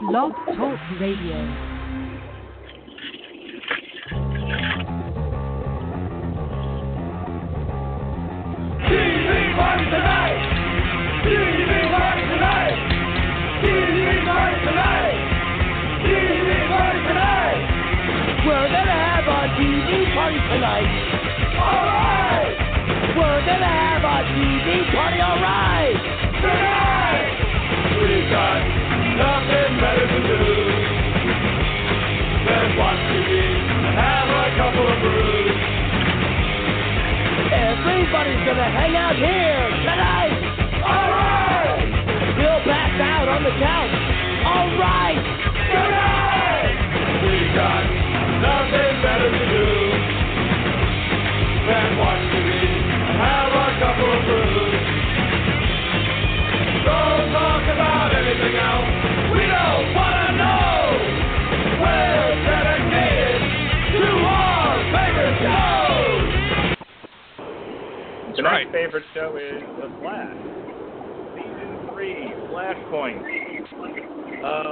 Blog Talk Radio. TV party tonight! TV party tonight! TV party tonight! TV party tonight! We're gonna have a TV party tonight! Alright! We're gonna have a TV party, alright! Tonight! We've got nothing better to do than watch TV and have a couple of brews. Everybody's gonna hang out here tonight! Alright! We'll pass out on the couch! Alright! Tonight! We got nothing better to do than watch TV and have a couple of brews. Don't talk about anything else. We don't wanna know. We're dedicated to our favorite show. Tonight's favorite show is The Flash, Season 3, Flashpoint.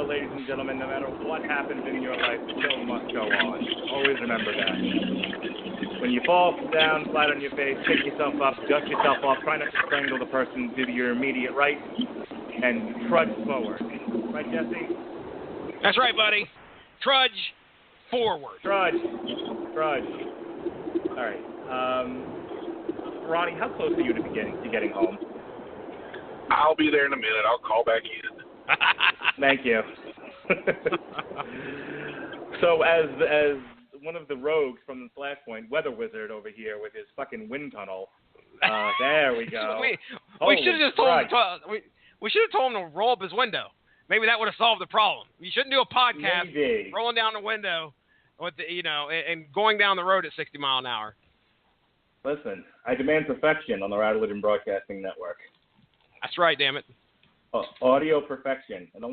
Ladies and gentlemen, no matter what happens in your life, the show must go on. Always remember that. When you fall down flat on your face, pick yourself up, dust yourself off, try not to strangle the person to your immediate right, and trudge forward. Right, Jesse? That's right, buddy. Trudge forward. Trudge. All right. Ronnie, how close are you to getting home? I'll be there in a minute. I'll call back in. Thank you. So as one of the rogues from the Flashpoint, Weather Wizard over here with his fucking wind tunnel. There we go. we should have just told him. We should have told him to roll up his window. Maybe that would have solved the problem. You shouldn't do a podcast rolling down the window with and going down the road at 60 miles an hour. Listen, I demand perfection on the Rattleton Broadcasting Network. That's right, damn it. Audio perfection. And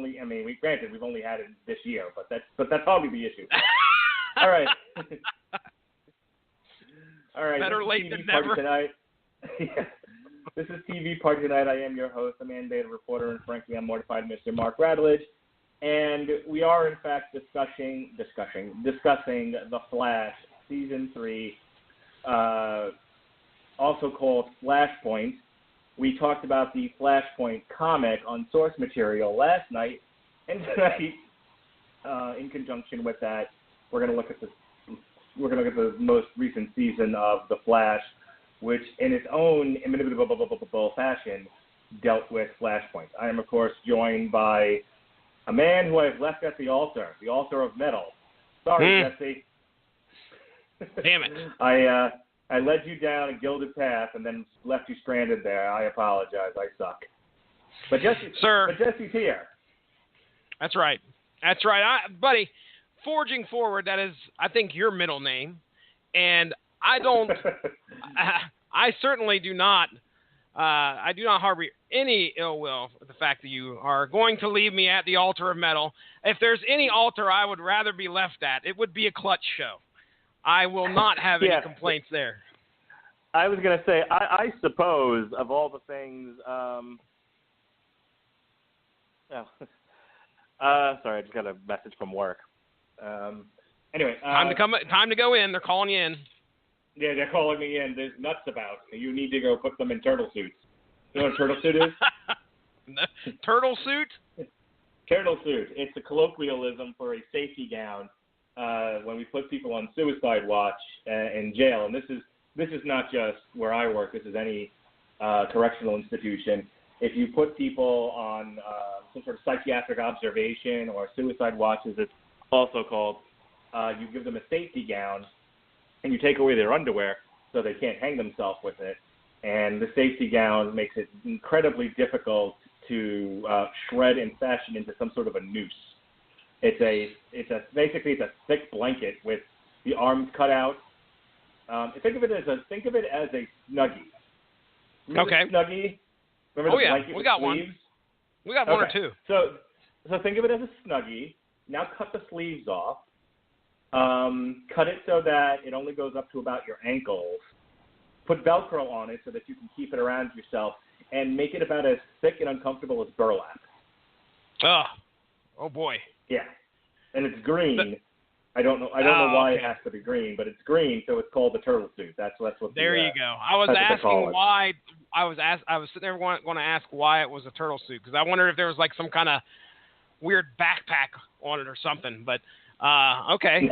granted, we've only had it this year, but that's probably the issue. All right. All right. Better late than never. Tonight. Yeah. This is TV Party Tonight. I am your host, the man-beta reporter, and frankly, I'm mortified, Mr. Mark Radulich. And we are, in fact, discussing The Flash, Season 3, also called Flashpoint. We talked about the Flashpoint comic on source material last night, and tonight, in conjunction with that, we're going to look at the most recent season of The Flash, which in its own inimitable fashion dealt with Flashpoint. I am, of course, joined by a man who I've left at the altar of metal. Sorry, Jesse. Damn it. I led you down a gilded path and then left you stranded there. I apologize. I suck. But Jesse's here. That's right. Buddy, forging forward, that is, I think, your middle name. And I don't, I certainly do not, I do not harbor any ill will with the fact that you are going to leave me at the altar of metal. If there's any altar I would rather be left at, it would be a Clutch show. I will not have any complaints there. I was going to say, I suppose of all the things, sorry, I just got a message from work. Anyway. Time to go in. They're calling you in. Yeah, they're calling me in. There's nuts about. You need to go put them in turtle suits. You know what a turtle suit is? Turtle suit? Turtle suit. It's a colloquialism for a safety gown. When we put people on suicide watch in jail, and this is not just where I work. This is any correctional institution. If you put people on some sort of psychiatric observation or suicide watch, as it's also called, you give them a safety gown, and you take away their underwear so they can't hang themselves with it. And the safety gown makes it incredibly difficult to shred and fashion into some sort of a noose. Basically it's a thick blanket with the arms cut out. Think of it as a snuggie. Remember the snuggie? Remember the blanket we got sleeves? one. We got one or two. So think of it as a snuggie. Now cut the sleeves off. Cut it so that it only goes up to about your ankles. Put Velcro on it so that you can keep it around yourself, and make it about as thick and uncomfortable as burlap. Oh boy. Yeah, and it's green. I don't know why okay. it has to be green, but it's green, so it's called the turtle suit. That's what. There you go. I was asking why. I was sitting there going to ask why it was a turtle suit because I wondered if there was like some kind of weird backpack on it or something. But okay.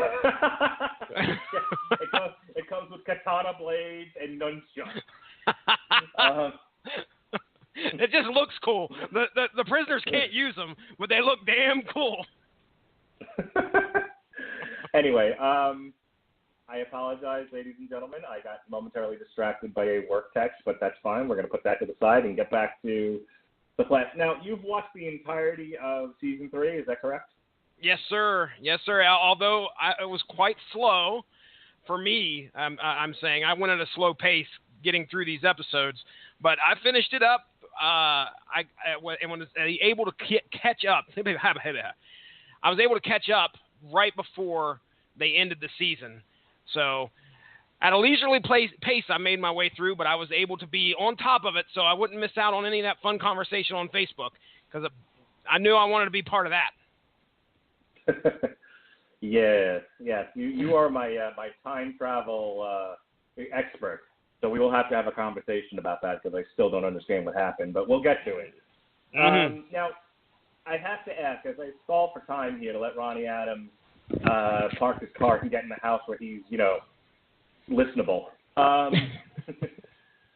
It comes with katana blades and nunchucks. It just looks cool. The prisoners can't use them, but they look damn cool. Anyway, I apologize, ladies and gentlemen. I got momentarily distracted by a work text, but that's fine. We're going to put that to the side and get back to the Flash. Now, you've watched the entirety of Season 3, is that correct? Yes, sir. Yes, sir. Although it was quite slow for me, I'm saying. I went at a slow pace getting through these episodes, but I finished it up. I was able to catch up. I was able to catch up right before they ended the season. So at a leisurely pace, I made my way through, but I was able to be on top of it so I wouldn't miss out on any of that fun conversation on Facebook because I knew I wanted to be part of that. Yes. You are my time travel expert, so we will have to have a conversation about that because I still don't understand what happened, but we'll get to it. Mm-hmm. Now, I have to ask, as I stall for time here to let Ronnie Adams park his car and get in the house where he's, listenable.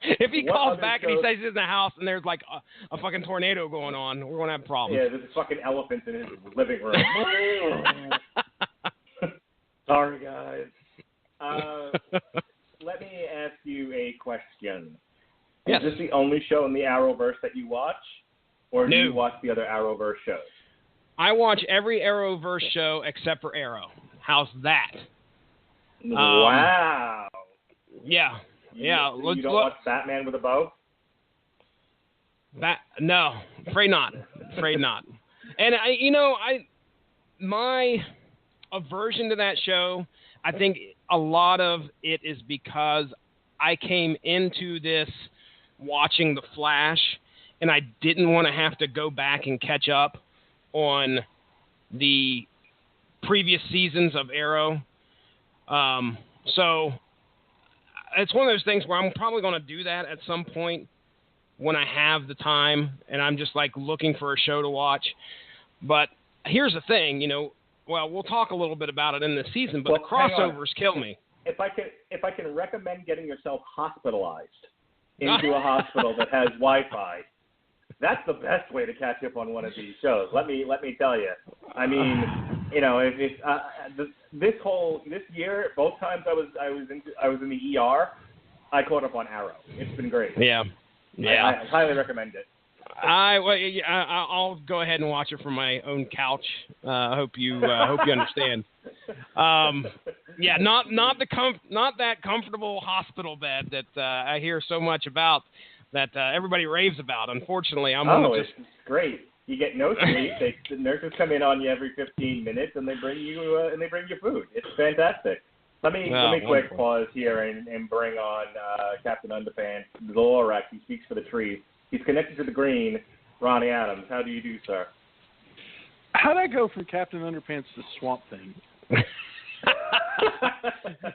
If he calls back and he says he's in the house and there's like a fucking tornado going on, we're going to have problems. Yeah, there's a fucking elephant in his living room. Sorry, guys. Let me ask you a question. Yes. Is this the only show in the Arrowverse that you watch? Or do No. you watch the other Arrowverse shows? I watch every Arrowverse show except for Arrow. How's that? Wow. Yeah. You don't watch Batman with a bow? No, afraid not. And my aversion to that show, I think a lot of it is because I came into this watching The Flash, and I didn't want to have to go back and catch up on the previous seasons of Arrow. So it's one of those things where I'm probably going to do that at some point when I have the time and I'm just like looking for a show to watch. But here's the thing, we'll talk a little bit about it in this season, but the crossovers kill me. If I can recommend getting yourself hospitalized into a hospital that has Wi-Fi, that's the best way to catch up on one of these shows. Let me tell you. I mean, this year, both times I was in the ER, I caught up on Arrow. It's been great. Yeah. I highly recommend it. I'll go ahead and watch it from my own couch. I hope you understand. Not that comfortable hospital bed that I hear so much about that everybody raves about. Unfortunately, it's great. You get no sleep. The nurses come in on you every 15 minutes and they bring you food. It's fantastic. Let me quick pause here and bring on Captain Underpants, the Lorax. He speaks for the trees. He's connected to the green. Ronnie Adams, how do you do, sir? How'd I go from Captain Underpants to Swamp Thing?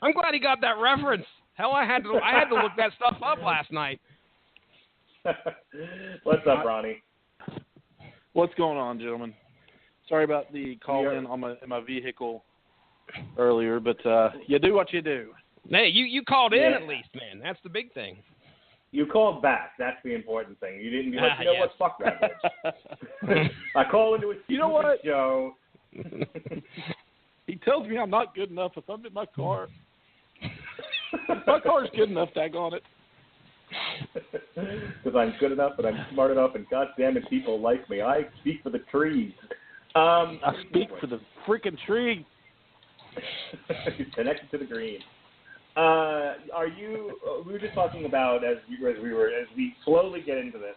I'm glad he got that reference. Hell, I had to look that stuff up last night. What's up, Ronnie? What's going on, gentlemen? Sorry about the call in on my vehicle earlier, but you do what you do. Hey, you called in at least, man. That's the big thing. You called back. That's the important thing. You didn't be like, what, fuck that bitch. I call into a show. He tells me I'm not good enough if I'm in my car. My car's good enough, daggone it. Because I'm good enough and I'm smart enough and goddamn it, people like me. I speak for the trees. I speak for the freaking tree. He's connected to the green. Are you? We were just talking about as we slowly get into this.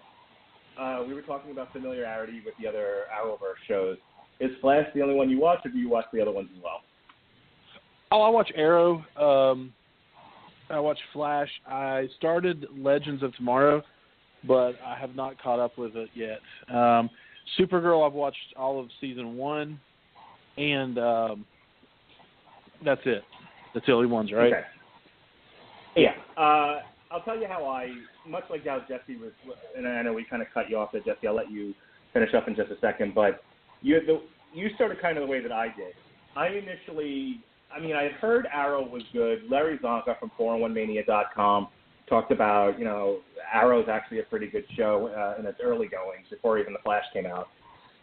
We were talking about familiarity with the other Arrowverse shows. Is Flash the only one you watch, or do you watch the other ones as well? Oh, I watch Arrow. I watch Flash. I started Legends of Tomorrow, but I have not caught up with it yet. Supergirl, I've watched all of season 1, and that's it. That's the only ones, right? Okay. Yeah. I'll tell you how much like how Jesse was, and I know we kind of cut you off there, Jesse. I'll let you finish up in just a second, but you started kind of the way that I did. I had heard Arrow was good. Larry Zonka from 401mania.com talked about, Arrow's actually a pretty good show in its early goings before even The Flash came out.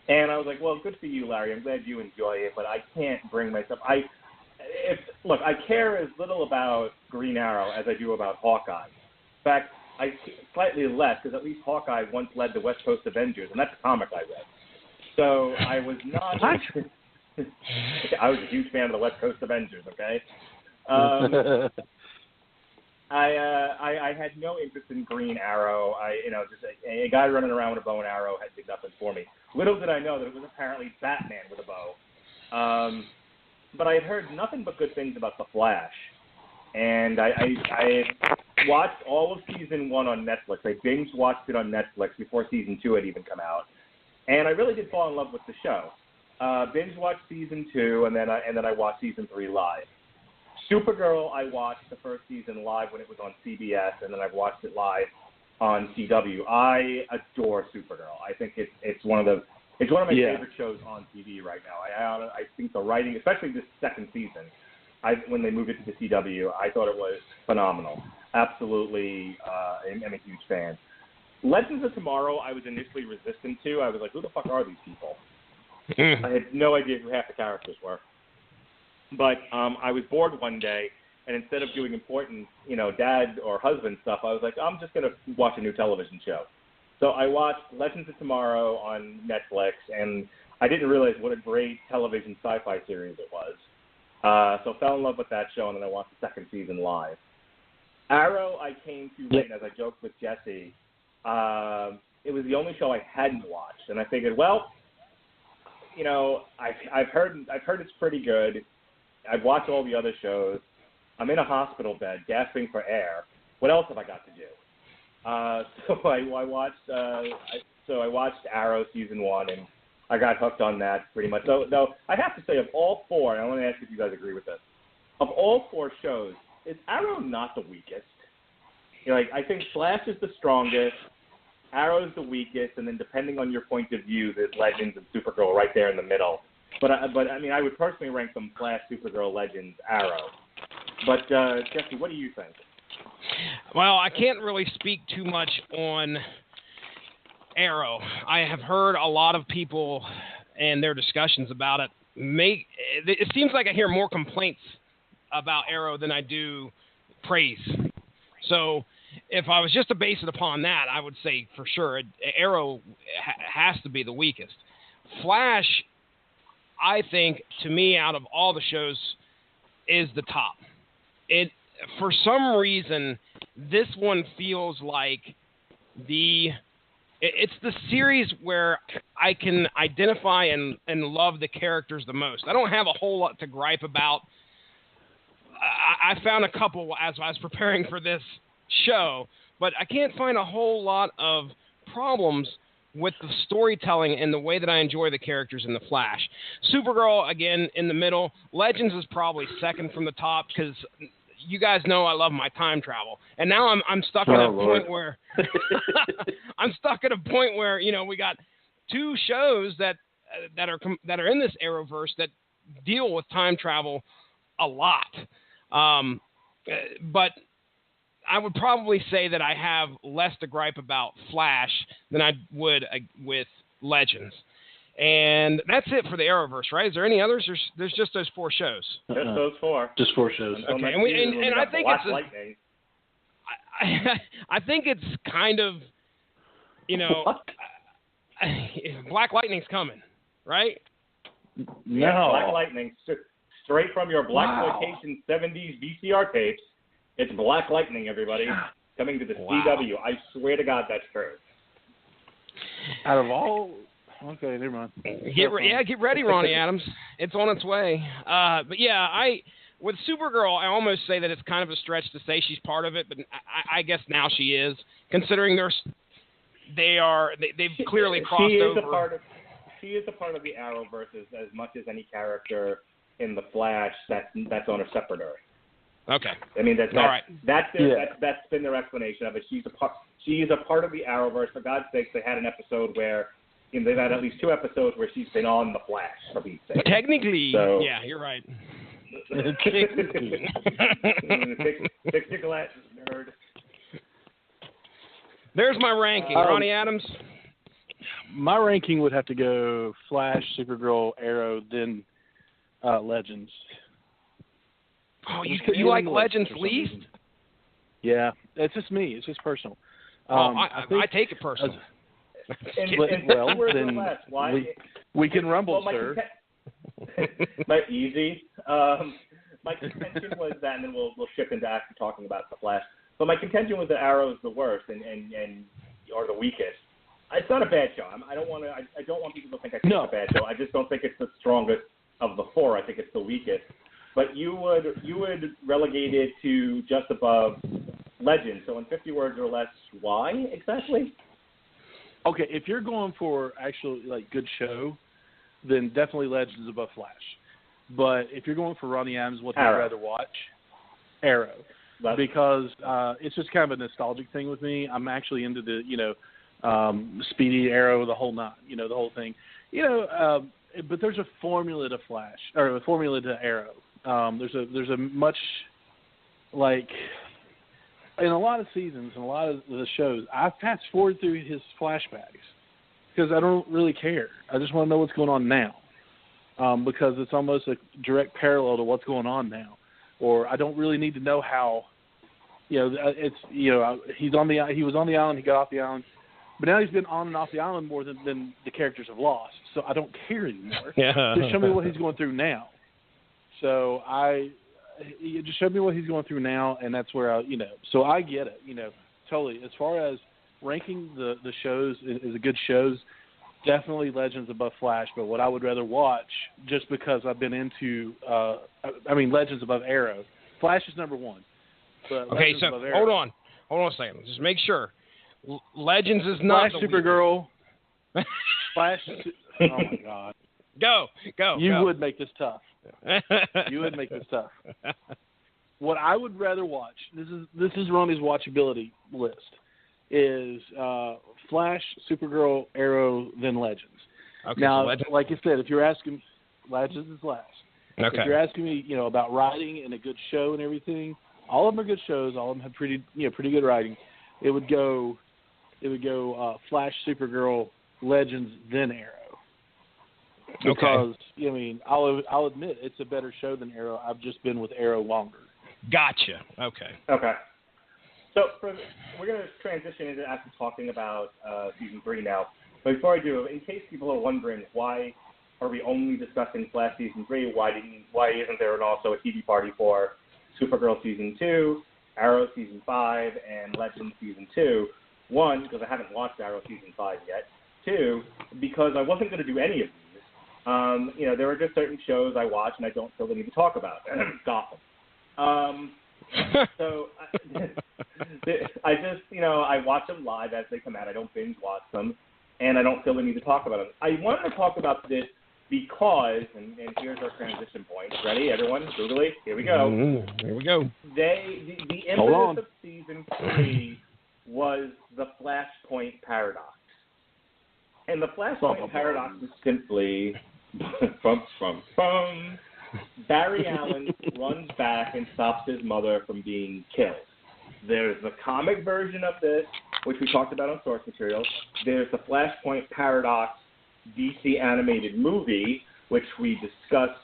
And I was like, well, good for you, Larry. I'm glad you enjoy it, but I can't bring myself. I care as little about Green Arrow as I do about Hawkeye. In fact, slightly less, because at least Hawkeye once led the West Coast Avengers, and that's a comic I read. So I was not. I was a huge fan of the West Coast Avengers. Okay. I had no interest in Green Arrow. Just a guy running around with a bow and arrow did nothing for me. Little did I know that it was apparently Batman with a bow. But I had heard nothing but good things about The Flash. And I had watched all of season 1 on Netflix. I binge watched it on Netflix before season 2 had even come out. And I really did fall in love with the show. Binge watched season 2, and then I watched season 3 live. Supergirl, I watched the first season live when it was on CBS, and then I've watched it live on CW. I adore Supergirl. I think it's one of my favorite shows on TV right now. I think the writing, especially this second season, when they moved it to the CW, I thought it was phenomenal. Absolutely, I'm a huge fan. Legends of Tomorrow, I was initially resistant to. I was like, who the fuck are these people? I had no idea who half the characters were. But I was bored one day, and instead of doing important, dad or husband stuff, I was like, I'm just going to watch a new television show. So I watched Legends of Tomorrow on Netflix, and I didn't realize what a great television sci-fi series it was. So fell in love with that show, and then I watched the second season live. Arrow, I came to late, as I joked with Jesse. It was the only show I hadn't watched, and I figured, well, I've heard it's pretty good. I've watched all the other shows. I'm in a hospital bed, gasping for air. What else have I got to do? So I watched Arrow season 1, and I got hooked on that pretty much. So I have to say, of all 4, and I want to ask if you guys agree with this, of all 4 shows, is Arrow not the weakest? I think Flash is the strongest, Arrow is the weakest, and then depending on your point of view, there's Legends and Supergirl right there in the middle. But I would personally rank them Flash, Supergirl, Legends, Arrow. But Jesse, what do you think? Well, I can't really speak too much on Arrow. I have heard a lot of people and their discussions about it. It seems like I hear more complaints about Arrow than I do praise. So if I was just to base it upon that, I would say for sure Arrow has to be the weakest. Flash, I think, to me, out of all the shows, is the top. For some reason, this one feels like it's the series where I can identify and love the characters the most. I don't have a whole lot to gripe about. I found a couple as I was preparing for this show, but I can't find a whole lot of problems with the storytelling and the way that I enjoy the characters in The Flash. Supergirl, again, in the middle. Legends is probably second from the top because you guys know I love my time travel. And now I'm stuck at a point where I'm stuck at a point where, we got 2 shows that are in this Arrowverse that deal with time travel a lot. But I would probably say that I have less to gripe about Flash than I would with Legends. And that's it for the Arrowverse, right? Is there any others? There's just those 4 shows. Just those 4. Just 4 shows. Okay, and I think I think it's kind of, Black Lightning's coming, right? No. Yeah, Black Lightning, straight from your Blaxploitation 70s VCR tapes. It's Black Lightning, everybody, coming to the CW. I swear to God, that's true. Out of all, okay, never mind. Get ready, Ronnie Adams. It's on its way. But yeah, with Supergirl, I almost say that it's kind of a stretch to say she's part of it, but I guess now she is, considering they've clearly crossed over. she is a part of the Arrowverse as much as any character in the Flash that's on a separate Earth. Okay. I mean, that's been their explanation of it. She is a part of the Arrowverse. For God's sakes, they had an episode where they've had at least 2 episodes where she's been on the Flash. For Pete's sake. Technically, so, yeah, you're right. Fix your glasses, nerd. There's my ranking. Ronnie Adams? My ranking would have to go Flash, Supergirl, Arrow, then Legends. Oh, you like Legends least? Yeah, it's just me. It's just personal. I take it personal. Then we can rumble, sir. Easy. My contention was that, and then we'll shift into actually talking about the Flash. But my contention was that Arrow is the worst and or the weakest. It's not a bad show. I don't want people to think it's a bad show. I just don't think it's the strongest of the 4. I think it's the weakest. But you would relegate it to just above Legends. So in 50 words or less, why exactly? Okay, if you're going for actual good show, then definitely Legends is above Flash. But if you're going for Ronnie Adams, what I'd rather watch, Arrow, because it's just kind of a nostalgic thing with me. I'm actually into the Speedy, Arrow, the whole nine, the whole thing, But there's a formula to Flash or a formula to Arrow. There's a much in a lot of seasons and a lot of the shows, I fast forward through his flashbacks because I don't really care. I just want to know what's going on now, because it's almost a direct parallel to what's going on now. Or I don't really need to know how. He was on the island, he got off the island, but now he's been on and off the island more than the characters have lost. So I don't care anymore. Just show me what he's going through now. So you just show me what he's going through now, and that's where So I get it, totally. As far as ranking the shows as a good shows, definitely Legends above Flash. But what I would rather watch, just because I've been into, Legends above Arrow. Flash is number 1. But okay, Legends so above Arrow. hold on a second. Just make sure. Legends is not Flash, Supergirl. Flash. Oh my God. Go. You would make this tough. What I would rather watch, this is Ronnie's watchability list, is Flash, Supergirl, Arrow, then Legends. Okay, now, so Legends. like I said, if you're asking, Legends is last. Okay. If you're asking me, about writing and a good show and everything, all of them are good shows. All of them have pretty good writing. It would go Flash, Supergirl, Legends, then Arrow. Because I'll admit it's a better show than Arrow. I've just been with Arrow longer. Gotcha. Okay. So we're going to transition into actually talking about season 3 now. But before I do, in case people are wondering why are we only discussing Flash season 3, why isn't there also a TV party for Supergirl season 2, Arrow season 5, and Legends season 2? 1, because I haven't watched Arrow season 5 yet. 2, because I wasn't going to do any of these. There are just certain shows I watch and I don't feel the need to talk about. Gotham. So I just, I watch them live as they come out. I don't binge watch them, and I don't feel the need to talk about them. I wanted to talk about this because, and here's our transition point. Ready, everyone? Googly? Here we go. Here we go. The impetus of season 3 was the Flashpoint paradox. And the Flashpoint paradox is simply Barry Allen runs back and stops his mother from being killed. There's the comic version of this, which we talked about on source material. There's the Flashpoint paradox DC animated movie, which we discussed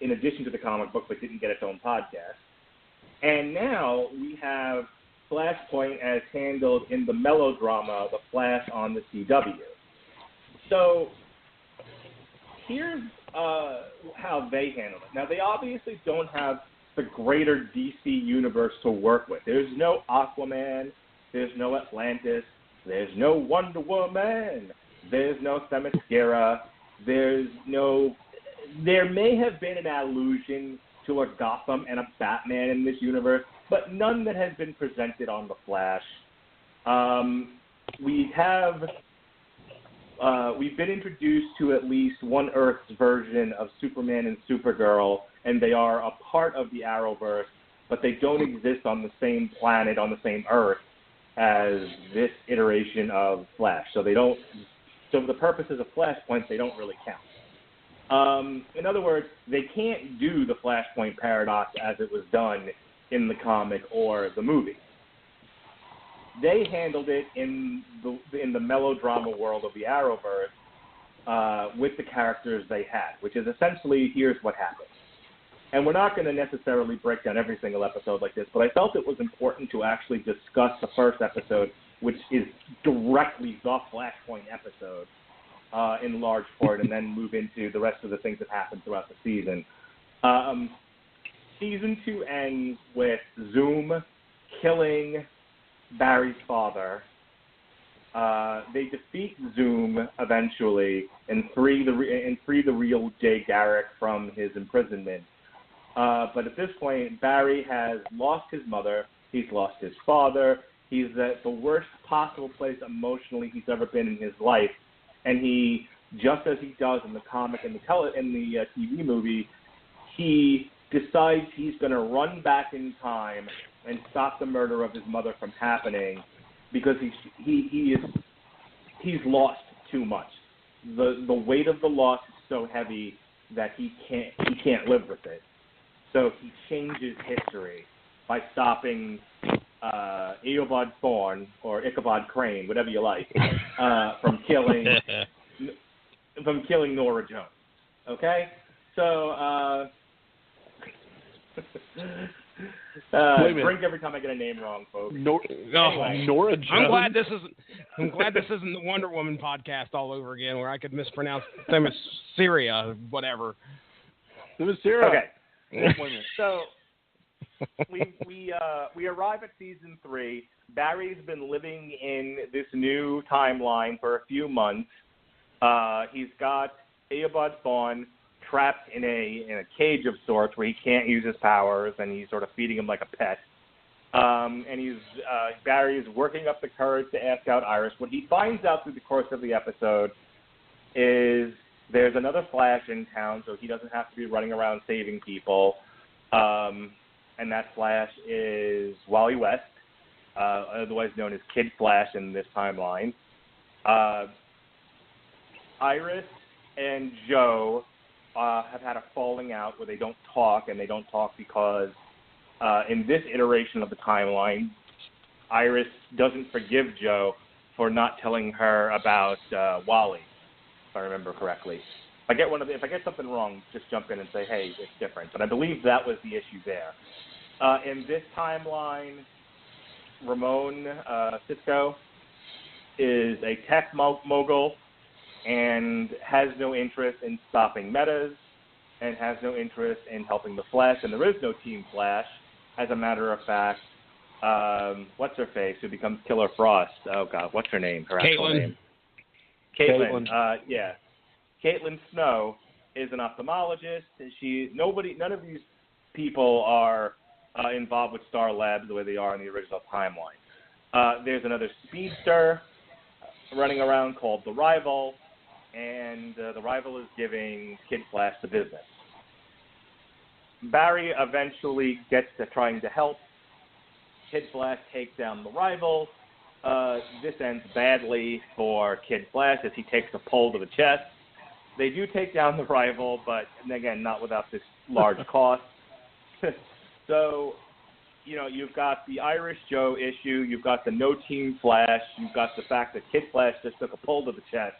in addition to the comic book but didn't get its own podcast. And now we have Flashpoint as handled in the melodrama The Flash on the CW. So here's how they handle it. Now, they obviously don't have the greater DC universe to work with. There's no Aquaman. There's no Atlantis. There's no Wonder Woman. There's no Themyscira. There may have been an allusion to a Gotham and a Batman in this universe, but none that has been presented on The Flash. We have we've been introduced to at least one Earth's version of Superman and Supergirl, and they are a part of the Arrowverse, but they don't exist on the same planet, on the same Earth, as this iteration of Flash. So for the purposes of Flashpoint, they don't really count. In other words, they can't do the Flashpoint paradox as it was done in the comic or the movie. They handled it in the melodrama world of the Arrowverse with the characters they had, which is essentially, here's what happened. And we're not going to necessarily break down every single episode like this, but I felt it was important to actually discuss the first episode, which is directly the Flashpoint episode in large part, and then move into the rest of the things that happened throughout the season. Season 2 ends with Zoom killing Barry's father. They defeat Zoom eventually and free the real Jay Garrick from his imprisonment. But at this point, Barry has lost his mother. He's lost his father. He's at the worst possible place emotionally he's ever been in his life. And he, just as he does in the comic and the TV movie, he decides he's going to run back in time and stop the murder of his mother from happening because he's lost too much. The weight of the loss is so heavy that he can't live with it. So he changes history by stopping Eobard Thawne or Ichabod Crane, whatever you like, from killing Nora Jones. Okay, so drink every time I get a name wrong, folks. Anyway. Nora Jones. I'm glad this isn't the Wonder Woman podcast all over again, where I could mispronounce Themyscira, whatever. Themyscira. Okay. So we arrive at season 3. Barry's been living in this new timeline for a few months. He's got Eobard Thawne trapped in a cage of sorts where he can't use his powers, and he's sort of feeding him like a pet. And Barry's working up the courage to ask out Iris. What he finds out through the course of the episode is there's another Flash in town, so he doesn't have to be running around saving people. And that Flash is Wally West, otherwise known as Kid Flash in this timeline. Iris and Joe have had a falling out where they don't talk, and they don't talk because in this iteration of the timeline, Iris doesn't forgive Joe for not telling her about Wally, if I remember correctly. If I get something wrong, just jump in and say, hey, it's different. But I believe that was the issue there. In this timeline, Ramon Cisco is a tech mogul and has no interest in stopping metas and has no interest in helping the Flash. And there is no Team Flash. As a matter of fact, what's-her-face, who becomes Killer Frost? Oh, God, what's her name? Her actual name? Caitlin. Yeah. Caitlin Snow is an ophthalmologist. None of these people are involved with Star Labs the way they are in the original timeline. There's another speedster running around called the Rival, and the Rival is giving Kid Flash the business. Barry eventually gets to trying to help Kid Flash take down the Rival. This ends badly for Kid Flash as he takes a pole to the chest. They do take down the Rival, but again, not without this large cost. So, you've got the Irish Joe issue, you've got the no Team Flash, you've got the fact that Kid Flash just took a pole to the chest.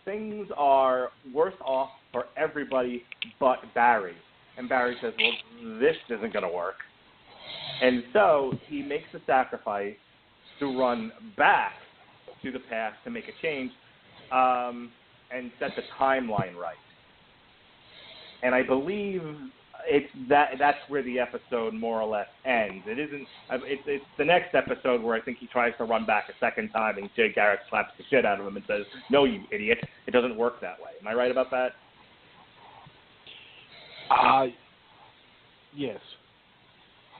Things are worse off for everybody but Barry. And Barry says, well, this isn't going to work. And so he makes the sacrifice to run back to the past to make a change and set the timeline right. And I believe that's where the episode more or less ends. It isn't. It's the next episode where I think he tries to run back a second time, and Jay Garrick slaps the shit out of him and says, "No, you idiot! It doesn't work that way." Am I right about that? Yes.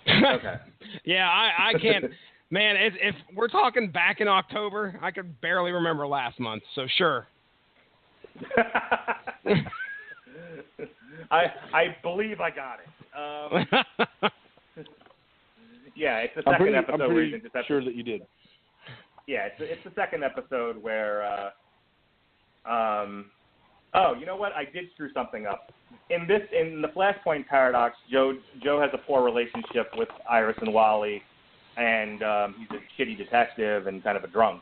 Okay. Yeah, I can't. Man, if we're talking back in October, I could barely remember last month, so sure. I believe I got it. Yeah, it's the second episode. I'm pretty sure that you did. Yeah, it's the second episode where. Oh, you know what? I did screw something up. In the Flashpoint paradox, Joe has a poor relationship with Iris and Wally, and he's a shitty detective and kind of a drunk.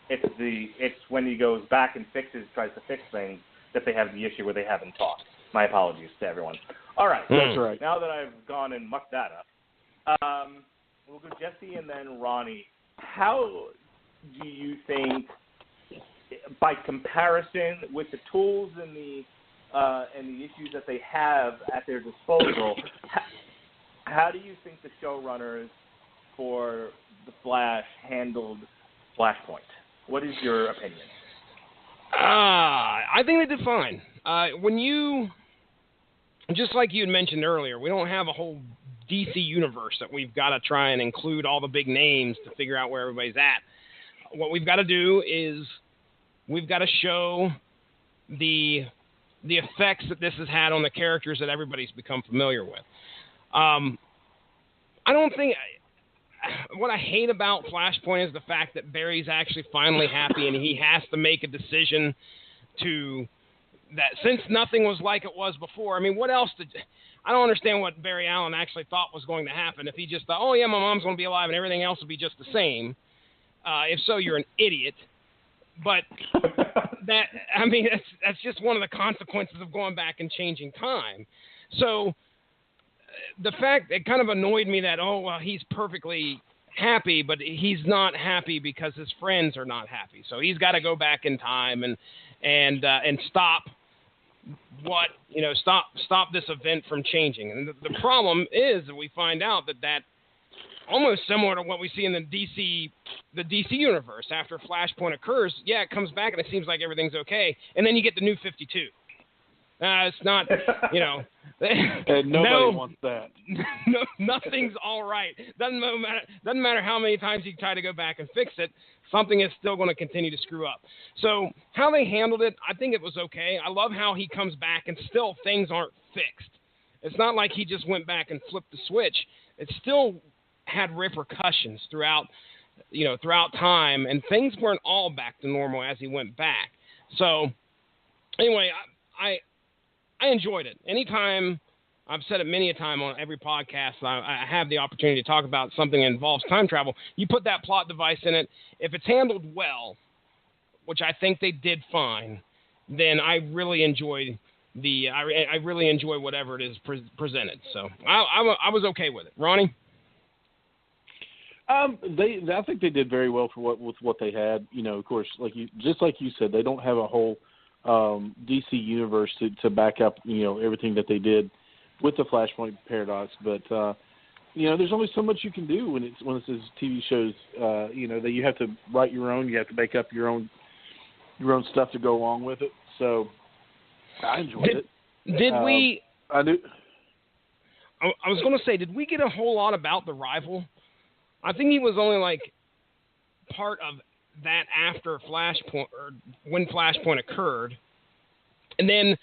It's when he goes back and tries to fix things, that they have the issue where they haven't talked. My apologies to everyone. All right. That's right. Now that I've gone and mucked that up, we'll go Jesse and then Ronnie. How do you think, by comparison with the tools and the issues that they have at their disposal, how do you think the showrunners for The Flash handled Flashpoint? What is your opinion? I think they did fine. Just like you had mentioned earlier, we don't have a whole DC universe that we've got to try and include all the big names to figure out where everybody's at. What we've got to do is we've got to show the effects that this has had on the characters that everybody's become familiar with. I don't think... What I hate about Flashpoint is the fact that Barry's actually finally happy and he has to make a decision that since nothing was like it was before. I mean, what else I don't understand what Barry Allen actually thought was going to happen. If he just thought, oh yeah, my mom's going to be alive and everything else will be just the same. If so, you're an idiot. But that's just one of the consequences of going back and changing time. So the fact, it kind of annoyed me that, oh, well, he's perfectly happy, but he's not happy because his friends are not happy. So he's got to go back in time and stop stop this event from changing. And the problem is that we find out that almost similar to what we see in the DC universe. After Flashpoint occurs, yeah, it comes back and it seems like everything's okay, and then you get the New 52. It's not, and nobody wants that. No, nothing's all right. Doesn't matter how many times you try to go back and fix it. Something is still going to continue to screw up. So how they handled it, I think it was okay. I love how he comes back and still things aren't fixed. It's not like he just went back and flipped the switch. It still had repercussions throughout time, and things weren't all back to normal as he went back. So anyway, I enjoyed it. Anytime, I've said it many a time on every podcast, I have the opportunity to talk about something that involves time travel, you put that plot device in it. If it's handled well, which I think they did fine, then I really enjoy I really enjoy whatever it is presented. So I was okay with it. Ronnie? I think they did very well for what they had. Of course, like you said, they don't have a whole DC universe to back up, everything that they did with the Flashpoint paradox. But there's only so much you can do when it's TV shows. That you have to write your own. You have to make up your own stuff to go along with it. So I enjoyed it. Did we? I do. I was going to say, did we get a whole lot about the rival? I think he was only like part of that after Flashpoint, or when Flashpoint occurred. And then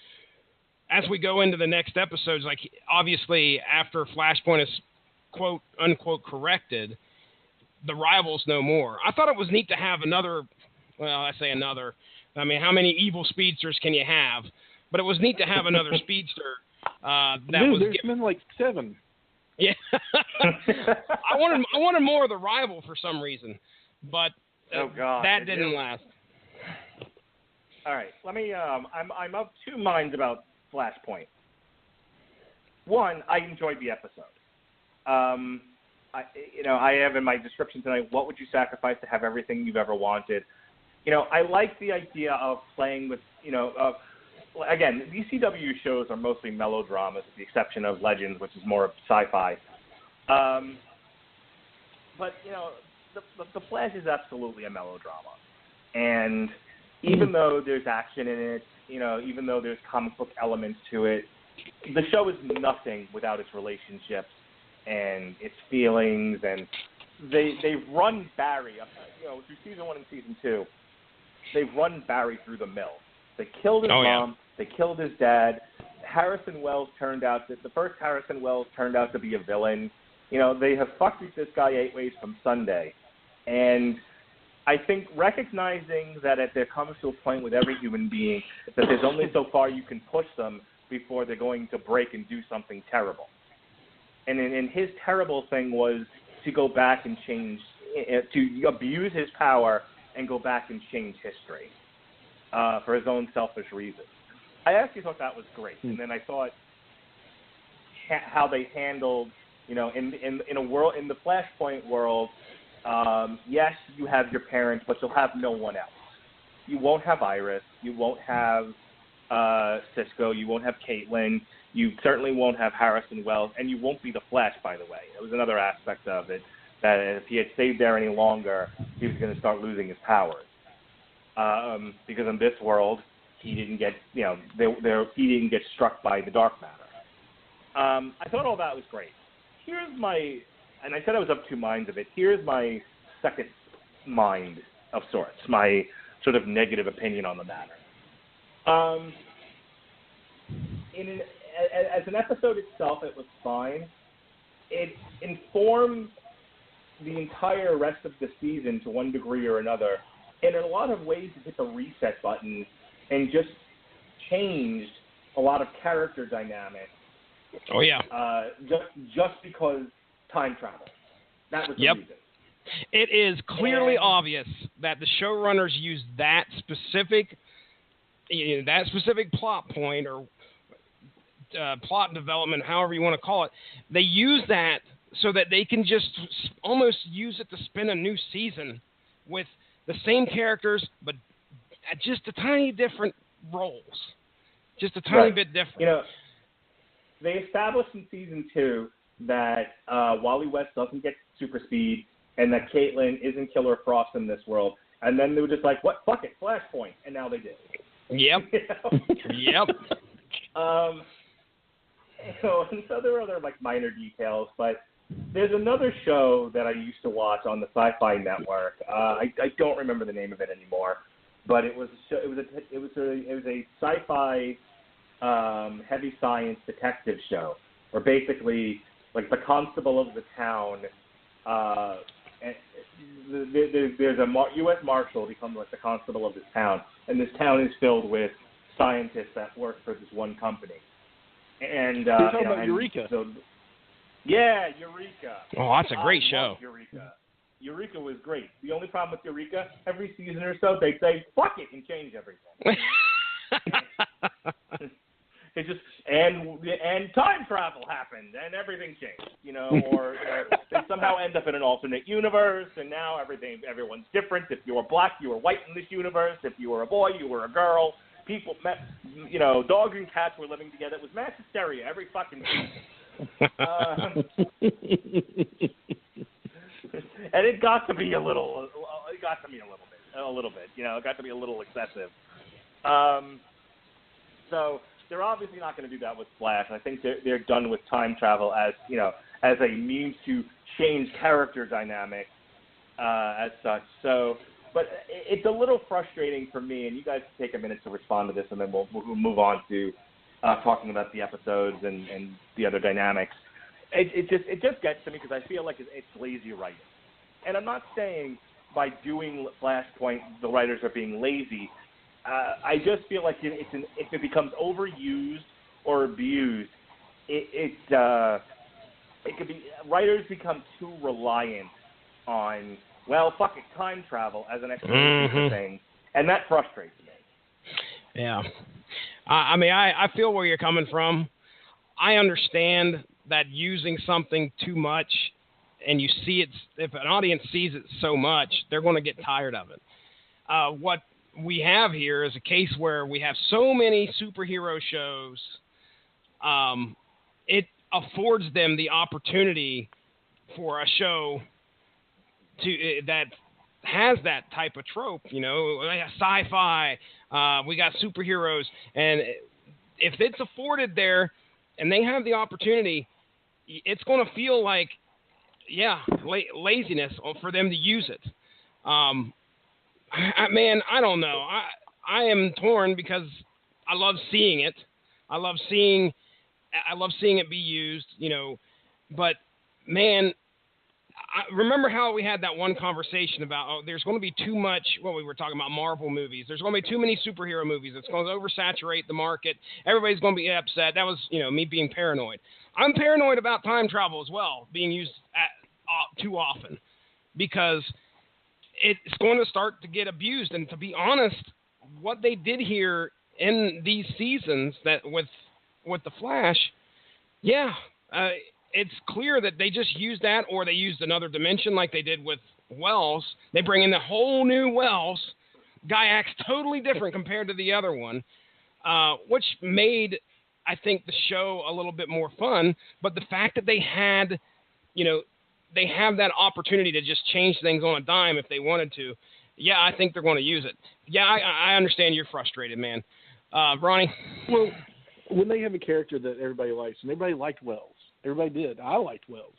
as we go into the next episodes, like obviously after Flashpoint is quote unquote corrected, the rival's no more. I thought it was neat to have another, I mean, how many evil speedsters can you have? But it was neat to have another speedster. There's been like 7. Yeah. I wanted more of the rival for some reason, but that didn't last. All right, let me. I'm of two minds about Flashpoint. One, I enjoyed the episode. I have in my description tonight, what would you sacrifice to have everything you've ever wanted? I like the idea of playing with, again, these CW shows are mostly melodramas, with the exception of Legends, which is more of sci-fi. But the Flash is absolutely a melodrama, and even though there's action in it, even though there's comic book elements to it, the show is nothing without its relationships and its feelings and they've run Barry, through season 1 and season 2. They've run Barry through the mill. They killed his mom. They killed his dad. The first Harrison Wells turned out to be a villain. They have fucked with this guy 8 ways from Sunday. And I think recognizing that there comes to a point with every human being that there's only so far you can push them before they're going to break and do something terrible. And his terrible thing was to go back and change, to abuse his power and go back and change history for his own selfish reasons. I actually thought that was great. And then I thought how they handled, in a world, in the Flashpoint world, yes, you have your parents, but you'll have no one else. You won't have Iris. You won't have Cisco. You won't have Caitlin. You certainly won't have Harrison Wells, and you won't be the Flash, by the way. It was another aspect of it, that if he had stayed there any longer, he was going to start losing his powers. Because in this world, he didn't get, he didn't get struck by the dark matter. I thought all that was great. And I said I was of two minds of it. Here's my second mind of sorts, my sort of negative opinion on the matter. As an episode itself, it was fine. It informed the entire rest of the season to one degree or another. And in a lot of ways, it hit the reset button and just changed a lot of character dynamics. Oh, yeah. Just because time travel. That was the reason. It is clearly obvious that the showrunners used that specific plot point or plot development, however you want to call it. They use that so that they can just almost use it to spin a new season with the same characters, but at just a tiny different roles. Just a tiny bit different. They established in season 2 that Wally West doesn't get super speed and that Caitlin isn't Killer Frost in this world. And then they were just like, what? Fuck it, Flashpoint. And now they did. Yep. Yep. And so there are other minor details, but there's another show that I used to watch on the Sci-Fi Network. I don't remember the name of it anymore, but it was a sci-fi heavy science detective show, where basically the constable of the town, there's a U.S. Marshal becomes the constable of this town, and this town is filled with scientists that work for this one company. And you're talking about Eureka. Yeah, Eureka. Oh, that's a great show. Eureka was great. The only problem with Eureka, every season or so, they say, fuck it, and change everything. It just, and time travel happened, and everything changed, or they somehow end up in an alternate universe, and now everyone's different. If you were black, you were white in this universe. If you were a boy, you were a girl. People, dogs and cats were living together. It was mass hysteria every fucking season. And it got to be a little bit. It got to be a little excessive. So they're obviously not going to do that with Flash. I think they're done with time travel as a means to change character dynamics as such. So, but it's a little frustrating for me, and you guys can take a minute to respond to this, and then we'll move on to talking about the episodes and the other dynamics. It just gets to me because I feel like it's lazy writing. And I'm not saying by doing Flashpoint the writers are being lazy. I just feel like if it becomes overused or abused, it could be writers become too reliant on fuck it, time travel as an explanation for things, and that frustrates me. Yeah, I mean I feel where you're coming from. I understand that using something too much, and you see it, if an audience sees it so much, they're going to get tired of it. What we have here is a case where we have so many superhero shows, it affords them the opportunity for a show that has that type of trope, sci-fi, we got superheroes, and if it's afforded there and they have the opportunity, it's going to feel like laziness for them to use it. Man, I don't know. I am torn because I love seeing it. I love seeing it be used, but man, remember how we had that one conversation about, there's going to be too much, we were talking about Marvel movies. There's going to be too many superhero movies. It's going to oversaturate the market. Everybody's going to be upset. That was, me being paranoid. I'm paranoid about time travel as well, being used too often, because it's going to start to get abused. And to be honest, what they did here in these seasons that with the Flash, it's clear that they just used that, or they used another dimension like they did with Wells. They bring in the whole new Wells. Guy acts totally different compared to the other one, which made, I think, the show a little bit more fun. But the fact that they had, they have that opportunity to just change things on a dime if they wanted to. Yeah, I think they're going to use it. Yeah, I understand you're frustrated, man. Ronnie? Well, when they have a character that everybody likes, and everybody liked Wells. Everybody did. I liked Wells.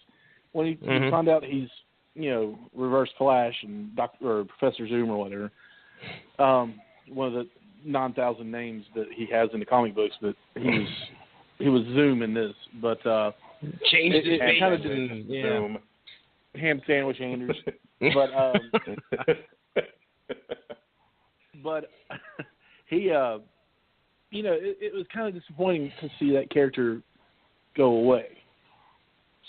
When he found out he's, Reverse Flash and or Professor Zoom or whatever, one of the 9,000 names that he has in the comic books, but he was Zoom in this. But changed his face. Kind of Zoom. Ham sandwich Anders. But he, it was kind of disappointing to see that character go away.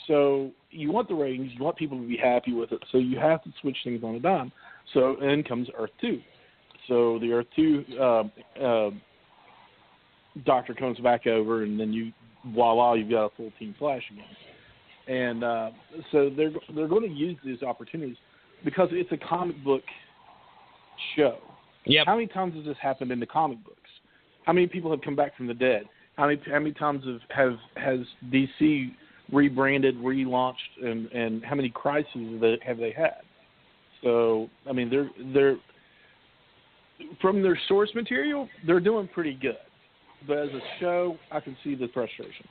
So you want the ratings, you want people to be happy with it, so you have to switch things on a dime. So and then comes Earth 2. So the Earth 2 Doctor comes back over, and then voila, you've got a full Team Flash again. And so they're going to use these opportunities because it's a comic book show. Yep. How many times has this happened in the comic books? How many people have come back from the dead? How many times has DC rebranded, relaunched, and how many crises have they had? So I mean, they're from their source material, they're doing pretty good, but as a show, I can see the frustration.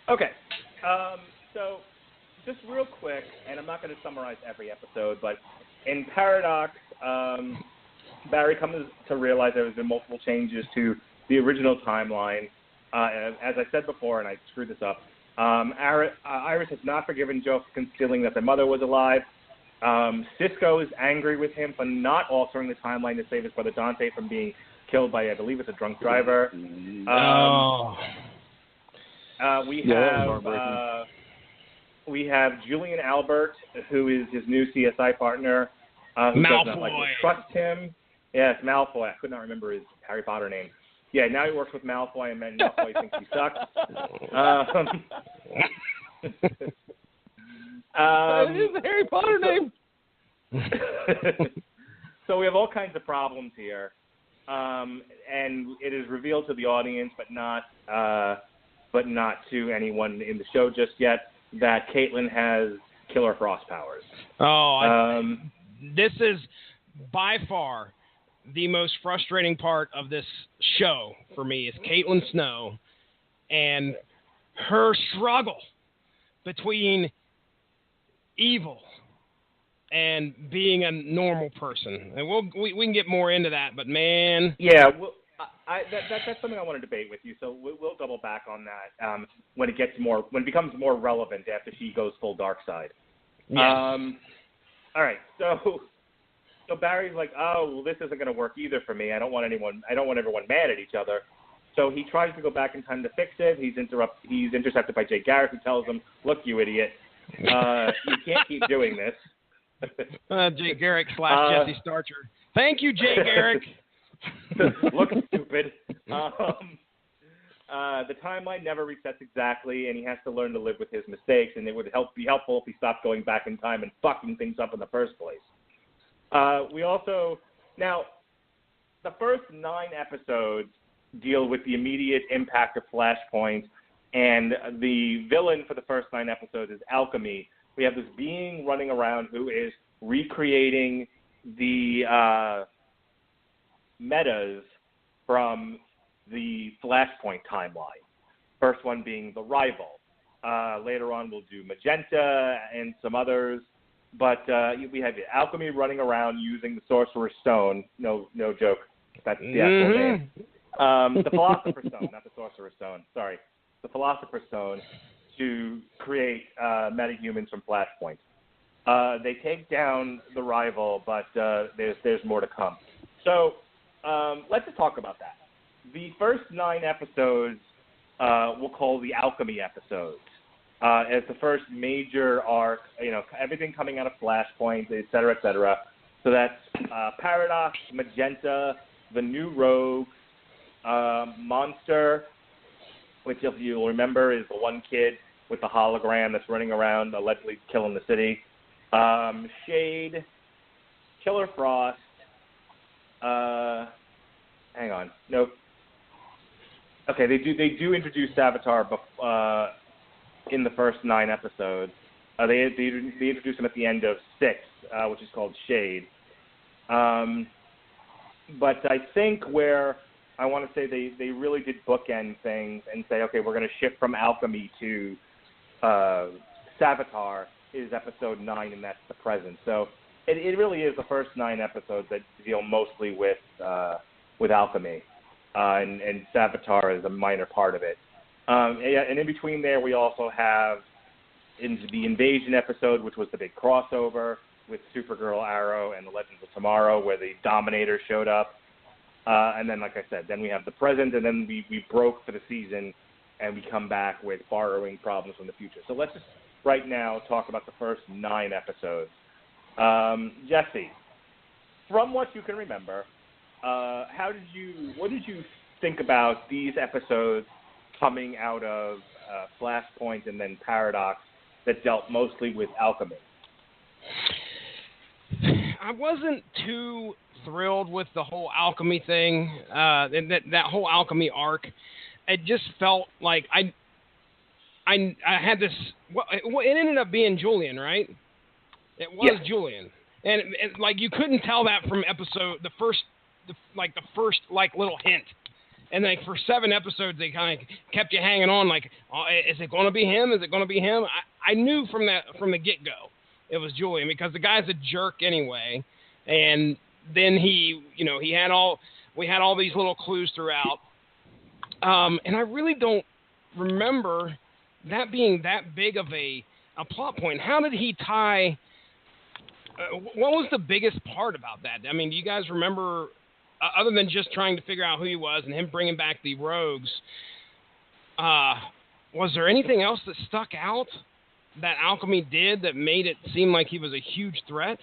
Okay, so just real quick, and I'm not going to summarize every episode, but in Paradox, Barry comes to realize there has been multiple changes to the original timeline. As I said before, and I screwed this up, Iris has not forgiven Joe for concealing that their mother was alive. Cisco is angry with him for not altering the timeline to save his brother Dante from being killed by, I believe it's a drunk driver. We have Julian Albert, who is his new CSI partner, who does not like to trust him. Yes, Malfoy. I could not remember his Harry Potter name. Yeah, now he works with Malfoy, and then Malfoy thinks he sucks. It is a Harry Potter name. So we have all kinds of problems here, and it is revealed to the audience, but not to anyone in the show just yet, that Caitlin has Killer Frost powers. This is by far the most frustrating part of this show for me is Caitlin Snow and her struggle between evil and being a normal person. And we can get more into that, but man. Yeah, well, that's something I want to debate with you. So we'll double back on that when it becomes more relevant after she goes full dark side. Yes. All right. So Barry's like, oh, well, this isn't going to work either for me. I don't want everyone mad at each other. So he tries to go back in time to fix it. He's intercepted by Jay Garrick, who tells him, look, you idiot, you can't keep doing this. Jay Garrick / Jesse Starcher. Thank you, Jay Garrick. Look stupid. The timeline never resets exactly, and he has to learn to live with his mistakes, and it would be helpful if he stopped going back in time and fucking things up in the first place. Now, the first 9 episodes deal with the immediate impact of Flashpoint, and the villain for the first 9 episodes is Alchemy. We have this being running around who is recreating the metas from the Flashpoint timeline. First one being the Rival. Later on, we'll do Magenta and some others. But we have Alchemy running around using the Sorcerer's Stone. No joke. That's the actual name. The Philosopher's Stone, not the Sorcerer's Stone. Sorry. The Philosopher's Stone to create metahumans from Flashpoint. They take down the rival, but there's more to come. So let's just talk about that. The first 9 episodes we'll call the Alchemy episodes. As the first major arc, everything coming out of Flashpoint, et cetera, et cetera. So that's Paradox, Magenta, the new Rogue, Monster, which if you'll remember is the one kid with the hologram that's running around allegedly killing the city. Shade, Killer Frost, hang on, nope. Okay, they do introduce Savitar in the first 9 episodes. They introduce him at the end of 6, which is called Shade. But I think where I want to say they really did bookend things and say, okay, we're going to shift from Alchemy to Savitar is episode 9, and that's the present. So it really is the first 9 episodes that deal mostly with Alchemy, and Savitar is a minor part of it. And in between there, we also have the Invasion episode, which was the big crossover with Supergirl, Arrow, and the Legends of Tomorrow, where the Dominator showed up. And then, like I said, then we have the present, and then we broke for the season, and we come back with borrowing problems from the future. So let's just right now talk about the first 9 episodes. Jesse, from what you can remember, what did you think about these episodes coming out of Flashpoint and then Paradox that dealt mostly with alchemy? I wasn't too thrilled with the whole alchemy thing, and that whole alchemy arc. It just felt like I had this. Well, it ended up being Julian, right? It was Julian, and like you couldn't tell that from the first little hint. And like for 7 episodes, they kind of kept you hanging on. Like, is it going to be him? Is it going to be him? I knew from the get go it was Julian, because the guy's a jerk anyway. And then we had all these little clues throughout. And I really don't remember that being that big of a plot point. How did he tie? What was the biggest part about that? I mean, do you guys remember? Other than just trying to figure out who he was and him bringing back the rogues, was there anything else that stuck out that Alchemy did that made it seem like he was a huge threat?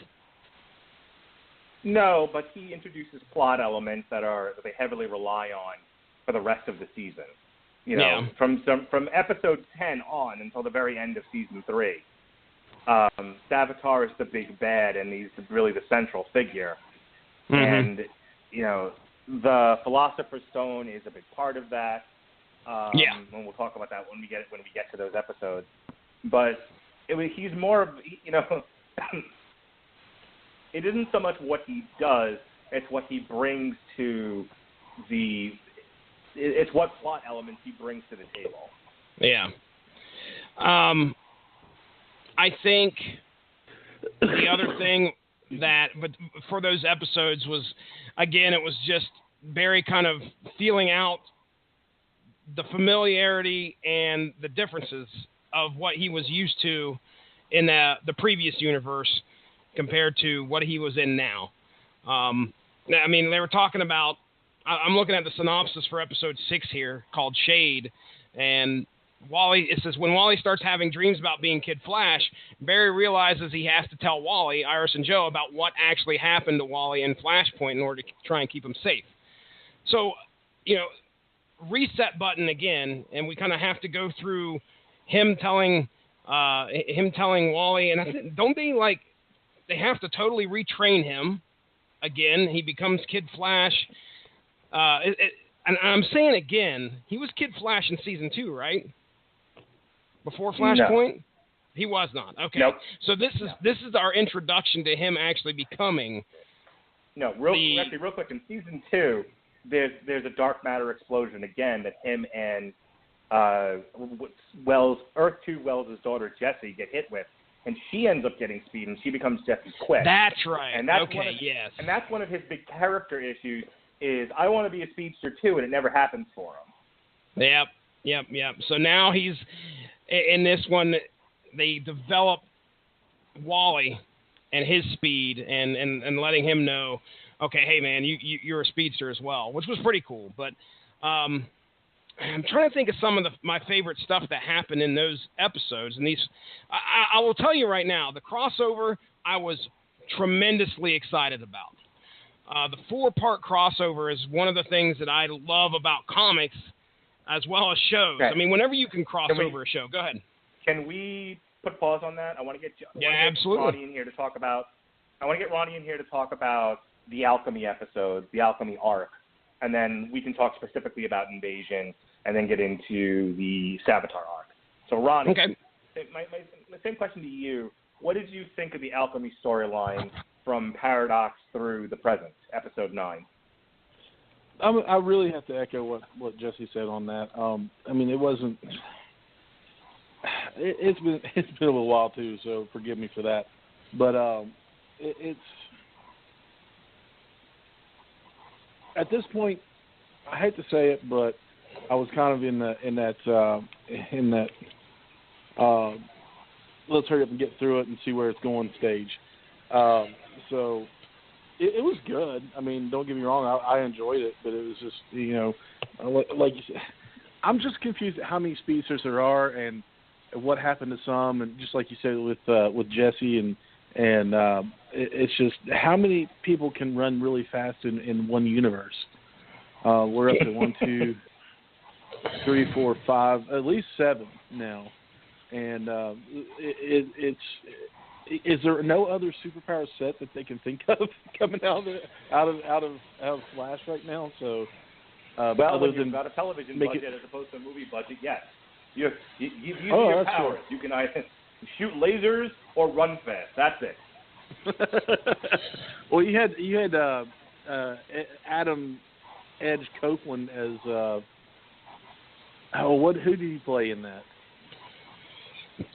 No, but he introduces plot elements that they heavily rely on for the rest of the season. From episode 10 on until the very end of season 3. Savitar is the big bad, and he's really the central figure. Mm-hmm. And the Philosopher's Stone is a big part of that. And we'll talk about that when we get to those episodes. But he's more of it isn't so much what he does; it's what he brings to it's what plot elements he brings to the table. Yeah. I think the other thing but for those episodes was, again, it was just Barry kind of feeling out the familiarity and the differences of what he was used to in the previous universe compared to what he was in now. I mean, they were talking about, I'm looking at the synopsis for episode 6 here called Shade, and it says, when Wally starts having dreams about being Kid Flash, Barry realizes he has to tell Wally, Iris, and Joe about what actually happened to Wally in Flashpoint in order to try and keep him safe. So, reset button again, and we kind of have to go through him telling Wally, and I think, don't they have to totally retrain him again? He becomes Kid Flash. And I'm saying again, he was Kid Flash in season 2, right? Before Flashpoint? No. He was not. Okay. Nope. So this is our introduction to him actually becoming. No, real quick. In season 2, there's a dark matter explosion again that him and Earth 2 Wells' daughter Jessie get hit with, and she ends up getting speed, and she becomes Jessie Quick. That's right. And that's yes. And that's one of his big character issues is I want to be a speedster too, and it never happens for him. Yep. So now he's in this one. They develop Wally and his speed, and letting him know, okay, hey man, you're a speedster as well, which was pretty cool. But I'm trying to think of some of my favorite stuff that happened in those episodes. And these, I will tell you right now, the crossover I was tremendously excited about. The 4-part crossover is one of the things that I love about comics as well as shows. Okay. I mean, whenever you can cross over a show, go ahead. Can we put pause on that? I want to get absolutely. Ronnie in here to talk about. I want to get Ronnie in here to talk about the Alchemy episodes, the Alchemy arc, and then we can talk specifically about Invasion, and then get into the Savitar arc. So, Ronnie, okay. my same question to you. What did you think of the Alchemy storyline from Paradox through the present, episode 9? I really have to echo what Jesse said on that. I mean, it wasn't. It's been a little while too, so forgive me for that. But it's at this point, I hate to say it, but I was kind of in that let's hurry up and get through it and see where it's going stage. So it was good. I mean, don't get me wrong, I enjoyed it, but it was just, like you said, I'm just confused at how many speedsters there are and what happened to some, and just like you said with Jesse and it's just how many people can run really fast in one universe. We're up to 1, 2, 3, 4, 5, at least 7 now, and it's. Is there no other superpower set that they can think of coming out of Flash right now? So, well, when you've got a television budget as opposed to a movie budget, yes. You use your powers. True. You can either shoot lasers or run fast. That's it. Well, you had Adam Edge Copeland as who did he play in that?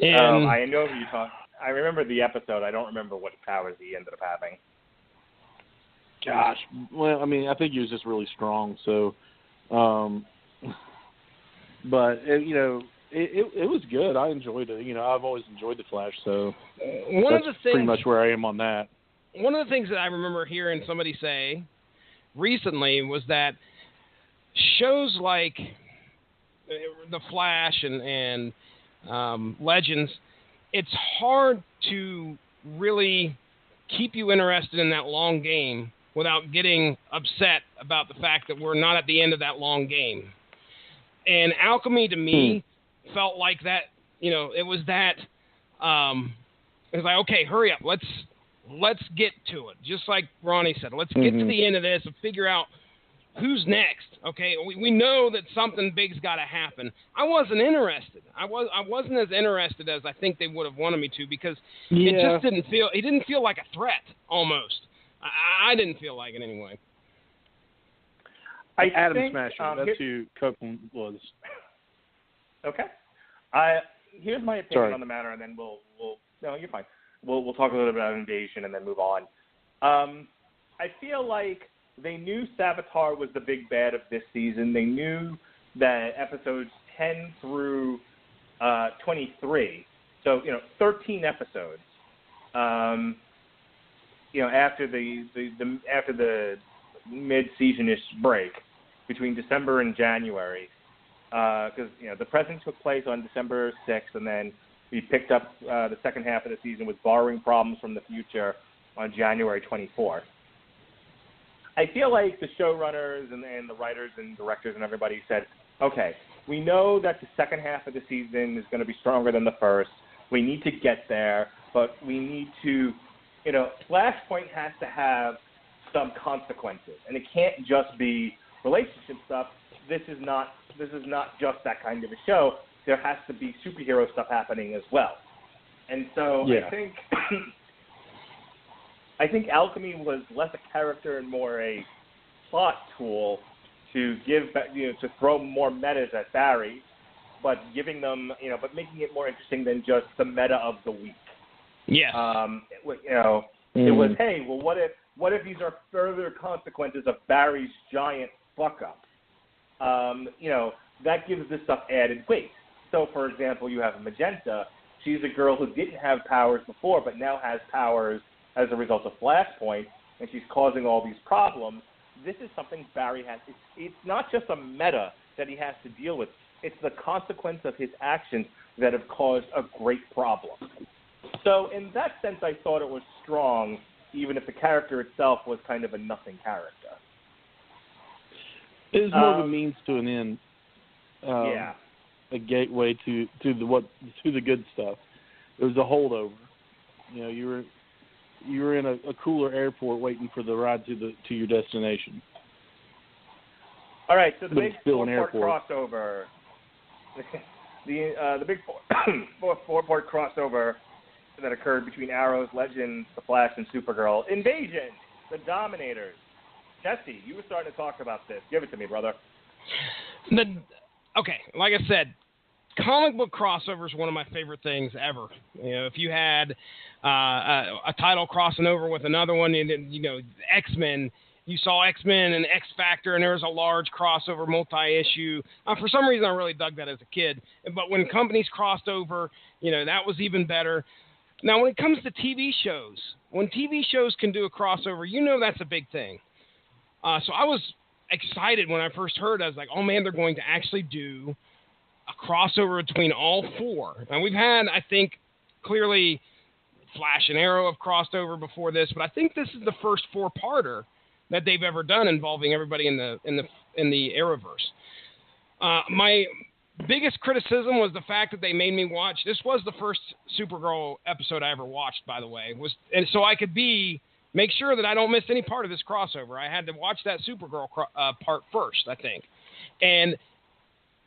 I know who you talk. I remember the episode. I don't remember what powers he ended up having. Gosh, well, I mean, I think he was just really strong. So, but it was good. I enjoyed it. I've always enjoyed the Flash. So that's pretty much where I am on that. One of the things that I remember hearing somebody say recently was that shows like the Flash and Legends, it's hard to really keep you interested in that long game without getting upset about the fact that we're not at the end of that long game. And Alchemy to me felt like that, it was that, it was like, okay, hurry up. Let's get to it. Just like Ronnie said, let's get to the end of this and figure out who's next. Okay. We know that something big's got to happen. I wasn't interested. I wasn't as interested as I think they would have wanted me to, because it just didn't feel like a threat almost. I didn't feel like it anyway. Adam Smasher. That's who Copeland was. Okay. Here's my opinion on the matter, and then we'll no, you're fine. We'll talk a little bit about Invasion and then move on. I feel like they knew Savitar was the big bad of this season. They knew that episodes 10 through 23, so 13 episodes. After the mid-seasonish break between December and January, because the present took place on December 6th, and then we picked up the second half of the season with Borrowing Problems from the Future on January 24th. I feel like the showrunners and the writers and directors and everybody said, okay, we know that the second half of the season is going to be stronger than the first. We need to get there, but we need to, Flashpoint has to have some consequences, and it can't just be relationship stuff. This is not just that kind of a show. There has to be superhero stuff happening as well. And so I think Alchemy was less a character and more a plot tool to give, to throw more metas at Barry, but giving them, but making it more interesting than just the meta of the week. Yes. It was, hey, well, what if these are further consequences of Barry's giant fuck up? That gives this stuff added weight. So, for example, you have Magenta. She's a girl who didn't have powers before, but now has powers as a result of Flashpoint, and she's causing all these problems. This is something Barry has. It's not just a meta that he has to deal with. It's the consequence of his actions that have caused a great problem. So in that sense, I thought it was strong, even if the character itself was kind of a nothing character. It was more of a means to an end. Yeah. A gateway to the good stuff. It was a holdover. You were in a cooler airport waiting for the ride to your destination. All right, so the big four-part crossover. The big four-part crossover that occurred between Arrow's Legends, The Flash, and Supergirl. Invasion, the Dominators. Jesse, you were starting to talk about this. Give it to me, brother. Okay, like I said, comic book crossover is one of my favorite things ever. If you had a title crossing over with another one, X-Men, you saw X-Men and X-Factor, and there was a large crossover multi-issue. For some reason, I really dug that as a kid. But when companies crossed over, that was even better. Now, when it comes to TV shows, when TV shows can do a crossover, that's a big thing. So I was excited when I first heard. I was like, oh, man, they're going to actually do a crossover between all four. And we've had, I think, clearly Flash and Arrow have crossed over before this, but I think this is the first four-parter that they've ever done involving everybody in the Arrowverse. My biggest criticism was the fact that they made me watch. This was the first Supergirl episode I ever watched, by the way, and so I could make sure that I don't miss any part of this crossover. I had to watch that Supergirl part first, I think, and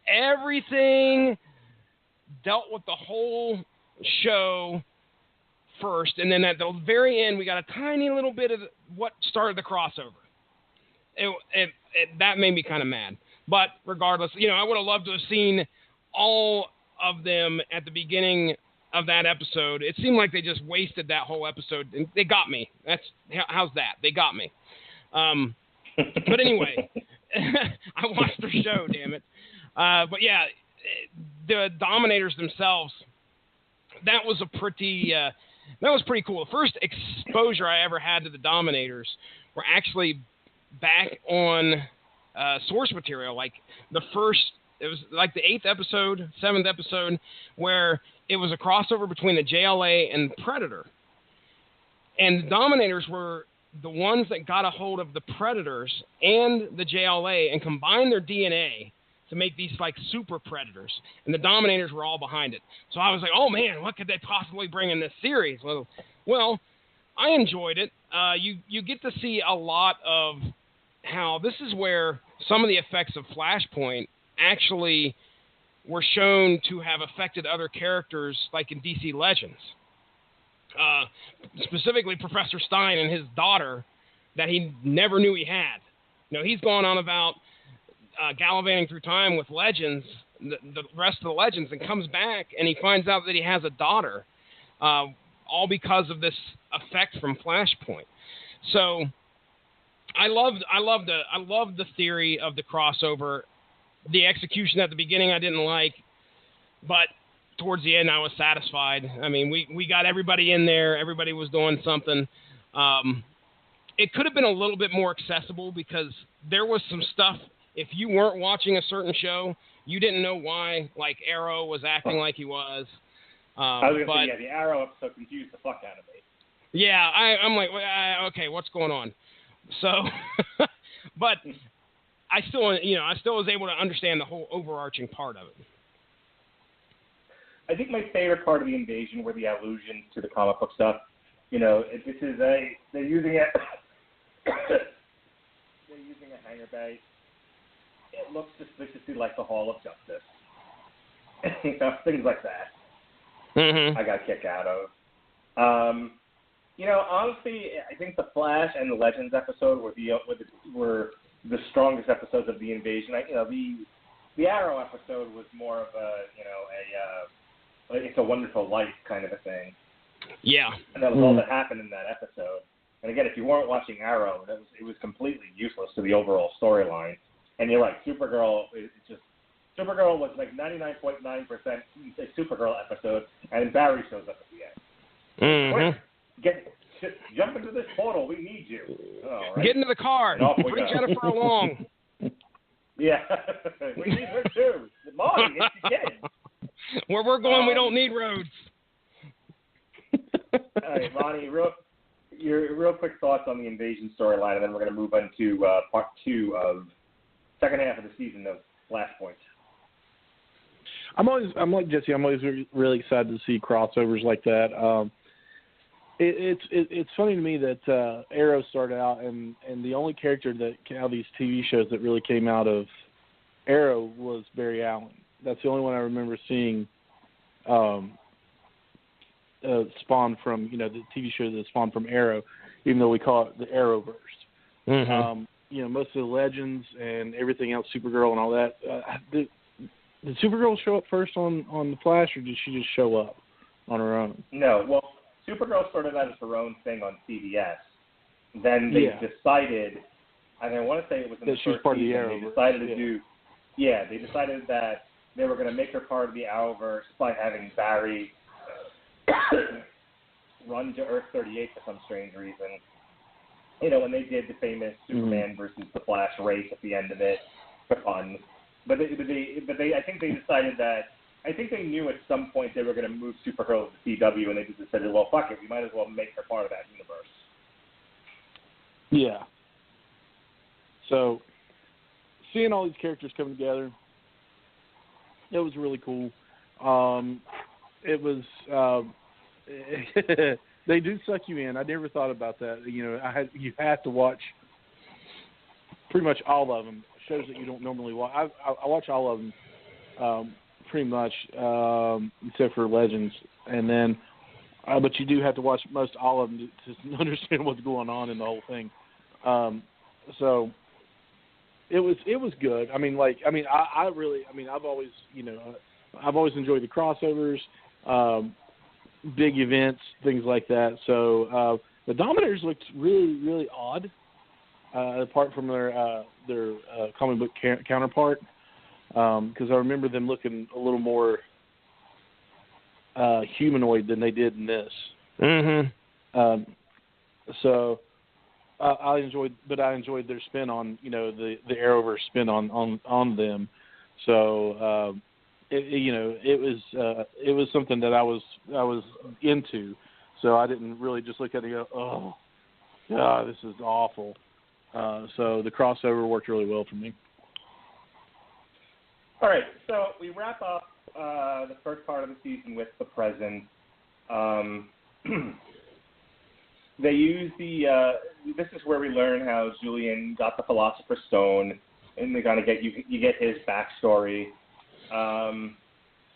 everything dealt with the whole show first, and then at the very end, we got a tiny little bit of what started the crossover. That made me kind of mad. But regardless, I would have loved to have seen all of them at the beginning of that episode. It seemed like they just wasted that whole episode, and they got me. How's that? They got me. But anyway, I watched their show, damn it. But yeah, the Dominators themselves, that was pretty cool. The first exposure I ever had to the Dominators were actually back on source material. Like it was like the 8th episode, 7th episode, where it was a crossover between the JLA and Predator. And the Dominators were the ones that got a hold of the Predators and the JLA and combined their DNA to make these like super predators, and the Dominators were all behind it. So I was like, oh man, what could they possibly bring in this series? Well, I enjoyed it. You get to see a lot of how this is where some of the effects of Flashpoint actually were shown to have affected other characters, like in DC Legends. Specifically, Professor Stein and his daughter that he never knew he had. He's gone on about gallivanting through time with Legends, the rest of the Legends, and comes back and he finds out that he has a daughter, all because of this effect from Flashpoint. So I loved the theory of the crossover. The execution at the beginning I didn't like, but towards the end I was satisfied. I mean, we got everybody in there. Everybody was doing something. It could have been a little bit more accessible because there was some stuff. If you weren't watching a certain show, you didn't know why, like, Arrow was acting like he was. I was going to say, the Arrow episode confused the fuck out of me. Yeah, I'm like, okay, what's going on? So, but I still was able to understand the whole overarching part of it. I think my favorite part of the invasion were the allusions to the comic book stuff. They're using it. They're using a hangar bay. It looks suspiciously like the Hall of Justice. Things like that. Mm-hmm. I got a kick out of. Honestly, I think the Flash and the Legends episode were the strongest episodes of the invasion. The Arrow episode was more of a, It's a Wonderful Life kind of a thing. Yeah. And that was all that happened in that episode. And again, if you weren't watching Arrow, it was completely useless to the overall storyline. And you're right, Supergirl was like 99.9% a Supergirl episode, and Barry shows up at the end. Quick, jump into this portal. We need you. All right. Get into the car. Bring Jennifer along. Yeah, we need her too. Molly, get your kid. Where we're going, we don't need roads. All right, Ronnie, your real quick thoughts on the invasion storyline, and then we're going to move on to part 2 of second half of the season of Flashpoint. I'm like Jesse. I'm always really excited to see crossovers like that. It's funny to me that Arrow started out, and the only character that out of these TV shows that really came out of Arrow was Barry Allen. That's the only one I remember seeing spawn from, the TV show that spawned from Arrow, even though we call it the Arrowverse. Mm-hmm. Most of the legends and everything else, Supergirl and all that. Did Supergirl show up first on the Flash, or did she just show up on her own? No, well, Supergirl started out as her own thing on CBS. Then they decided, and I want to say it was in the first season, they decided to do, they decided that they were going to make her part of the Arrowverse by having Barry run to Earth 38 for some strange reason. When they did the famous Superman versus the Flash race at the end of it for fun. But they I think they decided that, I think they knew at some point they were going to move Supergirl to CW, and they just decided, well, fuck it, we might as well make her part of that universe. Yeah. So, seeing all these characters come together, it was really cool. It was, they do suck you in. I never thought about that. You have to watch pretty much all of them. Shows that you don't normally watch. I watch all of them pretty much, except for Legends, and then, but you do have to watch most all of them to understand what's going on in the whole thing. So it was good. I've always enjoyed the crossovers, big events, things like that. So the Dominators looked really, really odd, apart from their comic book counterpart, because I remember them looking a little more humanoid than they did in this. Mm-hmm. So I enjoyed their spin on the Arrowverse spin on them. So it was something that I was into. So I didn't really just look at it and go, oh, God, this is awful. So the crossover worked really well for me. All right, so we wrap up the first part of the season with the present. They use this is where we learn how Julian got the Philosopher's Stone, and they're gonna get you get his backstory.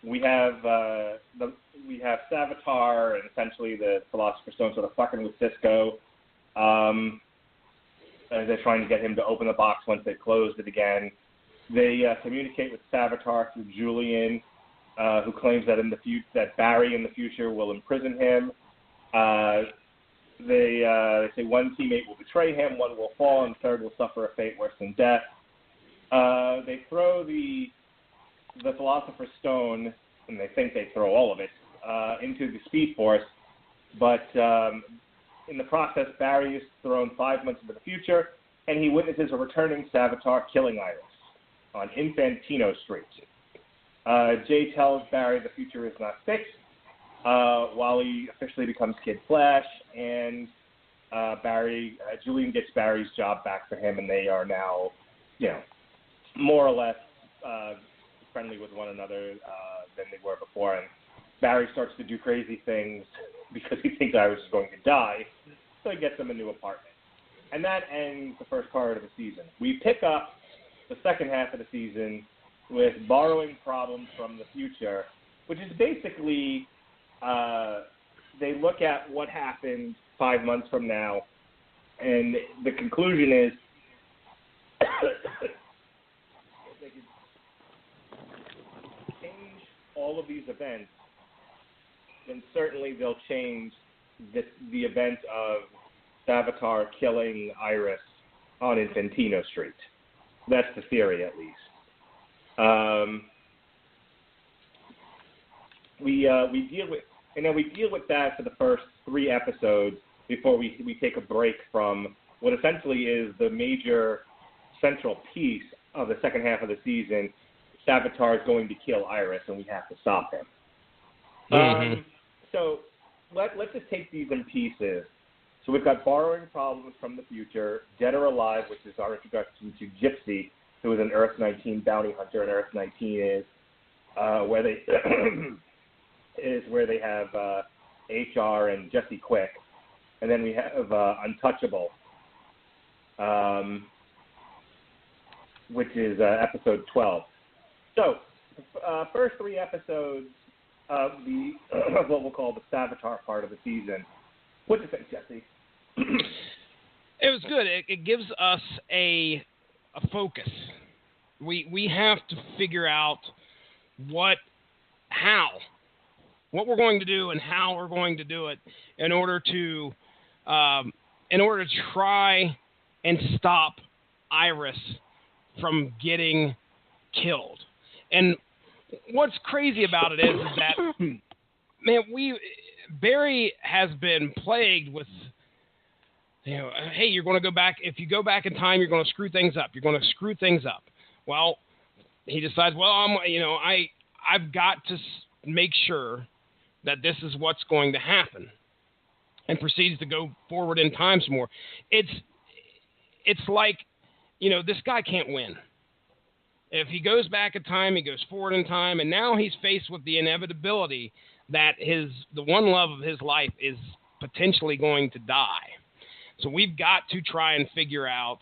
We have Savitar and essentially the Philosopher's Stone sort of fucking with Cisco. They're trying to get him to open the box once they've closed it again. They communicate with Savitar through Julian, who claims that that Barry in the future will imprison him. They say one teammate will betray him, one will fall, and the third will suffer a fate worse than death. They throw the Philosopher's Stone, and they think they throw all of it, into the Speed Force, but in the process, Barry is thrown 5 months into the future, and he witnesses a returning Savitar killing Iris on Infantino Street. Jay tells Barry the future is not fixed, while he officially becomes Kid Flash, and Julian gets Barry's job back for him, and they are now, more or less friendly with one another than they were before. And Barry starts to do crazy things because he thinks Iris is going to die, so he gets him a new apartment. And that ends the first part of the season. We pick up the second half of the season with borrowing problems from the future, which is basically they look at what happened 5 months from now, and the conclusion is all of these events, then certainly they'll change the event of Savitar killing Iris on Infantino Street. That's the theory, at least. We deal with that for the first 3 episodes before we take a break from what essentially is the major central piece of the second half of the season. Savitar is going to kill Iris, and we have to stop him. So let's just take these in pieces. So we've got borrowing problems from the future, Dead or Alive, which is our introduction to Gypsy, who is an Earth 19 bounty hunter, and Earth 19 is where they have HR and Jesse Quick, and then we have Untouchable, which is episode 12. So first 3 episodes of what we'll call the Savitar part of the season. What do you think, Jesse? It was good. It gives us a focus. We have to figure out what we're going to do and how we're going to do it in order to try and stop Iris from getting killed. And what's crazy about it is that, man, Barry has been plagued with, hey, you're going to go back. If you go back in time, you're going to screw things up. You're going to screw things up. Well, he decides, I've got to make sure that this is what's going to happen, and proceeds to go forward in time some more. It's like, this guy can't win. If he goes back in time, he goes forward in time, and now he's faced with the inevitability that the one love of his life is potentially going to die. So we've got to try and figure out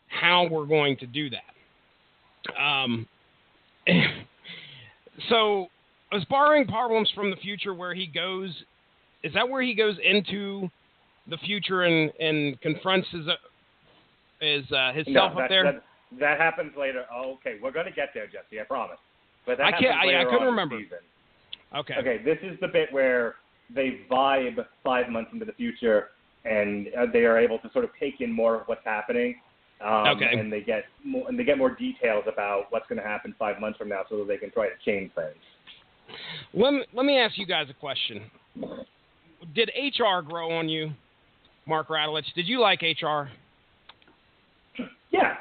how we're going to do that. So, as borrowing problems from the future, where he goes, is that where he goes into the future and confronts himself up there? That happens later. Oh, okay, we're going to get there, Jesse. I promise. But that I couldn't remember. Okay, this is the bit where they vibe 5 months into the future, and they are able to sort of take in more of what's happening. And they get more details about what's going to happen 5 months from now, so that they can try to change things. Let me ask you guys a question. Did HR grow on you, Mark Radulich? Did you like HR? Yeah,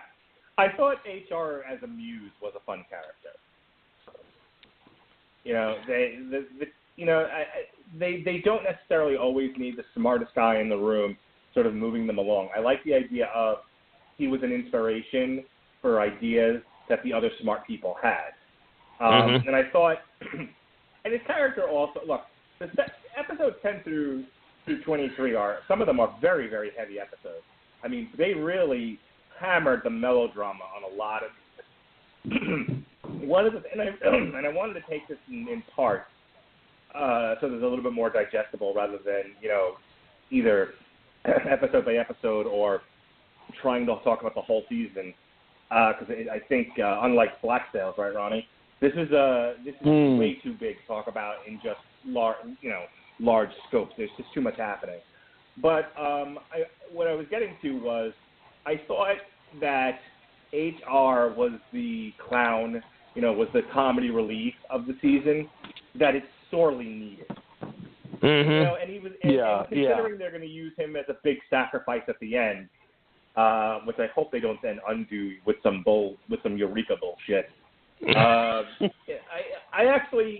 I thought HR as a muse was a fun character. They don't necessarily always need the smartest guy in the room sort of moving them along. I like the idea of he was an inspiration for ideas that the other smart people had. And I thought, and his character also, look, episodes 10 through 23 some of them are very, very heavy episodes. I mean, they really hammered the melodrama on a lot of and I wanted to take this in part so there's a little bit more digestible rather than, either episode by episode or trying to talk about the whole season. Because I think, unlike Black Sails, right, Ronnie? This is way too big to talk about in just large scopes. There's just too much happening. But what I was getting to was I thought that HR was the clown, was the comedy relief of the season that it sorely needed. And he was considering they're going to use him as a big sacrifice at the end, which I hope they don't then undo with some Eureka bullshit. I actually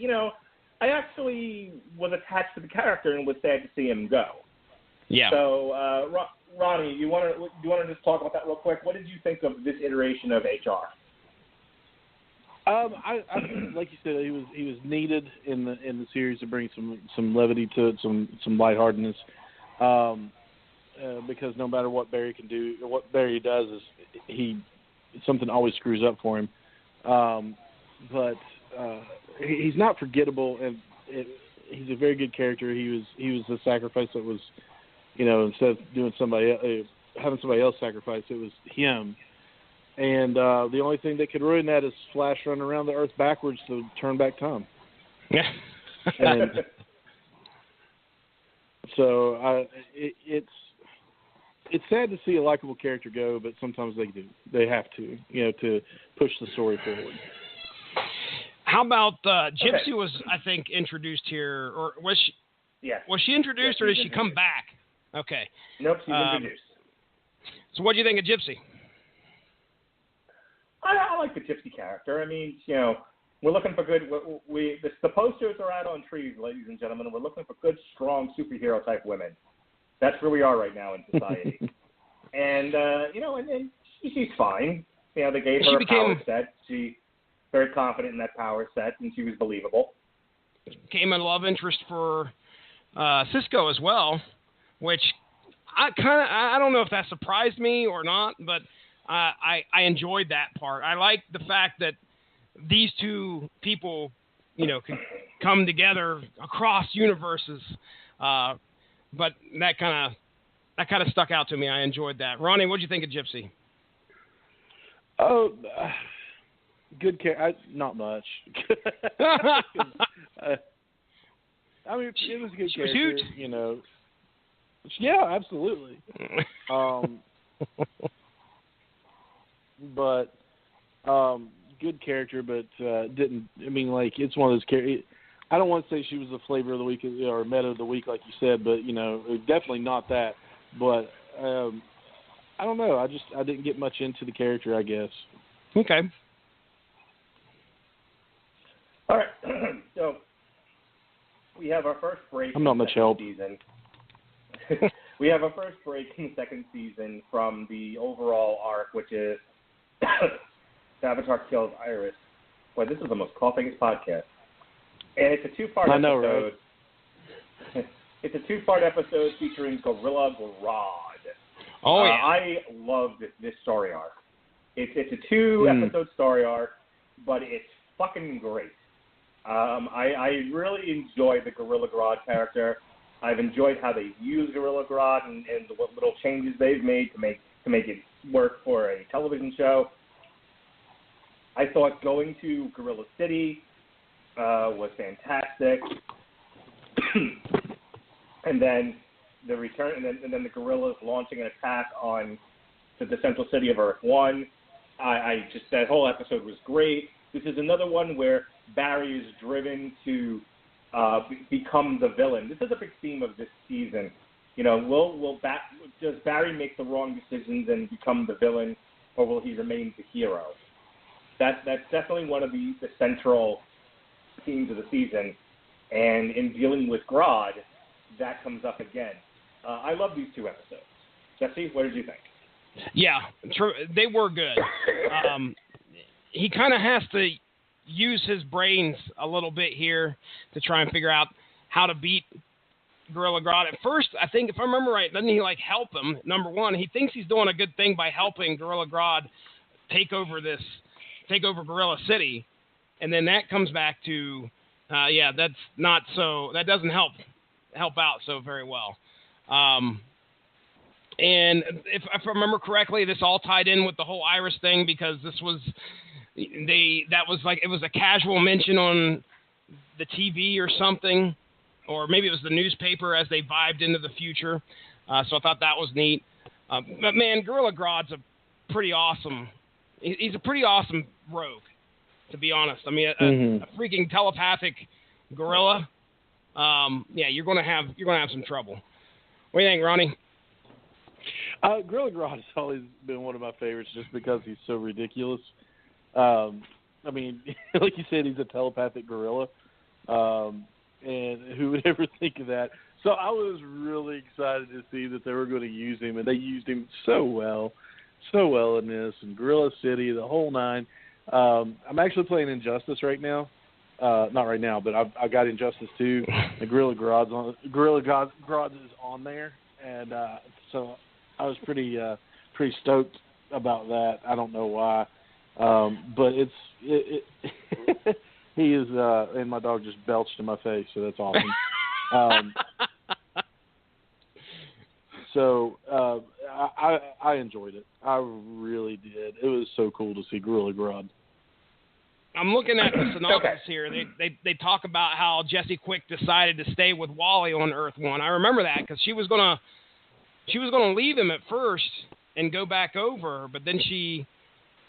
was attached to the character and was sad to see him go. Yeah. So, Ronnie, do you want to just talk about that real quick? What did you think of this iteration of HR? I like you said, he was needed in the series to bring some levity to it, some lightheartedness. Because no matter what Barry can do, what Barry does is something always screws up for him. But he's not forgettable, and he's a very good character. He was the sacrifice that was, instead of doing having somebody else sacrifice, it was him. And the only thing that could ruin that is Flash running around the Earth backwards to turn back time. Yeah. And so it's sad to see a likable character go, but sometimes they do. They have to, to push the story forward. How about Gypsy was, I think, introduced here, or was she? Yes. Was she introduced, or did she come back? Okay. Nope, she's introduced. So what do you think of Gypsy? I like the Gypsy character. I mean, we're looking for good. The posters are out on trees, ladies and gentlemen. We're looking for good, strong superhero type women. That's where we are right now in society. And and she's fine. They gave her a power set. She very confident in that power set, and she was believable. Became a love interest for Cisco as well, which I don't know if that surprised me or not, but I enjoyed that part. I like the fact that these two people, can come together across universes. But that kind of stuck out to me. I enjoyed that. Ronnie, what did you think of Gypsy? Oh, good care. Not much. I mean, it was a good character. Huge. Yeah, absolutely. But good character, but didn't. I mean, it's one of those characters. I don't want to say she was the flavor of the week or meta of the week, like you said, but definitely not that. But I don't know. I didn't get much into the character, I guess. Okay. All right. So we have our first break. I'm not much help. Season. We have our first break in the second season from the overall arc, which is Avatar kills Iris. Boy, this is the most coughingest podcast. And it's a two-part episode. I know, right? It's a two-part episode featuring Gorilla Grodd. Oh, yeah. I love this story arc. It's a two-episode story arc, but it's fucking great. I really enjoy the Gorilla Grodd character. I've enjoyed how they use Gorilla Grodd and what little changes they've made to make it work for a television show. I thought going to Gorilla City was fantastic. And then the return, and then the gorillas launching an attack on the central city of Earth 1. That whole episode was great. This is another one where Barry is driven to become the villain. This is a big theme of this season. Does Barry make the wrong decisions and become the villain, or will he remain the hero? That's definitely one of the central themes of the season. And in dealing with Grodd, that comes up again. I love these two episodes. Jesse, what did you think? Yeah, they were good. He kind of has to use his brains a little bit here to try and figure out how to beat Gorilla Grodd. At first, I think, if I remember right, doesn't he help him? Number one, he thinks he's doing a good thing by helping Gorilla Grodd take over Gorilla City, and then that comes back to, that's not so. That doesn't help out so very well. And if I remember correctly, this all tied in with the whole Iris thing, because this was it was a casual mention on the TV or something, or maybe it was the newspaper as they vibed into the future. So I thought that was neat. But man, Gorilla Grodd's a pretty awesome. He's a pretty awesome rogue, to be honest. I mean, a freaking telepathic gorilla. You're gonna have some trouble. What do you think, Ronnie? Gorilla Grodd has always been one of my favorites, just because he's so ridiculous. I mean, like you said, he's a telepathic gorilla, and who would ever think of that? So I was really excited to see that they were going to use him, and they used him so well in this, and Gorilla City, the whole nine. I'm actually playing Injustice right now. Not right now, but I got Injustice 2. The Gorilla Grodd is on there, and so I was pretty stoked about that. I don't know why, but he is, and my dog just belched in my face, so that's awesome. So I enjoyed it. I really did. It was so cool to see Gorilla Grodd. I'm looking at the synopsis here. They talk about how Jesse Quick decided to stay with Wally on Earth 1. I remember that because she was gonna leave him at first and go back over, but then she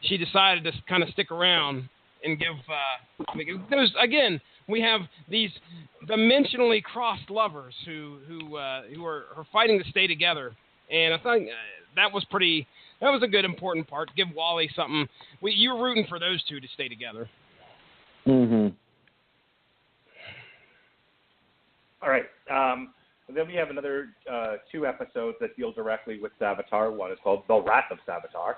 decided to kind of stick around and give. There's again, we have these dimensionally crossed lovers who are fighting to stay together, and I think that was a good important part. Give Wally something. You're rooting for those two to stay together. Mm-hmm. All right. Then we have another 2 episodes that deal directly with Savitar. One is called The Wrath of Savitar.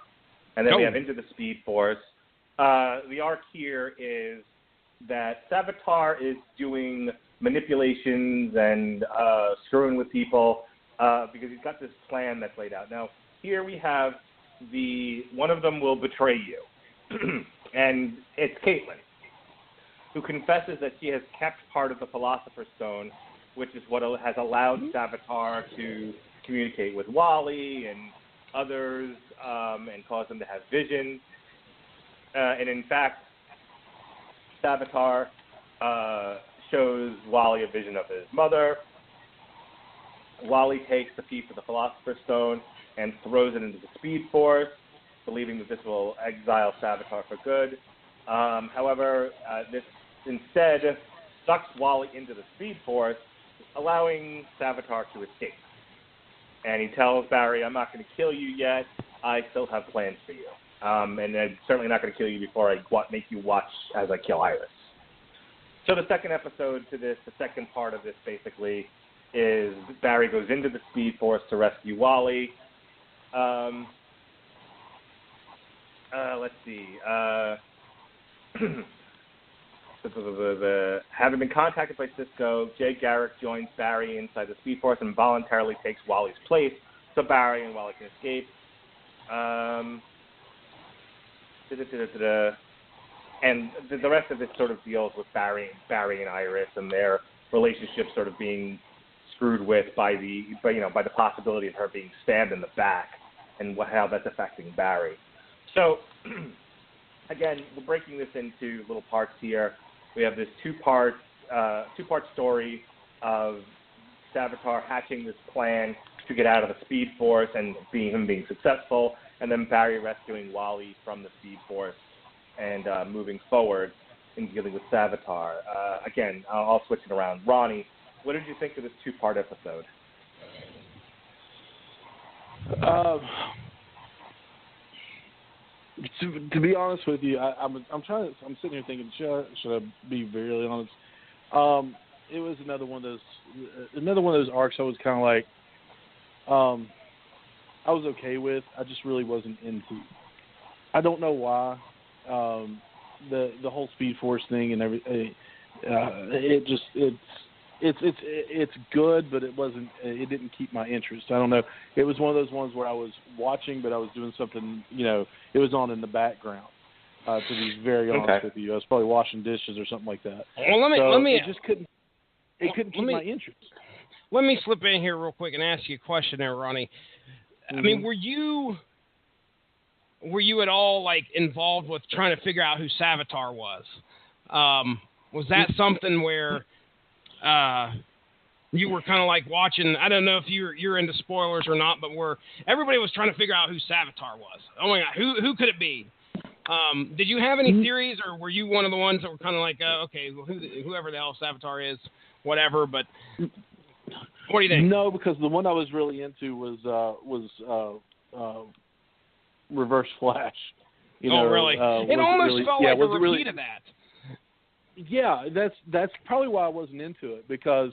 And then we have Into the Speed Force. The arc here is that Savitar is doing manipulations and screwing with people because he's got this plan that's laid out. Now, here we have one of them will betray you, and it's Caitlin, who confesses that she has kept part of the Philosopher's Stone, which is what has allowed Savitar to communicate with Wally and others and cause them to have visions. And in fact, Savitar shows Wally a vision of his mother. Wally takes the piece of the Philosopher's Stone and throws it into the Speed Force, believing that this will exile Savitar for good. However, this instead sucks Wally into the Speed Force, allowing Savitar to escape. And he tells Barry, I'm not going to kill you yet. I still have plans for you. And I'm certainly not going to kill you before I make you watch as I kill Iris. So the second episode to this, the second part of this basically, is Barry goes into the Speed Force to rescue Wally. Let's see. Having been contacted by Cisco, Jay Garrick joins Barry inside the Speed Force and voluntarily takes Wally's place so Barry and Wally can escape. And the rest of it sort of deals with Barry and Iris and their relationship sort of being screwed with by the possibility of her being stabbed in the back and how that's affecting Barry. So, again, we're breaking this into little parts here. We have this two-part story of Savitar hatching this plan to get out of the Speed Force and him being successful, and then Barry rescuing Wally from the Speed Force and moving forward in dealing with Savitar. Again, I'll switch it around. Ronnie, what did you think of this two-part episode? To be honest with you, I'm sitting here thinking, should I be really honest? It was another one of those arcs I was kind of like, I was okay with. I just really wasn't into. I don't know why. The whole Speed Force thing and everything. It's good, but it didn't keep my interest. I don't know. It was one of those ones where I was watching, but I was doing something, it was on in the background, to be very honest with you. I was probably washing dishes or something like that. Well, let me it just couldn't keep my interest. Let me slip in here real quick and ask you a question there, Ronnie. Mm-hmm. I mean, were you at all involved with trying to figure out who Savitar was? Was that something where you were kind of watching? I don't know if you're into spoilers or not, but where everybody was trying to figure out who Savitar was. Oh my God, who could it be? Did you have any theories, or were you one of the ones that were kind of okay, well, whoever the hell Savitar is, whatever? But what do you think? No, because the one I was really into was Reverse Flash. Really? It almost felt like a repeat of that. Yeah, that's probably why I wasn't into it, because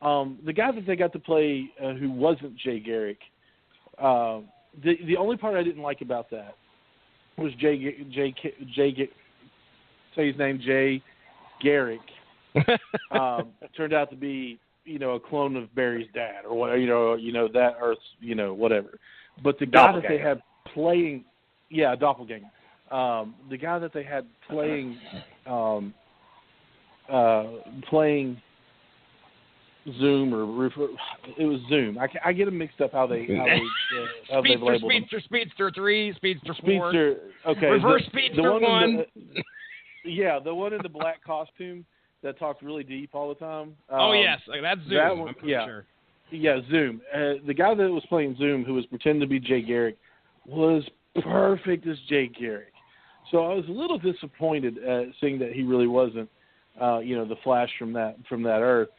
the guy that they got to play who wasn't Jay Garrick, the only part I didn't like about that was Jay say his name, Jay Garrick, turned out to be a clone of Barry's dad or whatever, that Earth's whatever. But the guy that they had playing, doppelganger. The guy that they had playing Zoom it was Zoom. I get them mixed up how they labeled them. Speedster 3, Speedster 4. Speedster, okay. Reverse Speedster 1. Yeah, the one in the black costume that talked really deep all the time. Oh, yes. Like, that's Zoom, that one, I'm pretty sure. Yeah, Zoom. The guy that was playing Zoom, who was pretending to be Jay Garrick, was perfect as Jay Garrick. So I was a little disappointed seeing that he really wasn't, the Flash from that Earth.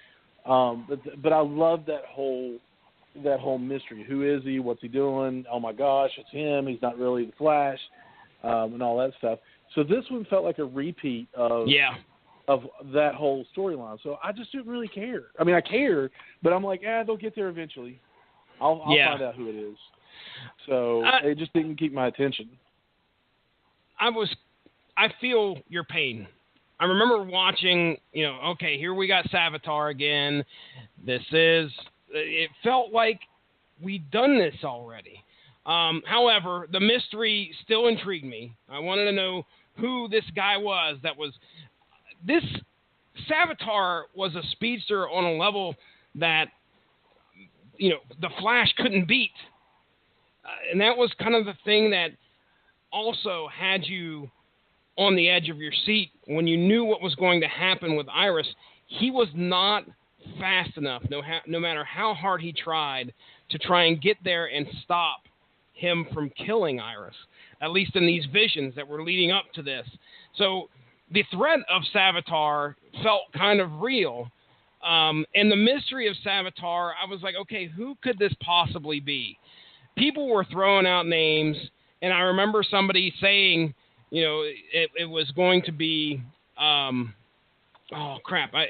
But I love that whole mystery. Who is he? What's he doing? Oh my gosh, it's him. He's not really the Flash, and all that stuff. So this one felt like a repeat of that whole storyline. So I just didn't really care. I mean, I care, but I'm like, they'll get there eventually. I'll find out who it is. So it just didn't keep my attention. I feel your pain. I remember watching, okay, here we got Savitar again. It felt like we'd done this already. However, the mystery still intrigued me. I wanted to know who this guy was this Savitar was a speedster on a level that, the Flash couldn't beat. And that was kind of the thing that also had you on the edge of your seat when you knew what was going to happen with Iris. He was not fast enough, no matter how hard he tried, to try and get there and stop him from killing Iris, at least in these visions that were leading up to this. So the threat of Savitar felt kind of real. And the mystery of Savitar, I was like, okay, who could this possibly be? People were throwing out names, and I remember somebody saying, it was going to be, oh crap, I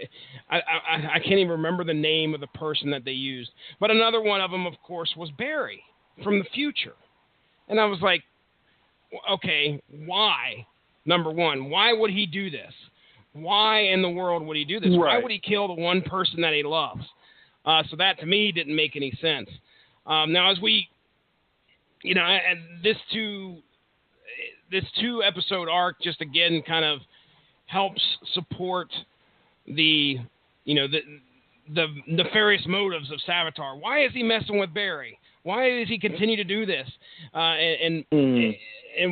can't even remember the name of the person that they used. But another one of them, of course, was Barry from the future. And I was like, okay, why? Number one, why would he do this? Why in the world would he do this? Right. Why would he kill the one person that he loves? So that to me didn't make any sense. Now, as we, and this two episode arc just again kind of helps support the nefarious motives of Savitar. Why is he messing with Barry? Why does he continue to do this? And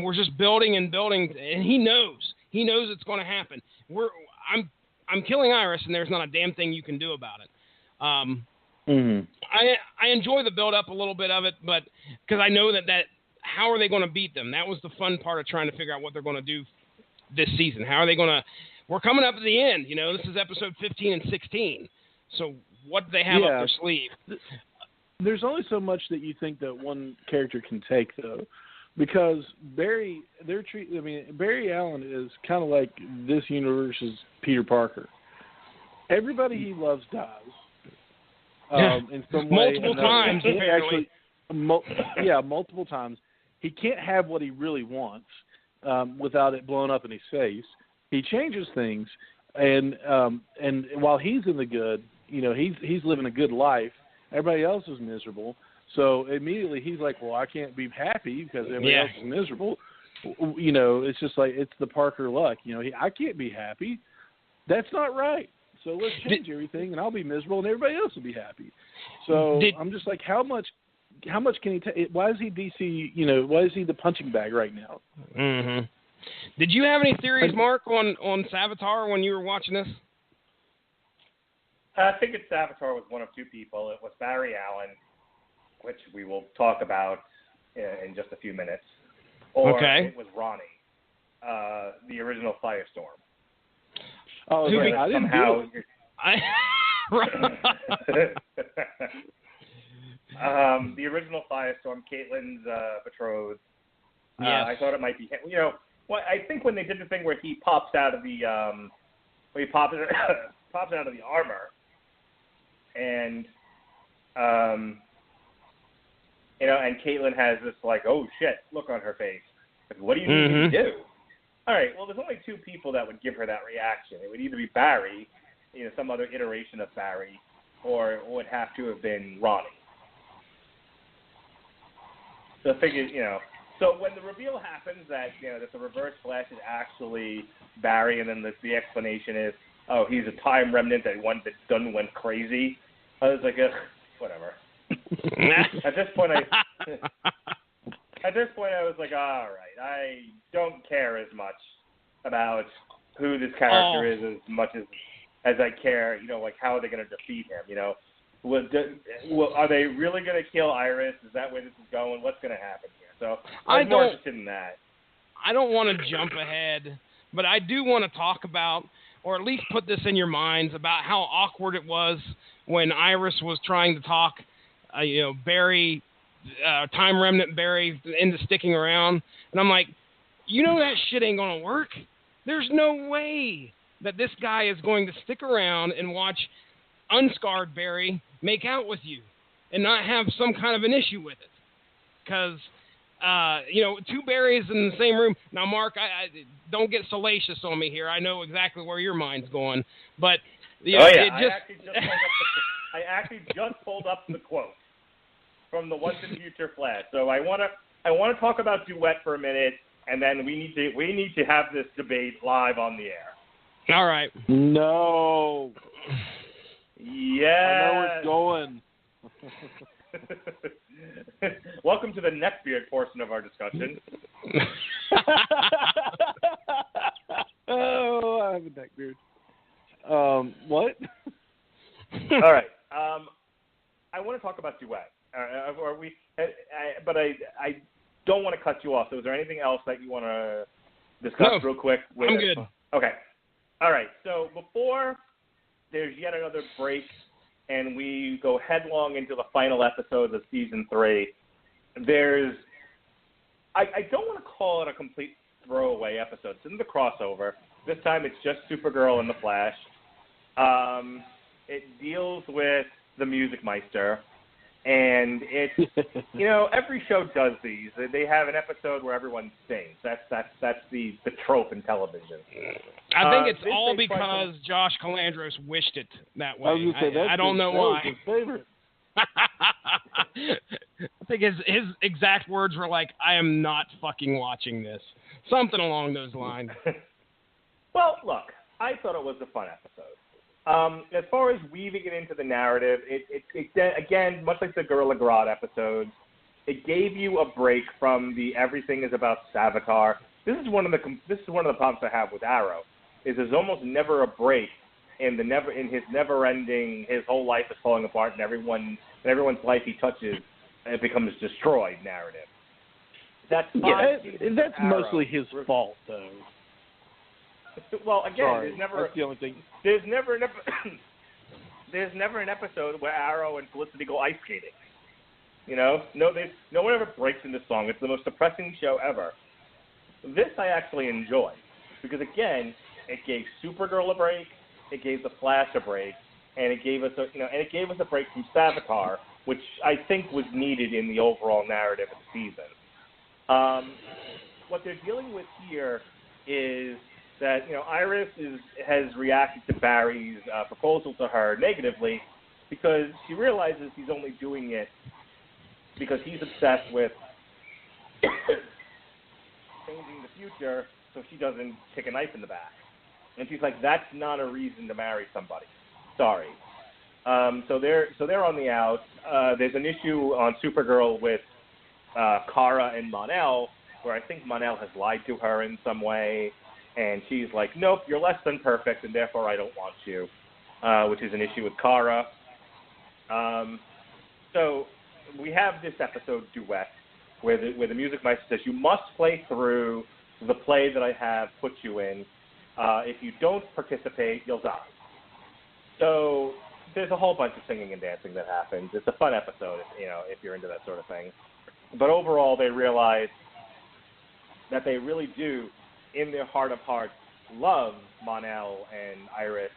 we're just building and building, and he knows it's going to happen. I'm killing Iris, and there's not a damn thing you can do about it. I enjoy the build up a little bit of it, but because I know that how are they going to beat them? That was the fun part of trying to figure out what they're going to do this season. How are they going to? We're coming up at the end. This is episode 15 and 16. So what do they have up their sleeve? There's only so much that you think that one character can take, though, because Barry Allen is kind of like this universe's Peter Parker. Everybody he loves dies. In some way. Multiple times, apparently. Multiple times. He can't have what he really wants without it blowing up in his face. He changes things, and while he's in the good, he's living a good life. Everybody else is miserable. So immediately he's like, well, I can't be happy because everybody else is miserable. It's just like it's the Parker luck. I can't be happy. That's not right. So let's change everything, and I'll be miserable, and everybody else will be happy. So I'm just like, how much can he take? Why is he DC? Why is he the punching bag right now? Mm-hmm. Did you have any theories, Mark, on Savitar when you were watching this? I think Savitar was one of two people. It was Barry Allen, which we will talk about in just a few minutes, or it was Ronnie, the original Firestorm. Oh, right. I didn't do it. The original Firestorm, Caitlin's betrothed. Yes. I thought it might be him. I think when they did the thing where he pops out of the pops out of the armor, and and Caitlin has this like, oh shit, look on her face. Like, what do you need me to do? All right, well, there's only two people that would give her that reaction. It would either be Barry, some other iteration of Barry, or it would have to have been Ronnie. So I figured, so when the reveal happens that, that the Reverse Flash is actually Barry, and then the explanation is, oh, he's a time remnant that went crazy, I was like, whatever. At this point, I was like, all right, I don't care as much about who this character is as much as I care. You know, like how are they going to defeat him? You know, are they really going to kill Iris? Is that where this is going? What's going to happen here? So I'm more interested in that. I don't want to jump ahead, but I do want to talk about, or at least put this in your minds, about how awkward it was when Iris was trying to talk, Barry, Time Remnant Barry, into sticking around. And I'm like, that shit ain't going to work. There's no way that this guy is going to stick around and watch unscarred Barry make out with you and not have some kind of an issue with it. Because, two Barrys in the same room. Now, Mark, I don't get salacious on me here. I know exactly where your mind's going. But, I actually just pulled up the quote from the Once and Future Flash. So I want to talk about Duet for a minute, and then we need to have this debate live on the air. All right. No. Yeah. I know where it's going. Welcome to the neckbeard portion of our discussion. Oh, I have a neckbeard. What? All right. I want to talk about Duet. But I don't want to cut you off. So is there anything else that you want to discuss real quick? I'm good. Okay. All right. So before there's yet another break and we go headlong into the final episodes of Season 3, I don't want to call it a complete throwaway episode. It's in the crossover. This time it's just Supergirl and the Flash. It deals with the Music Meister. And it's, every show does these. They have an episode where everyone sings. That's the trope in television. I think it's all because Josh Calandros wished it that way. I don't know why. His favorite. I think his exact words were like, "I am not fucking watching this." Something along those lines. Well, look, I thought it was a fun episode. As far as weaving it into the narrative, it again, much like the Gorilla Grodd episodes, it gave you a break from the everything is about Savitar. This is one of the problems I have with Arrow, is there's almost never a break in his never-ending, his whole life is falling apart, and everyone's life he touches, it becomes destroyed narrative. That's mostly his fault, though. Well, again, that's the only thing. There's never an episode where Arrow and Felicity go ice skating. No one ever breaks into song. It's the most depressing show ever. This I actually enjoy because, again, it gave Supergirl a break, it gave the Flash a break, and it gave us a break from Savitar, which I think was needed in the overall narrative of the season. What they're dealing with here is that Iris has reacted to Barry's proposal to her negatively because she realizes he's only doing it because he's obsessed with changing the future so she doesn't kick a knife in the back. And she's like, that's not a reason to marry somebody. Sorry. So they're on the out. There's an issue on Supergirl with Kara and Mon-El where I think Mon-El has lied to her in some way. And she's like, nope, you're less than perfect, and therefore I don't want you, which is an issue with Kara. So we have this episode, Duet, where the Music Meister says, you must play through the play that I have put you in. If you don't participate, you'll die. So there's a whole bunch of singing and dancing that happens. It's a fun episode, if you're into that sort of thing. But overall, they realize that they really do, in their heart of hearts, love Mon-El and Iris.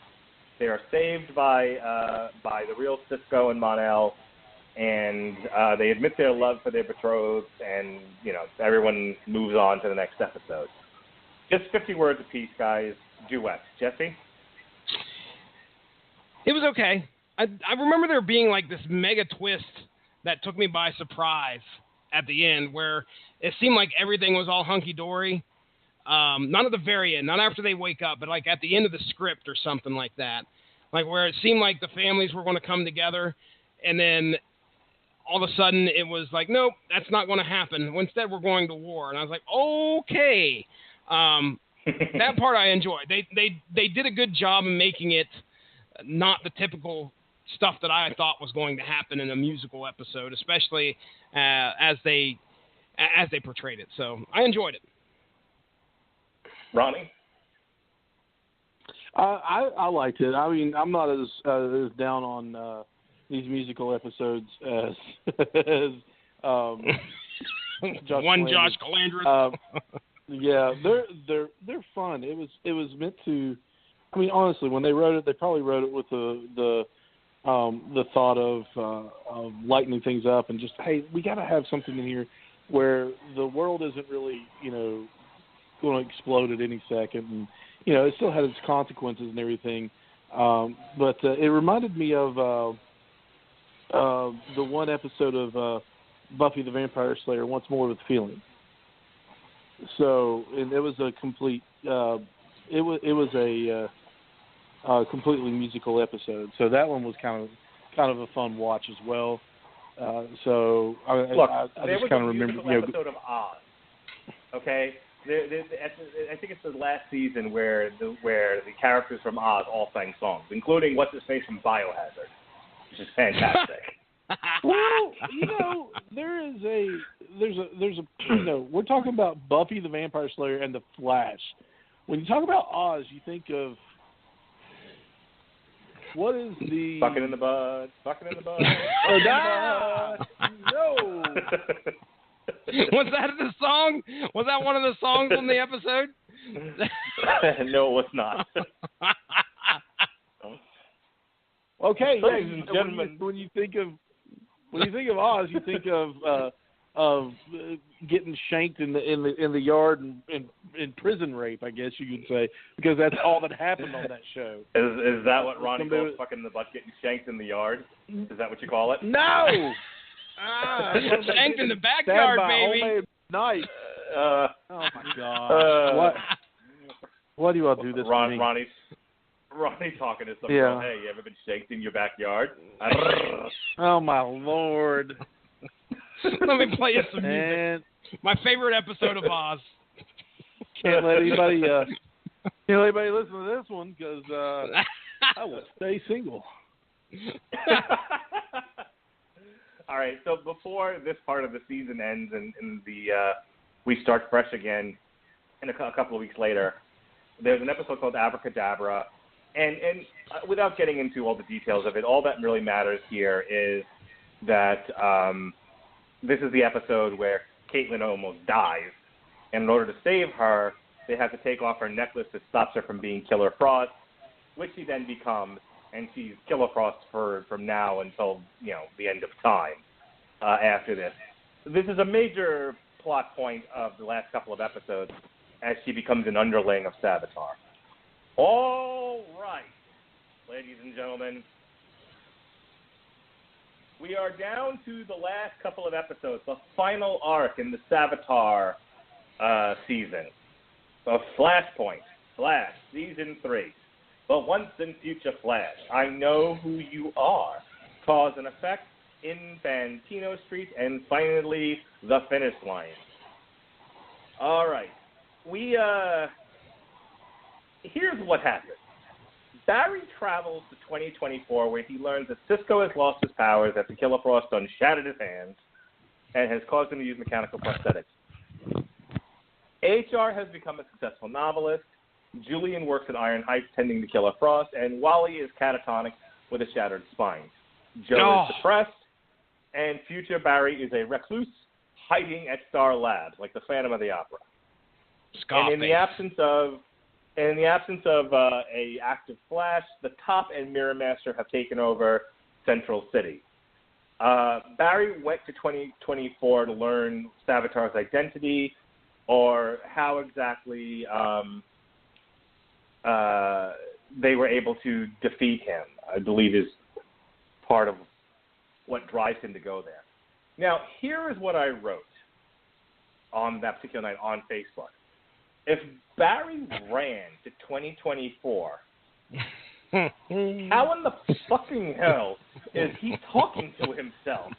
They are saved by the real Cisco and Mon-El, and they admit their love for their betrothed, and everyone moves on to the next episode. Just 50 words apiece, guys. Duet. Jesse? It was okay. I remember there being like this mega twist that took me by surprise at the end, where it seemed like everything was all hunky-dory. Not at the very end, not after they wake up, but like at the end of the script or something like that. Like where it seemed like the families were going to come together, and then all of a sudden it was like, nope, that's not going to happen. Instead, we're going to war. And I was like, okay. That part I enjoyed. They did a good job in making it not the typical stuff that I thought was going to happen in a musical episode, especially as they portrayed it. So I enjoyed it. Ronnie? I liked it. I mean, I'm not as down on these musical episodes as Josh Calandra. Yeah, they're fun. It was meant to. I mean, honestly, when they wrote it, they probably wrote it with the thought of lightening things up and just, hey, we got to have something in here where the world isn't really, going to explode at any second, and it still had its consequences and everything. But it reminded me of the one episode of Buffy the Vampire Slayer, Once More with Feeling. So, and it was a complete. It was a completely musical episode. So that one was kind of a fun watch as well. So I just kind of remember. Episode of Oz. Okay. I think it's the last season where the characters from Oz all sang songs, including what's his face from Biohazard, which is fantastic. Well, there's a we're talking about Buffy the Vampire Slayer and the Flash. When you talk about Oz, you think of what is the fucking in the bud. No. Was that the song? Was that one of the songs on the episode? No, it was not. Okay, ladies and gentlemen, when you think of Oz, you think of getting shanked in the yard and in prison rape, I guess you could say, because that's all that happened on that show. Is that what Ronnie calls fucking in the butt, getting shanked in the yard? Is that what you call it? No. Shanked in the backyard, baby. Nice. Oh my God. What do you all do this? Ronnie's talking to someone. Yeah. Hey, you ever been shanked in your backyard? Oh my Lord. Let me play you some music. My favorite episode of Oz. Can't let anybody listen to this one because I will stay single. All right, so before this part of the season ends and we start fresh again in a couple of weeks later, there's an episode called Abracadabra, and without getting into all the details of it, all that really matters here is that this is the episode where Caitlin almost dies, and in order to save her, they have to take off her necklace that stops her from being Killer Frost, which she then becomes. And she's Killer Frost from now until, the end of time after this. This is a major plot point of the last couple of episodes as she becomes an underling of Savitar. All right, ladies and gentlemen. We are down to the last couple of episodes, the final arc in the Savitar season of Flashpoint, Flash, Season 3. But once in future Flash, I know who you are. Cause and effect, in Fantino Street, and finally the finish line. All right, here's what happened. Barry travels to 2024, where he learns that Cisco has lost his powers after Killer Frost done shattered his hands and has caused him to use mechanical prosthetics. HR has become a successful novelist. Julian works at Iron Heights tending to Killer Frost, and Wally is catatonic with a shattered spine. Joe is depressed, and future Barry is a recluse hiding at Star Labs, like the Phantom of the Opera. And in the absence of a active Flash, the Top and Mirror Master have taken over Central City. Barry went to 2024 to learn Savitar's identity, or how exactly they were able to defeat him, I believe, is part of what drives him to go there. Now, here is what I wrote on that particular night on Facebook. If Barry ran to 2024, how in the fucking hell is he talking to himself?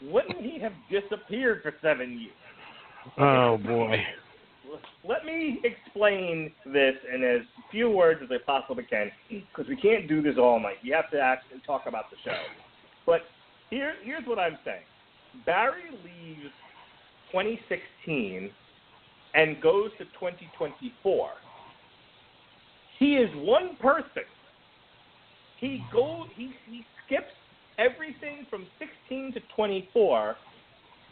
Wouldn't he have disappeared for 7 years? Oh, boy. let me explain this in as few words as I possibly can, because we can't do this all night. You have to actually talk about the show. But here's what I'm saying. Barry leaves 2016 and goes to 2024. He is one person. He skips everything from 16 to 24.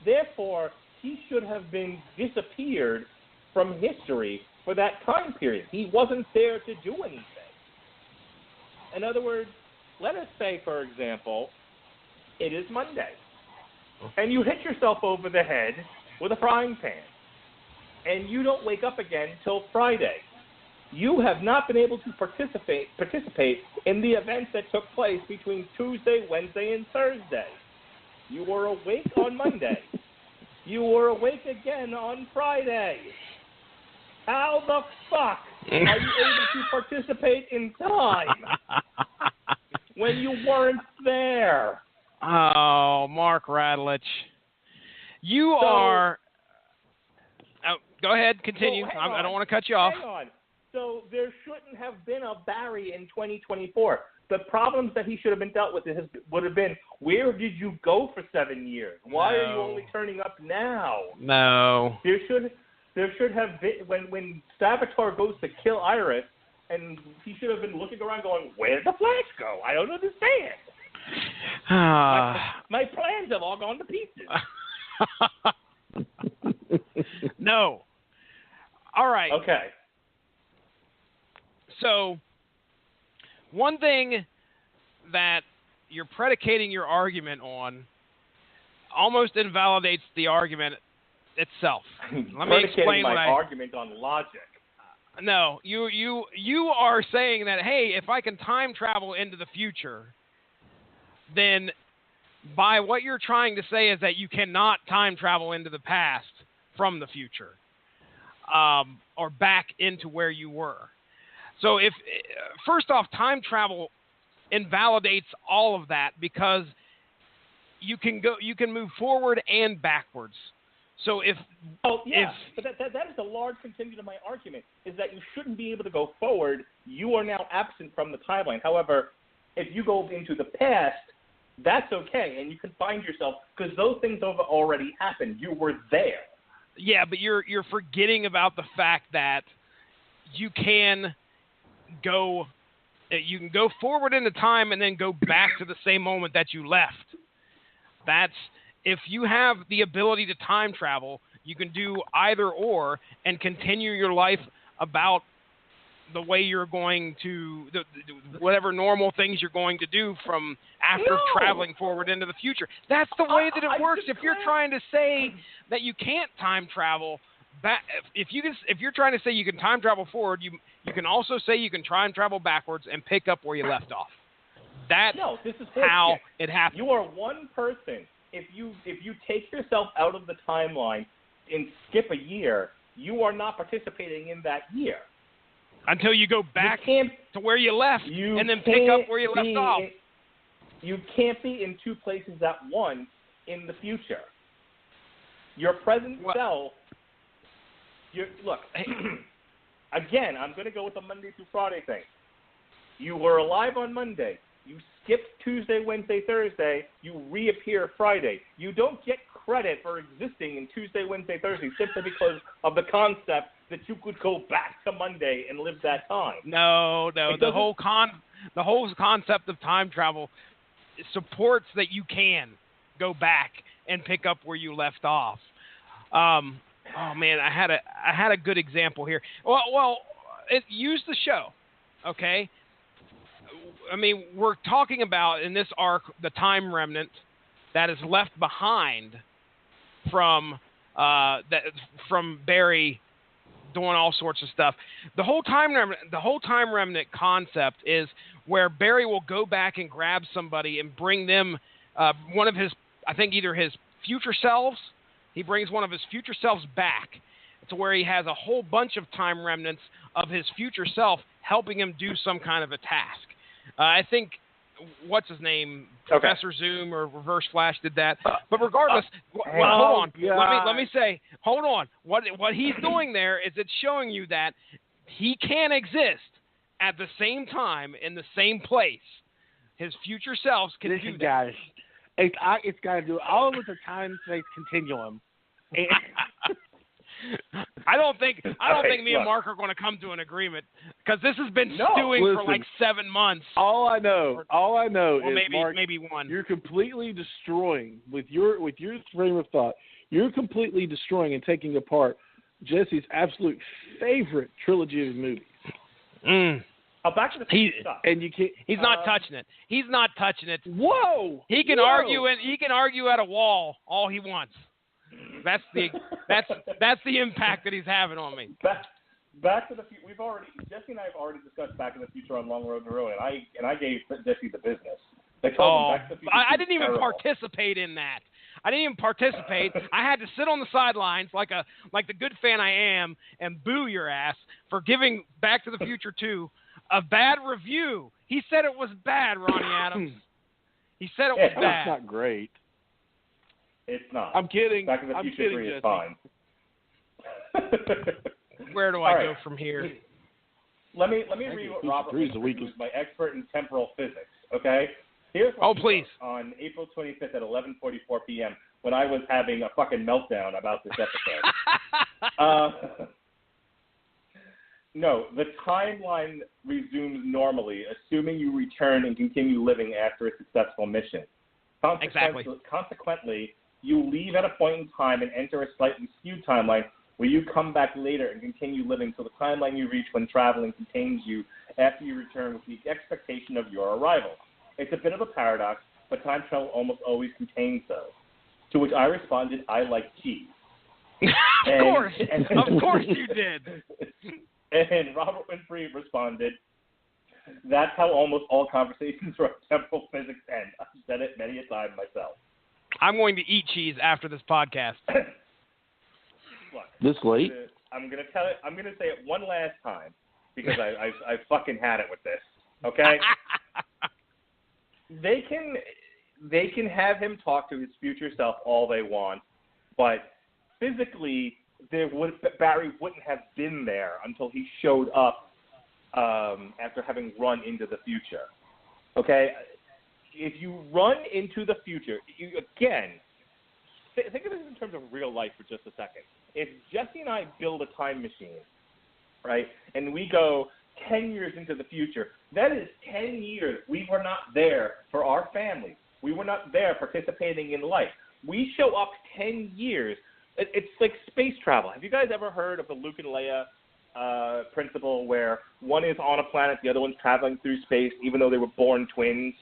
Therefore, he should have been disappeared from history for that time period. He wasn't there to do anything. In other words, let us say, for example, it is Monday, and you hit yourself over the head with a frying pan, and you don't wake up again till Friday. You have not been able to participate in the events that took place between Tuesday, Wednesday, and Thursday. You were awake on Monday. You were awake again on Friday. How the fuck are you able to participate in time when you weren't there? Oh, Mark Radulich. You are... Oh, go ahead, continue. I don't want to cut you off. Hang on. So there shouldn't have been a Barry in 2024. The problems that he should have been dealt with would have been, where did you go for 7 years? Why are you only turning up now? No. There should have been, when Savitar goes to kill Iris, and he should have been looking around going, where did the Flash go? I don't understand. My plans have all gone to pieces. No. All right. Okay. So, one thing that you're predicating your argument on almost invalidates the argument itself. Let me explain my argument on logic. No, you are saying that, hey, if I can time travel into the future, then by what you're trying to say is that you cannot time travel into the past from the future, or back into where you were. So if first off, time travel invalidates all of that because you can move forward and backwards. So but that is a large contingent of my argument, is that you shouldn't be able to go forward. You are now absent from the timeline. However, if you go into the past, that's okay, and you can find yourself, because those things have already happened. You were there. Yeah, but you're forgetting about the fact that you can go forward into time and then go back to the same moment that you left. That's, if you have the ability to time travel, you can do either or and continue your life about the way you're going to, whatever normal things you're going to do from after traveling forward into the future. That's the way that it works. If you're trying to say that you can't time travel back, if you're trying to say you can time travel forward, you can also say you can time travel backwards and pick up where you left off. That's this is how it happens. You are one person. If you take yourself out of the timeline and skip a year, you are not participating in that year. Until you go back to where you left and then pick up where you left off. You can't be in two places at once in the future. Your present self, look, again, I'm going to go with the Monday through Friday thing. You were alive on Monday. You skipped Tuesday, Wednesday, Thursday. You reappear Friday. You don't get credit for existing in Tuesday, Wednesday, Thursday simply because of the concept that you could go back to Monday and live that time. No. The whole concept of time travel supports that you can go back and pick up where you left off. Oh man, I had a good example here. Well, use the show, okay? I mean, we're talking about in this arc the time remnant that is left behind from Barry doing all sorts of stuff. The whole time remnant concept is where Barry will go back and grab somebody and bring them one of his, I think either his future selves. He brings one of his future selves back to where he has a whole bunch of time remnants of his future self helping him do some kind of a task. I think what's his name, Okay. Professor Zoom or Reverse Flash did that. But regardless, hold on. Let me say, hold on. What he's doing there is it's showing you that he can exist at the same time in the same place. His future selves can do that. Guys, it's got to do all with the time-space continuum. I don't think me and look. Mark are going to come to an agreement because this has been stewing for like 7 months. All I know is, Mark, maybe one. You're completely destroying with your frame of thought. You're completely destroying and taking apart Jesse's absolute favorite trilogy of movies. Oh, Back to the Future stuff. And you can't. He's not touching it. He's not touching it. Whoa! He can argue at a wall all he wants. That's the impact that he's having on me. Back to the Future. Jesse and I have already discussed Back to the Future on Long Road to Ruin, and I gave Jesse the business. They told him Back to the Future. I didn't even terrible. participate in that. I didn't even participate. I had to sit on the sidelines like the good fan I am and boo your ass for giving Back to the Future 2 a bad review. He said it was bad, Ronnie Adams. He said it was bad. It's not great. It's not. I'm kidding. Back to the Future 3 is fine. Where do I go from here? Let me read what Robert Winfrey, who's my expert in temporal physics, okay? Here's what please. On April 25th at 11:44 p.m. when I was having a fucking meltdown about this episode. No, the timeline resumes normally, assuming you return and continue living after a successful mission. Consequently, you leave at a point in time and enter a slightly skewed timeline where you come back later and continue living till the timeline you reach when traveling contains you after you return with the expectation of your arrival. It's a bit of a paradox, but time travel almost always contains those. To which I responded, I like cheese. Of course you did. And Robert Winfrey responded, that's how almost all conversations around temporal physics end. I've said it many a time myself. I'm going to eat cheese after this podcast. Look, this late? I'm going to tell it. I'm going to say it one last time because I fucking had it with this. Okay? They can have him talk to his future self all they want, but physically, Barry wouldn't have been there until he showed up after having run into the future. Okay? If you run into the future, think of this in terms of real life for just a second. If Jesse and I build a time machine, right, and we go 10 years into the future, that is 10 years we were not there for our family. We were not there participating in life. We show up 10 years. It's like space travel. Have you guys ever heard of the Luke and Leia principle where one is on a planet, the other one's traveling through space, even though they were born twins?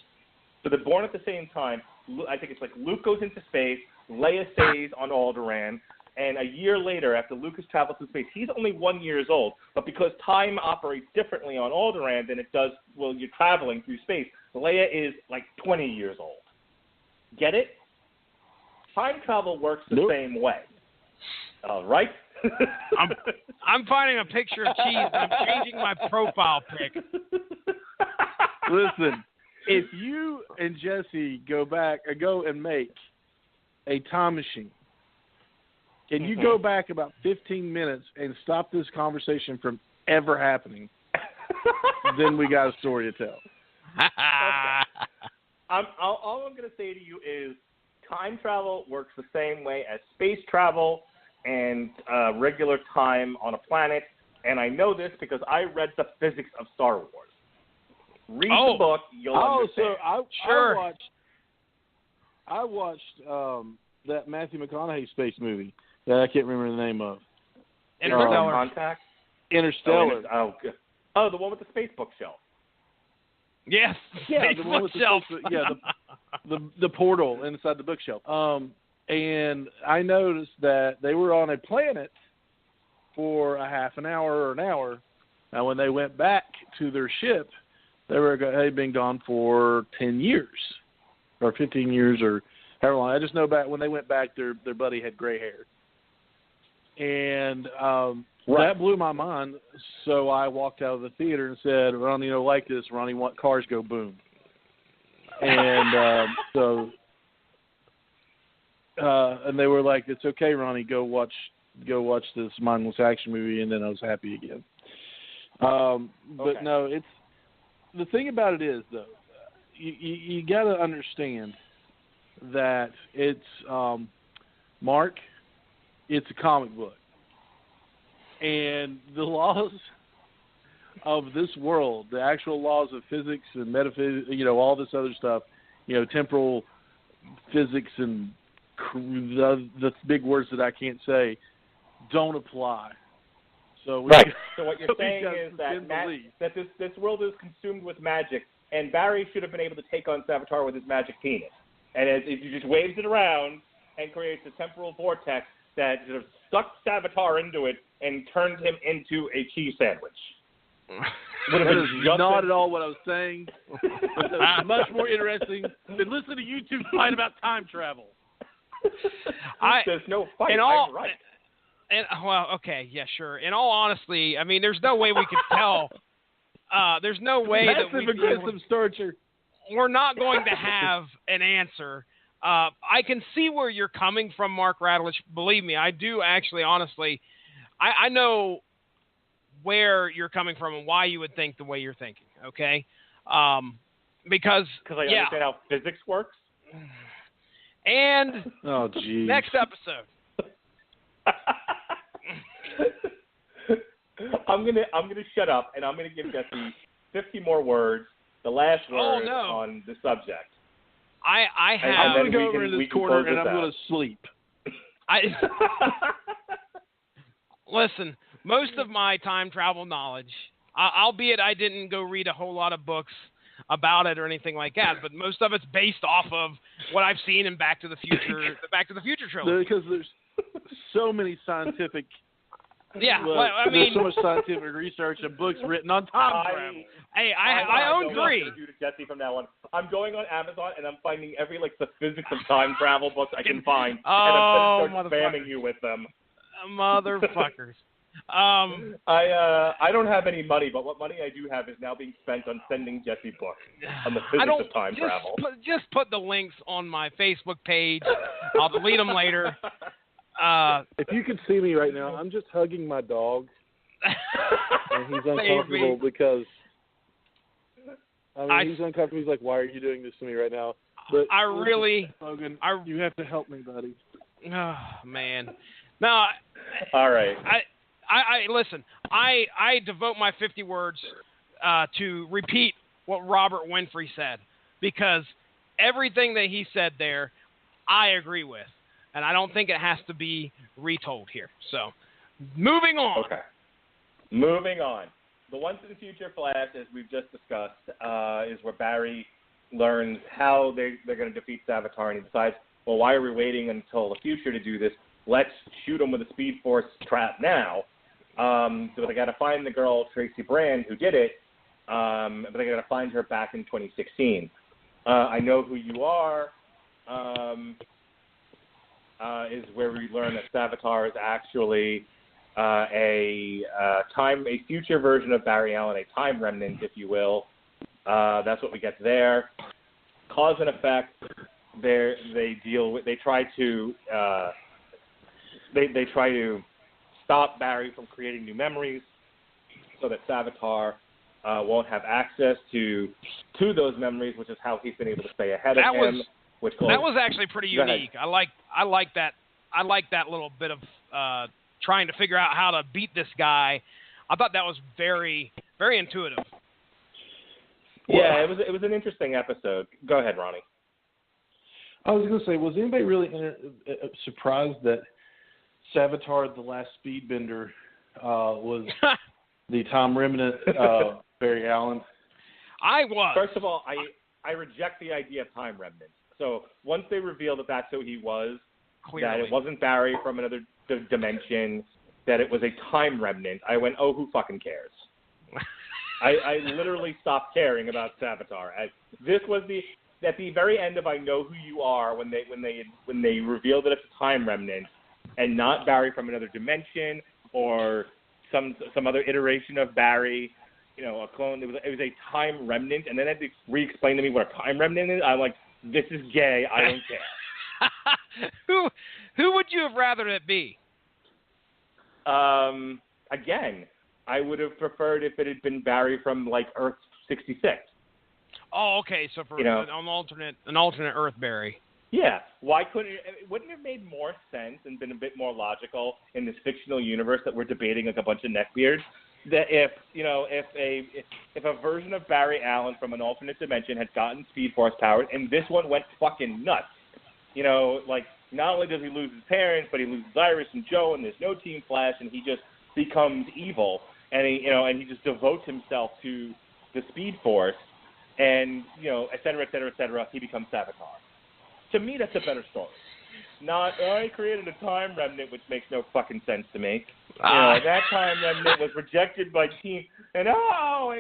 So they're born at the same time. I think it's like Luke goes into space, Leia stays on Alderaan, and a year later, after Luke has traveled through space, he's only 1 year old. But because time operates differently on Alderaan than it does while you're traveling through space, Leia is like 20 years old. Get it? Time travel works the same way. All right? I'm finding a picture of cheese, and I'm changing my profile pic. Listen, if you and Jesse go and make a time machine, can you go back about 15 minutes and stop this conversation from ever happening? Then we got a story to tell. All I'm going to say to you is time travel works the same way as space travel and regular time on a planet. And I know this because I read the physics of Star Wars. Read the book, you'll understand. So I watched that Matthew McConaughey space movie that I can't remember the name of. Interstellar. Contact? Interstellar. Oh, the one with the space bookshelf. Yes. Yeah, the one with the portal inside the bookshelf. And I noticed that they were on a planet for a half an hour or an hour. And when they went back to their ship, they'd been gone for 10 years or 15 years or however long. I just know back when they went back, their buddy had gray hair. And that blew my mind. So I walked out of the theater and said, Ronnie, like this, Ronnie, cars go boom. And and they were like, "It's okay, Ronnie, go watch this mindless action movie," and then I was happy again. But no, it's the thing about it is though, you got to understand that it's Mark, it's a comic book, and the laws of this world, the actual laws of physics and metaphysics, all this other stuff, temporal physics and the big words that I can't say, don't apply. So right. So what you're saying is that this world is consumed with magic, and Barry should have been able to take on Savitar with his magic penis, and he just waves it around and creates a temporal vortex that sort of sucked Savitar into it and turned him into a cheese sandwich. That is not at all what I was saying. But that was much more interesting than listening to you two fight about time travel. There's no fight. I'm right. Well, okay, yeah, sure. In all honesty, I mean, there's no way we could tell. There's no way that we're not going to have an answer. I can see where you're coming from, Mark Radulich. Believe me, I do actually, honestly. I know where you're coming from and why you would think the way you're thinking, okay? Because I understand how physics works. And next episode. I'm gonna shut up and I'm gonna give Jesse 50 more words, the last word on the subject. I'm gonna go over in this corner and I'm gonna sleep. Listen, most of my time travel knowledge, albeit I didn't go read a whole lot of books about it or anything like that, but most of it's based off of what I've seen in Back to the Future, the Back to the Future trilogy. Because there's so many scientific. Yeah, there's so much scientific research and books written on time travel. Hey, I own 3. Jesse, from now on, I'm going on Amazon and I'm finding every the physics of time travel books I can find, and I'm going to start spamming you with them. Motherfuckers. I don't have any money, but what money I do have is now being spent on sending Jesse books on the physics of time travel. Just put the links on my Facebook page. I'll delete them later. If you could see me right now, I'm just hugging my dog, and he's uncomfortable because he's uncomfortable. He's like, "Why are you doing this to me right now?" But Logan, you have to help me, buddy. Oh man, no. All right. I listen. I devote my 50 words to repeat what Robert Winfrey said, because everything that he said there, I agree with. And I don't think it has to be retold here. So, moving on. Okay. Moving on. The Once in the Future Flash, as we've just discussed, is where Barry learns how they're going to defeat Savitar, and he decides, well, why are we waiting until the future to do this? Let's shoot him with a Speed Force trap now. So they got to find the girl, Tracy Brand, who did it, but they got to find her back in 2016. I Know Who You Are. Is where we learn that Savitar is actually a future version of Barry Allen, a time remnant, if you will. That's what we get there. Cause and effect. They try to stop Barry from creating new memories, so that Savitar won't have access to those memories, which is how he's been able to stay ahead of him. That was actually pretty unique. I like that. I like that little bit of trying to figure out how to beat this guy. I thought that was very, very intuitive. Yeah, it was an interesting episode. Go ahead, Ronnie. I was going to say, was anybody really surprised that Savitar, the last Speedbender, was the time remnant Barry Allen? I was. First of all, I reject the idea of time remnant. So once they revealed that that's who he was, clearly, that it wasn't Barry from another dimension, that it was a time remnant, I went, oh, who fucking cares? I literally stopped caring about Savitar. This was at the very end of I Know Who You Are, when they revealed that it's a time remnant and not Barry from another dimension or some other iteration of Barry. a clone. It was a time remnant, and then they had to re-explain to me what a time remnant is. I'm like, this is gay. I don't care. Who would you have rather it be? Again, I would have preferred if it had been Barry from like Earth 66. Oh, okay. So for an alternate Earth Barry. Yeah. Why couldn't it? Wouldn't it have made more sense and been a bit more logical in this fictional universe that we're debating like a bunch of neckbeards? That if a version of Barry Allen from an alternate dimension had gotten Speed Force powers and this one went fucking nuts, like not only does he lose his parents, but he loses Iris and Joe, and there's no Team Flash, and he just becomes evil, and he just devotes himself to the Speed Force, and et cetera, et cetera, et cetera. He becomes Savitar. To me, that's a better story. Not, I created a time remnant, which makes no fucking sense to me. That time remnant was rejected by Team, and it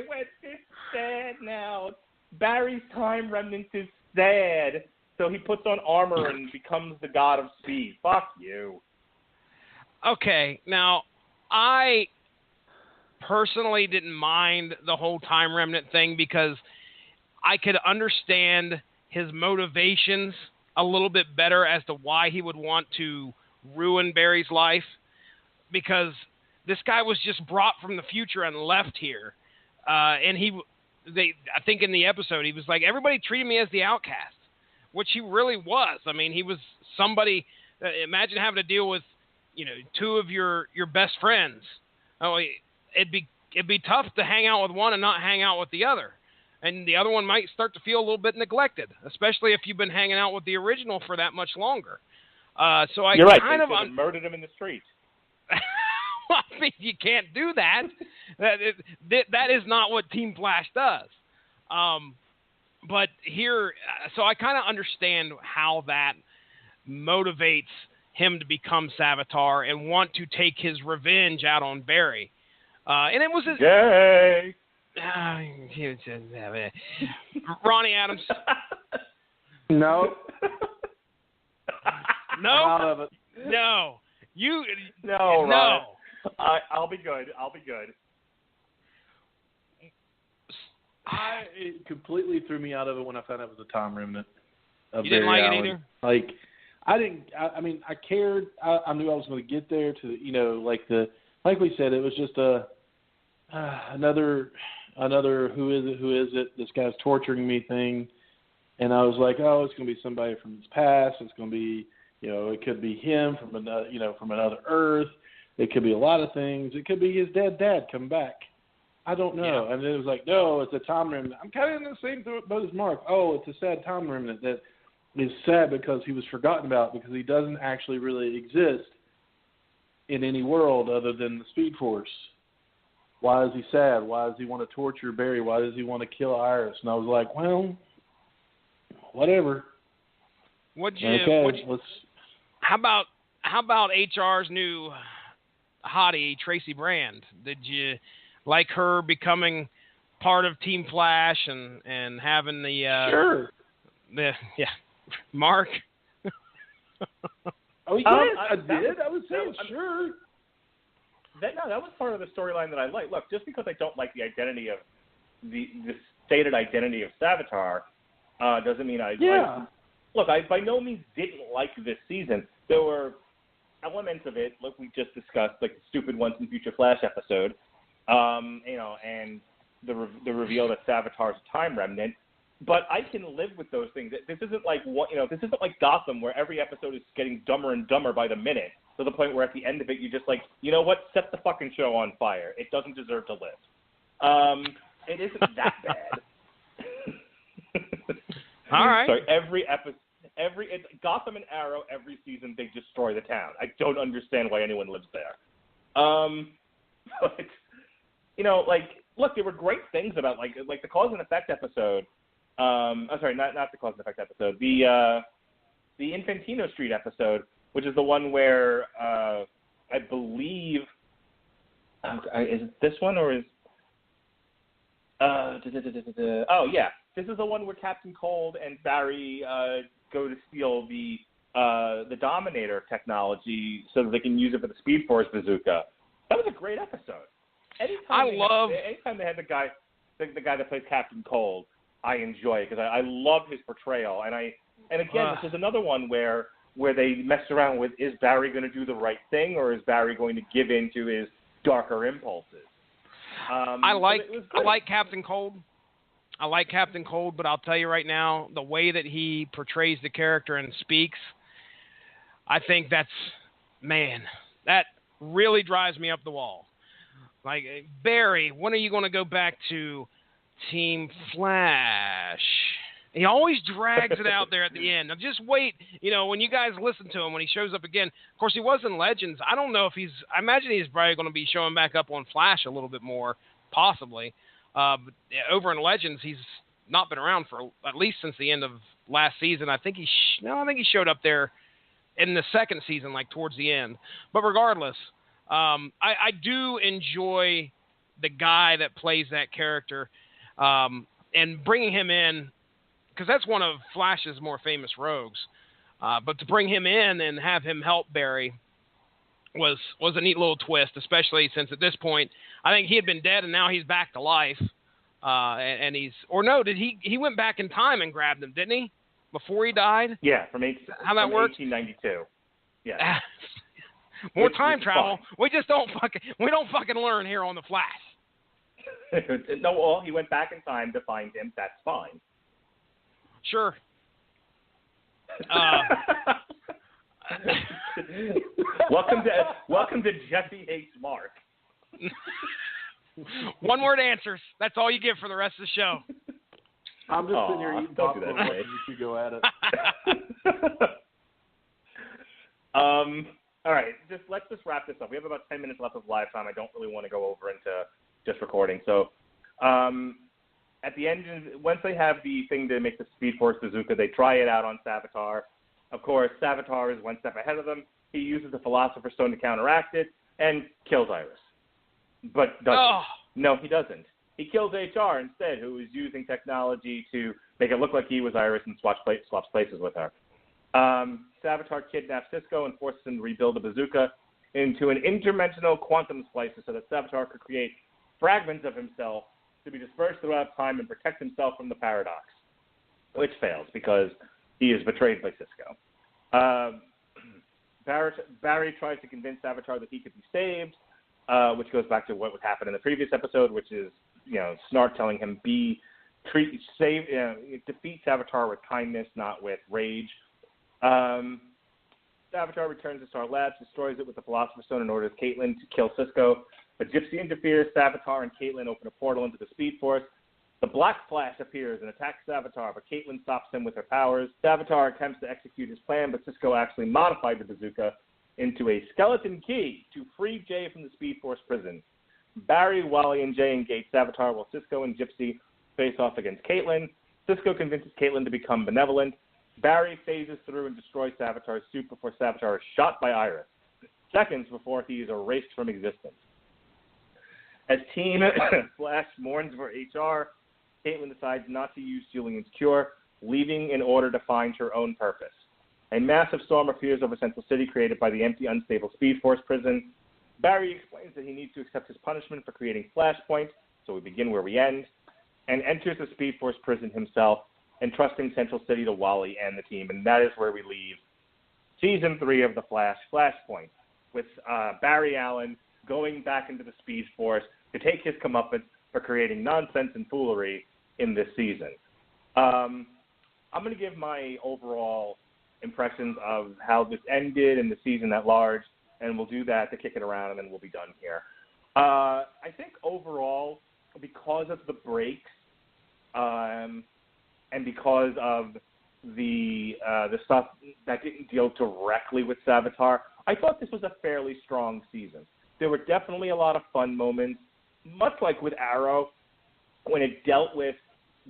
went this sad now. Barry's time remnant is sad, so he puts on armor and becomes the god of speed. Fuck you. Okay, now, I personally didn't mind the whole time remnant thing because I could understand his motivations a little bit better as to why he would want to ruin Barry's life, because this guy was just brought from the future and left here. And I think in the episode, he was like, everybody treated me as the outcast, which he really was. I mean, he was somebody, imagine having to deal with, two of your best friends. Oh, it'd be tough to hang out with one and not hang out with the other. And the other one might start to feel a little bit neglected, especially if you've been hanging out with the original for that much longer. You're right. They murdered him in the street. Well, I mean, you can't do that. That is not what Team Flash does. But here, so I kind of understand how that motivates him to become Savitar and want to take his revenge out on Barry. And it was Yay! Ronnie Adams. No. No. I'm out of it. No. No. No. I'll be good. It completely threw me out of it when I found out it was a time remnant. You didn't like it either? Like, I didn't. I mean, I cared. I knew I was going to get there to, like we said, it was just another who is it? This guy's torturing me thing, and I was like, oh, it's going to be somebody from his past. It's going to be, it could be him from another Earth. It could be a lot of things. It could be his dead dad come back. I don't know. Yeah. And it was like, no, it's a time remnant. I'm kind of in the same boat as Mark. Oh, it's a sad time remnant that is sad because he was forgotten about, because he doesn't actually really exist in any world other than the Speed Force. Why is he sad? Why does he want to torture Barry? Why does he want to kill Iris? And I was like, well, whatever. How about HR's new hottie, Tracy Brand? Did you like her becoming part of Team Flash and having the sure. Mark? Oh yeah, I did. I was saying sure. That was part of the storyline that I liked. Look, just because I don't like the identity of the stated identity of Savitar, doesn't mean I like. Look, I by no means didn't like this season. There were elements of it, like we just discussed, like the stupid Once and Future Flash episode, and the reveal that Savitar's a time remnant. But I can live with those things. This isn't like this isn't like Gotham, where every episode is getting dumber and dumber by the minute, to the point where at the end of it you're just like, you know what? Set the fucking show on fire. It doesn't deserve to live. It isn't that bad. All right. Sorry, Gotham and Arrow, every season they destroy the town. I don't understand why anyone lives there. But look, there were great things about like the cause and effect episode. I'm sorry, not the cause and effect episode. The Infantino Street episode, which is the one where I believe is it this one or is oh yeah, this is the one where Captain Cold and Barry go to steal the Dominator technology so that they can use it for the Speed Force bazooka. That was a great episode. Anytime they had the guy that plays Captain Cold, I enjoy it because I love his portrayal. And again, this is another one where they messed around with, is Barry going to do the right thing or is Barry going to give in to his darker impulses? I like Captain Cold. I like Captain Cold, but I'll tell you right now, the way that he portrays the character and speaks, I think that really drives me up the wall. Like, Barry, when are you going to go back to Team Flash? He always drags it out there at the end. Now, just wait. When you guys listen to him, when he shows up again, of course, he was in Legends. I don't know if I imagine he's probably going to be showing back up on Flash a little bit more, possibly. But over in Legends, he's not been around for at least since the end of last season. I think he showed up there in the second season, like towards the end. But regardless, I do enjoy the guy that plays that character, and bringing him in, because that's one of Flash's more famous rogues. But to bring him in and have him help Barry was a neat little twist, especially since at this point, I think he had been dead and now he's back to life. He went back in time and grabbed him, didn't he? Before he died? Yeah, from 1892. Yeah. More time travel. We just don't fucking learn here on the Flash. No, well, he went back in time to find him. That's fine. Sure. Welcome to Jesse Hates Mark. One word answers. That's all you get for the rest of the show. I'm just sitting here eating popcorn. You go at it. All right, let's wrap this up. We have about 10 minutes left of live time. I don't really want to go over into just recording. So, at the end, once they have the thing to make the Speed Force bazooka, they try it out on Savitar. Of course, Savitar is one step ahead of them. He uses the Philosopher's Stone to counteract it and kills Iris. But doesn't. No, he doesn't. He kills HR instead, who is using technology to make it look like he was Iris and swaps places with her. Savitar kidnaps Cisco and forces him to rebuild the bazooka into an interdimensional quantum splicer so that Savitar could create fragments of himself to be dispersed throughout time and protect himself from the paradox, which fails because he is betrayed by Cisco. Barry tries to convince Savitar that he could be saved, which goes back to what would happen in the previous episode, which is, Snart telling him defeat Savitar with kindness, not with rage. Savitar returns to Star Labs, destroys it with the Philosopher's Stone and orders Caitlin to kill Cisco. But Gypsy interferes. Savitar and Caitlin open a portal into the Speed Force. The Black Flash appears and attacks Savitar, but Caitlin stops him with her powers. Savitar attempts to execute his plan, but Cisco actually modified the bazooka into a skeleton key to free Jay from the Speed Force prison. Barry, Wally, and Jay engage Savitar while Cisco and Gypsy face off against Caitlin. Cisco convinces Caitlin to become benevolent. Barry phases through and destroys Savitar's suit before Savitar is shot by Iris, seconds before he is erased from existence. As Team Flash mourns for HR, Caitlin decides not to use Julian's cure, leaving in order to find her own purpose. A massive storm appears over Central City created by the empty, unstable Speed Force prison. Barry explains that he needs to accept his punishment for creating Flashpoint, so we begin where we end, and enters the Speed Force prison himself, entrusting Central City to Wally and the team, and that is where we leave Season 3 of The Flash, Flashpoint, with Barry Allen going back into the Speed Force to take his comeuppance for creating nonsense and foolery in this season. I'm going to give my overall impressions of how this ended and the season at large, and we'll do that to kick it around, and then we'll be done here. I think overall, because of the breaks, and because of the stuff that didn't deal directly with Savitar, I thought this was a fairly strong season. There were definitely a lot of fun moments, much like with Arrow, when it dealt with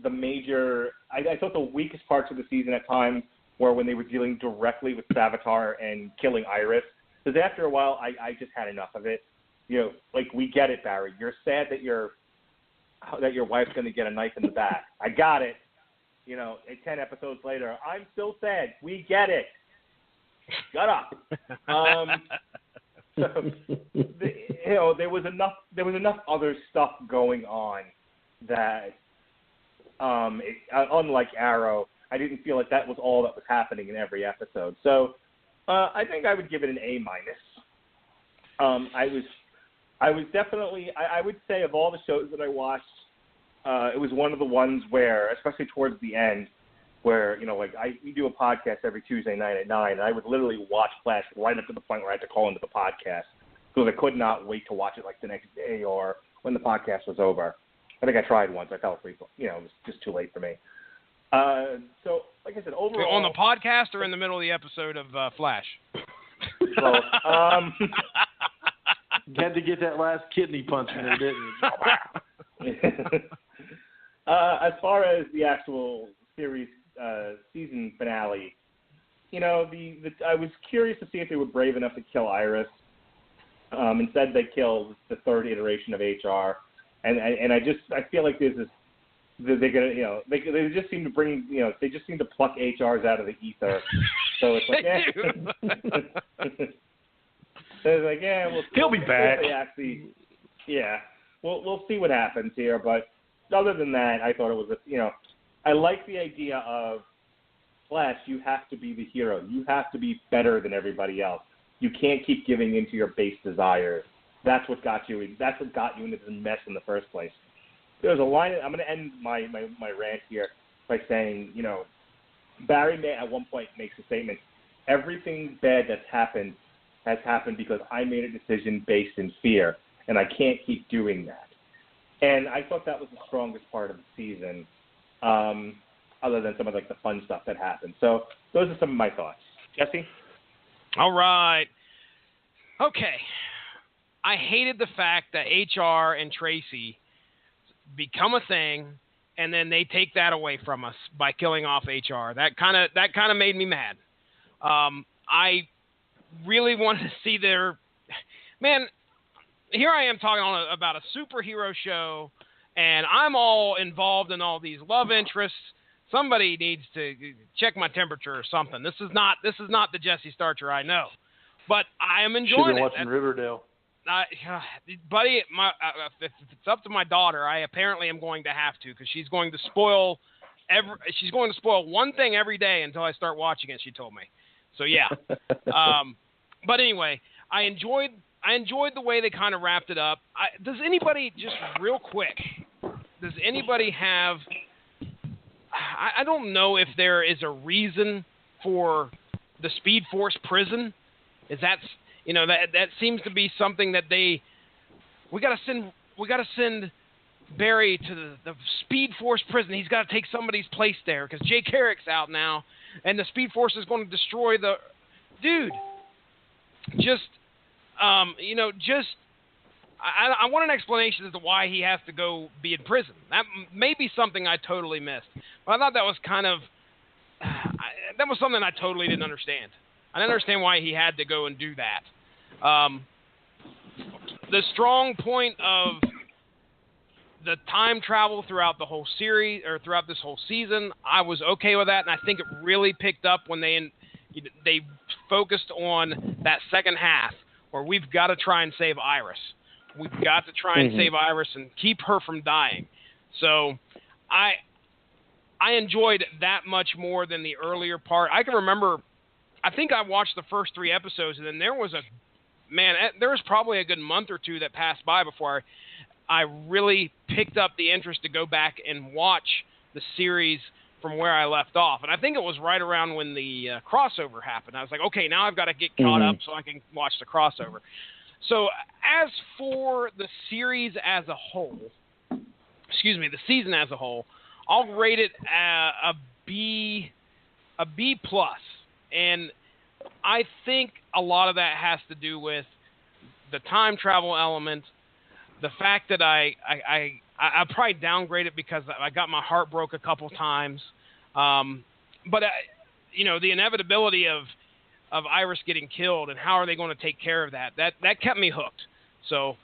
the major. I thought the weakest parts of the season at times were when they were dealing directly with Savitar and killing Iris. Because after a while, I just had enough of it. We get it, Barry. You're sad that your wife's going to get a knife in the back. I got it. 10 episodes later, I'm still sad. We get it. Shut up. there was enough other stuff going on that, unlike Arrow, I didn't feel like that was all that was happening in every episode. So I think I would give it an A-. I was definitely, I would say of all the shows that I watched, it was one of the ones where, especially towards the end, where, we do a podcast every Tuesday night at 9, and I would literally watch Flash right up to the point where I had to call into the podcast because I could not wait to watch it like the next day or when the podcast was over. I think I tried once. I fell asleep. It was just too late for me. So, like I said, overall... On the podcast or in the middle of the episode of Flash? So, you had to get that last kidney punch in there, didn't you? As far as the actual series season finale, I was curious to see if they were brave enough to kill Iris. Instead, they killed the third iteration of HR, and I feel like there's this. They're gonna, they just seem to bring, they just seem to pluck HRs out of the ether. So it's like, so it's like, he'll be back. We'll see what happens here. But other than that, I thought it was I like the idea of Flash. You have to be the hero. You have to be better than everybody else. You can't keep giving into your base desires. That's what got you. That's what got you into this mess in the first place. There's a line. I'm going to end my rant here by saying, Barry May at one point makes a statement. Everything bad that's happened has happened because I made a decision based in fear, and I can't keep doing that. And I thought that was the strongest part of the season, other than some of the fun stuff that happened. So those are some of my thoughts. Jesse? All right. Okay. I hated the fact that HR and Tracy become a thing, and then they take that away from us by killing off HR. That kind of made me mad. I really wanted to see their man. Here I am talking about a superhero show, and I'm all involved in all these love interests. Somebody needs to check my temperature or something. This is not the Jesse Starcher I know, but I am enjoying it. Should have been watching Riverdale. Buddy, if it's up to my daughter, I apparently am going to have to, because she's going to spoil one thing every day until I start watching it. She told me. So yeah. But anyway, I enjoyed the way they kind of wrapped it up. Does anybody, just real quick, have? I don't know if there is a reason for the Speed Force prison. That seems to be something that we got to send Barry to the Speed Force prison. He's got to take somebody's place there because Jay Carrick's out now, and the Speed Force is going to destroy the dude. I want an explanation as to why he has to go be in prison. That may be something I totally missed, but I thought that was that was something I totally didn't understand. I didn't understand why he had to go and do that. The strong point of the time travel throughout the whole series, or throughout this whole season, I was okay with that, and I think it really picked up when they focused on that second half where we've got to try and save Iris. We've got to try and save Iris and keep her from dying. So I enjoyed that much more than the earlier part. I can remember, I think I watched the first 3 episodes, and then there was probably a good month or 2 that passed by before I really picked up the interest to go back and watch the series from where I left off. And I think it was right around when the crossover happened. I was like, okay, now I've got to get caught up so I can watch the crossover. So as for the series as a whole, the season as a whole, I'll rate it a B+. And I think a lot of that has to do with the time travel element, the fact that I probably downgrade it because I got my heart broke a couple times. But the inevitability of Iris getting killed and how are they going to take care of that kept me hooked. So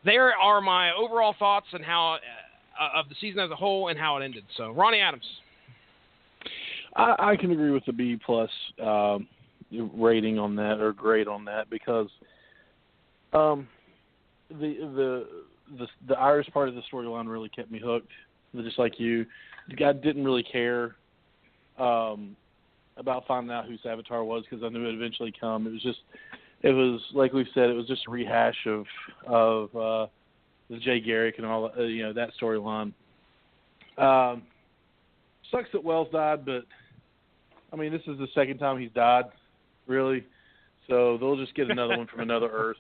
there are my overall thoughts and how of the season as a whole and how it ended. So Ronnie Adams. I can agree with the B+ rating on that, or grade on that, because The Irish part of the storyline really kept me hooked. Just like you, the guy didn't really care about finding out who Savitar was because I knew it would eventually come. It was like we've said, it was just a rehash of the Jay Garrick and all that storyline. Sucks that Wells died, but I mean this is the second time he's died, really. So they'll just get another one from another Earth.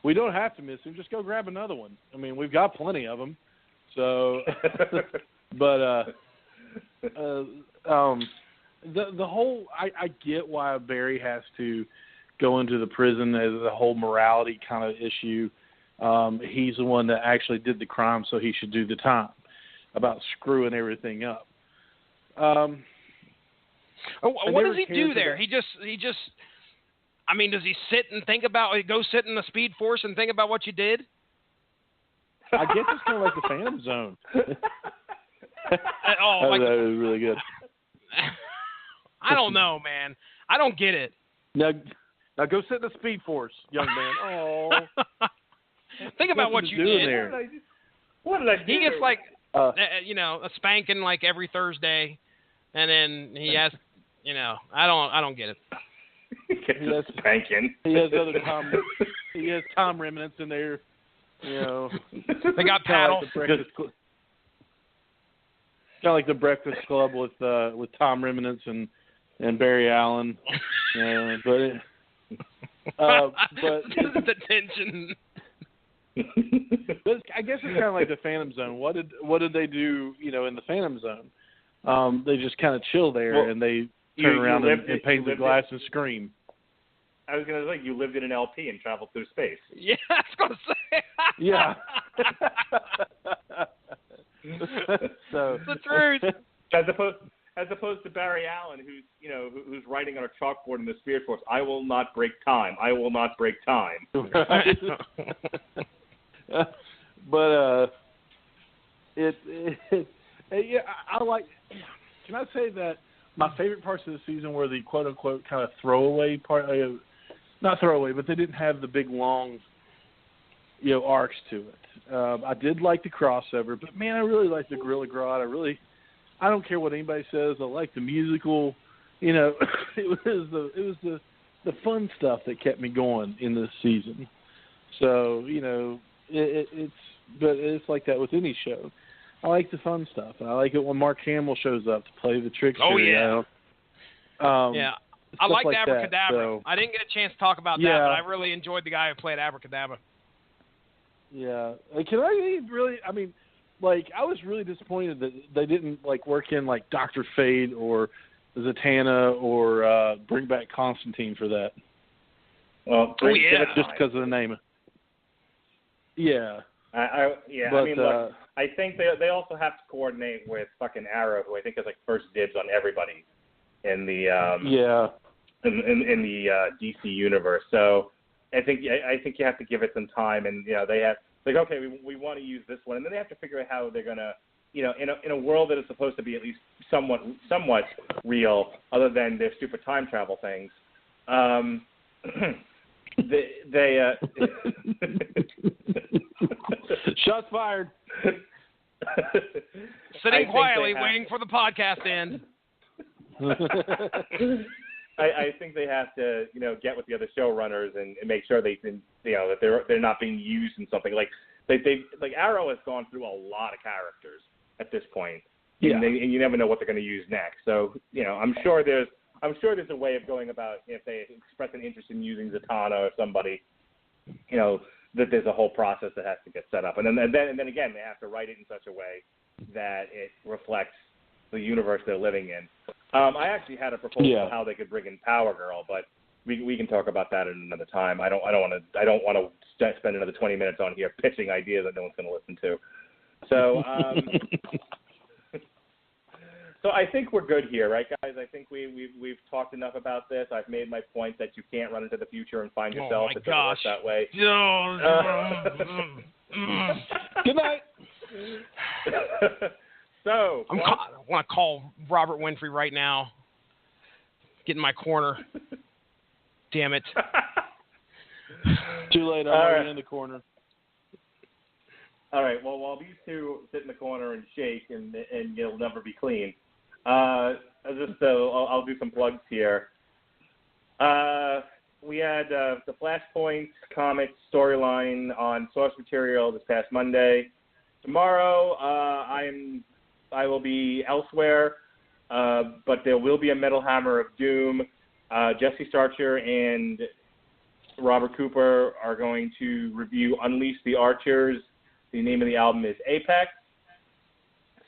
We don't have to miss him. Just go grab another one. I mean, we've got plenty of them. So, but the whole I get why Barry has to go into the prison as a whole morality kind of issue. He's the one that actually did the crime, so he should do the time about screwing everything up. What does he do there? He just. I mean, does he sit and think about? Go sit in the Speed Force and think about what you did? I guess it's kind of like the Phantom Zone. That was really good. I don't know, man. I don't get it. Now go sit in the Speed Force, young man. Oh. Think about what you did. There. What did I do? He gets like, a spanking like every Thursday, and then he has, I don't get it. He has spanking. He has other Tom. He has Tom remnants in there. They got paddles. Kind of like the Breakfast Club with Tom remnants and Barry Allen. But the tension. But I guess it's kind of like the Phantom Zone. What did they do? In the Phantom Zone, they just kind of chill there and they turn around and paint the glass and scream. I was going to say, you lived in an LP and traveled through space. Yeah, I was going to say. Yeah. So it's the truth. As opposed to Barry Allen, who's writing on a chalkboard in the Speed Force, I will not break time. I will not break time. Right. But yeah, I like. Can I say that my favorite parts of the season were the quote unquote kind of throwaway part? Not throwaway, but they didn't have the big long, arcs to it. I did like the crossover, but man, I really like the Gorilla Grodd. I don't care what anybody says. I like the musical. It was the fun stuff that kept me going in this season. So it's like that with any show. I like the fun stuff. I like it when Mark Hamill shows up to play the trickster. Oh yeah. Yeah. I liked like Abracadabra. So. I didn't get a chance to talk about that, but I really enjoyed the guy who played Abracadabra. Yeah. Can I really? I mean, I was really disappointed that they didn't work in Dr. Fate or Zatanna or bring back Constantine for that. Well, just because of the name. Yeah. I mean, look, I think they also have to coordinate with fucking Arrow, who I think has first dibs on everybody in the in the DC universe. So I think you have to give it some time, and they have okay, we want to use this one, and then they have to figure out how they're gonna in a world that is supposed to be at least somewhat real, other than their stupid time travel things. They Shots fired. Sitting quietly, waiting for the podcast to end. I think they have to, get with the other showrunners and make sure they can, that they're not being used in something Arrow has gone through a lot of characters at this point, and you never know what they're going to use next. So, I'm sure there's a way of going about if they express an interest in using Zatanna or somebody, that there's a whole process that has to get set up, and then again they have to write it in such a way that it reflects the universe they're living in. I actually had a proposal on how they could bring in Power Girl, but we can talk about that at another time. I don't want to spend another 20 minutes on here pitching ideas that no one's going to listen to. So so I think we're good here, right, guys? I think we've talked enough about this. I've made my point that you can't run into the future and find yourself. It doesn't work that way. Good night. So I want to call Robert Winfrey right now. Get in my corner. Damn it. Too late. I'm already in the corner. All right. Well, while these two sit in the corner and shake, and you'll never be clean, I'll do some plugs here. We had the Flashpoint comics storyline on Source Material this past Monday. Tomorrow, I will be elsewhere, but there will be a Metal Hammer of Doom. Jesse Starcher and Robert Cooper are going to review Unleash the Archers. The name of the album is Apex,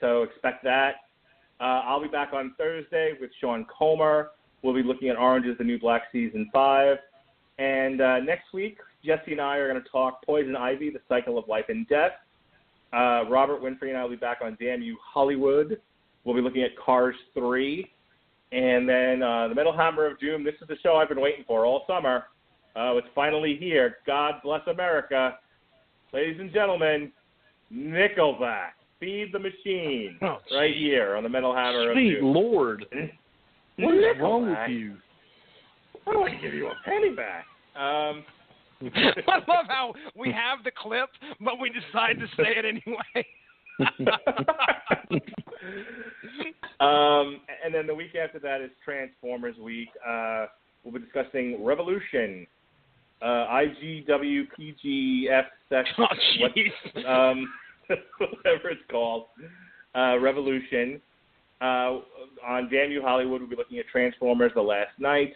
so expect that. I'll be back on Thursday with Sean Comer. We'll be looking at Orange is the New Black Season 5. And next week, Jesse and I are going to talk Poison Ivy, The Cycle of Life and Death. Robert Winfrey and I will be back on Damn You Hollywood. We'll be looking at Cars 3. And then the Metal Hammer of Doom. This is the show I've been waiting for all summer. It's finally here. God bless America. Ladies and gentlemen, Nickelback. Feed the Machine. Right here on the Metal Hammer of Doom. Sweet Lord. What is wrong with you? I don't want to give you a penny back. I love how we have the clip, but we decide to say it anyway. And then the week after that is Transformers Week. We'll be discussing Revolution, IGWPGF, whatever it's called, Revolution. On Damn You Hollywood, we'll be looking at Transformers The Last Night.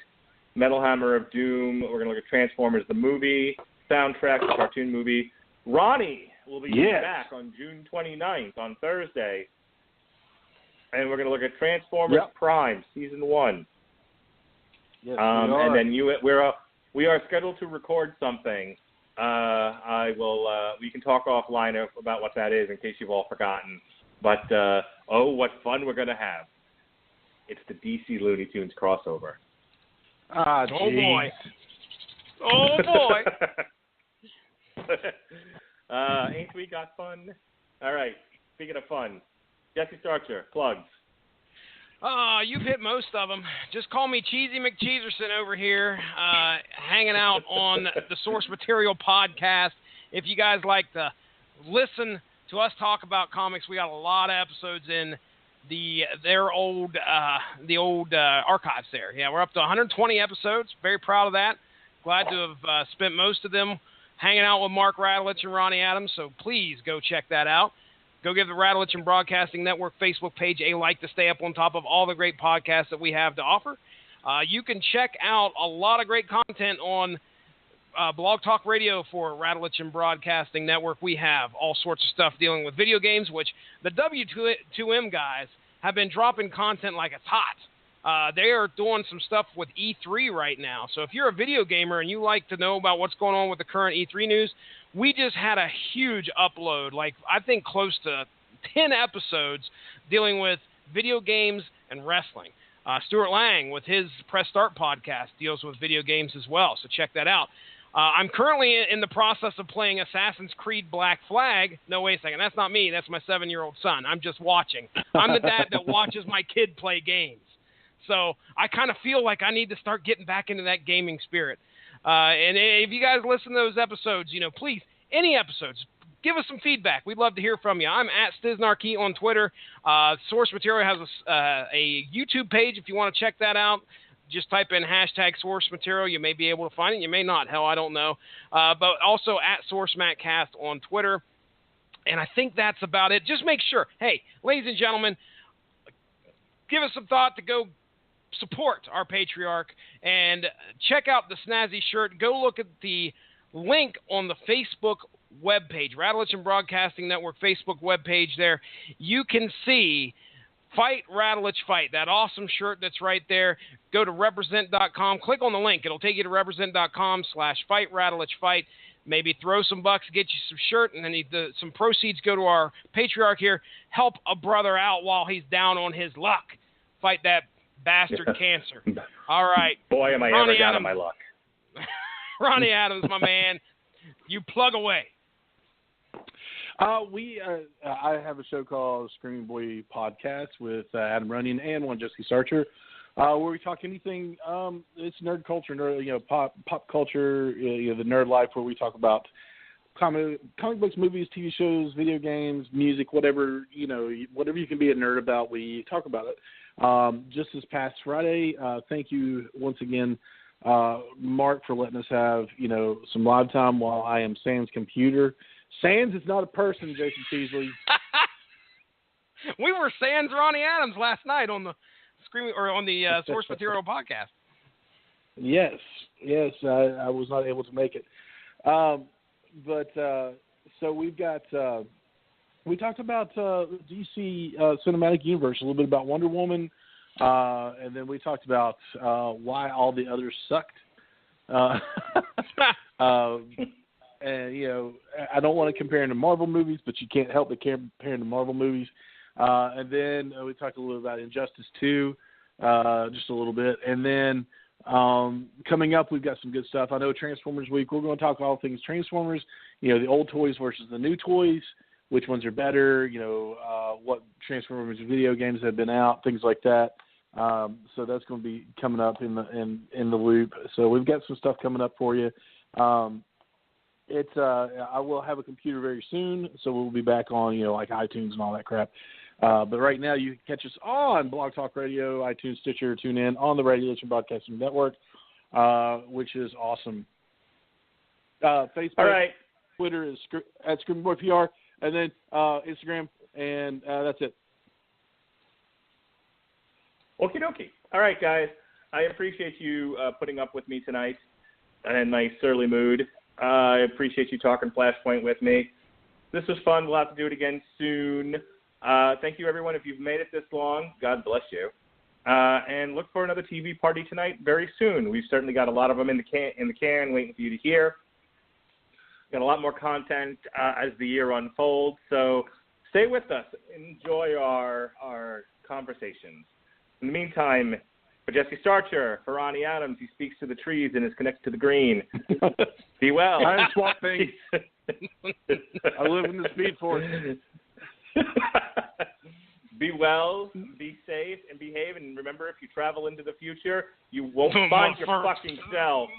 Metal Hammer of Doom, we're going to look at Transformers the movie, soundtrack, the cartoon movie. Ronnie will be back on June 29th on Thursday. And we're going to look at Transformers Prime, Season 1. Yes, and then we are scheduled to record something. We can talk offline about what that is in case you've all forgotten. But, what fun we're going to have. It's the DC Looney Tunes crossover. Ah, oh, boy. Oh, boy. Ain't we got fun? All right. Speaking of fun, Jesse Starcher, plugs. You've hit most of them. Just call me Cheesy McCheeserson over here, hanging out on the Source Material podcast. If you guys like to listen to us talk about comics, we got a lot of episodes in the old archives there. Yeah, we're up to 120 episodes. Very proud of that. Glad to have spent most of them hanging out with Mark Radulich and Ronnie Adams, so please go check that out. Go give the Radulich and Broadcasting Network Facebook page a like to stay up on top of all the great podcasts that we have to offer. You can check out a lot of great content on Blog Talk Radio for Radulich and Broadcasting Network. We have all sorts of stuff dealing with video games, which the W2M guys have been dropping content like it's hot. They are doing some stuff with E3 right now. So if you're a video gamer and you like to know about what's going on with the current E3 news, we just had a huge upload, like I think close to 10 episodes dealing with video games and wrestling. Stuart Lang with his Press Start podcast deals with video games as well, so check that out. I'm currently in the process of playing Assassin's Creed Black Flag. No, wait a second. That's not me. That's my 7-year-old son. I'm just watching. I'm the dad that watches my kid play games. So I kind of feel like I need to start getting back into that gaming spirit. And if you guys listen to those episodes, please, any episodes, give us some feedback. We'd love to hear from you. I'm at Stiznarkey on Twitter. Source Material has a YouTube page if you want to check that out. Just type in hashtag Source Material. You may be able to find it. You may not. Hell, I don't know. But also at SourceMattCast on Twitter. And I think that's about it. Just make sure, hey, ladies and gentlemen, give us some thought to go support our patriarch and check out the snazzy shirt. Go look at the link on the Facebook webpage, Radulich and Broadcasting Network Facebook webpage there. You can see Fight Radulich Fight, that awesome shirt that's right there. Go to represent.com, click on the link. It'll take you to represent.com/Fight Radulich Fight. Maybe throw some bucks, get you some shirt, and then some proceeds go to our patriarch here. Help a brother out while he's down on his luck. Fight that bastard cancer. All right. Boy, am I Ronnie ever down Adams. on my luck. Ronnie Adams, my man. You plug away. I have a show called Screaming Boy Podcast with Adam Runyon and one Jesse Starcher. where we talk anything. It's nerd culture, pop culture, the nerd life, where we talk about comic books, movies, TV shows, video games, music, whatever whatever you can be a nerd about, we talk about it. Just this past Friday, thank you once again, Mark, for letting us have some live time while I am Sans' computer. Sans is not a person, Jason Teasley. We were Sans Ronnie Adams last night on the Source Material podcast. Yes, I was not able to make it. But so we've got we talked about DC Cinematic Universe, a little bit about Wonder Woman, and then we talked about why all the others sucked. And I don't want to compare them to Marvel movies, but you can't help but compare them to Marvel movies. And then we talked a little about Injustice 2, just a little bit. And then coming up, we've got some good stuff. I know Transformers Week, we're going to talk all things Transformers, the old toys versus the new toys, which ones are better, what Transformers video games have been out, things like that. So that's going to be coming up in the loop. So we've got some stuff coming up for you. I will have a computer very soon, so we'll be back on, like iTunes and all that crap. But right now, you can catch us on Blog Talk Radio, iTunes, Stitcher, TuneIn, on the Radiation Broadcasting Network, which is awesome. Facebook, all right. Twitter is at ScreamingBoyPR, and then Instagram, and that's it. Okie dokie. All right, guys. I appreciate you putting up with me tonight in my surly mood. I appreciate you talking Flashpoint with me. This was fun. We'll have to do it again soon. Thank you, everyone. If you've made it this long, God bless you. And look for another TV party tonight very soon. We've certainly got a lot of them in the can waiting for you to hear. Got a lot more content as the year unfolds. So stay with us. Enjoy our conversations. In the meantime, for Jesse Starcher, for Ronnie Adams, he speaks to the trees and is connected to the green. Be well. I'm Swamp Thing. I live in the Speed Force. Be well, be safe, and behave. And remember, if you travel into the future, you won't find your fucking self.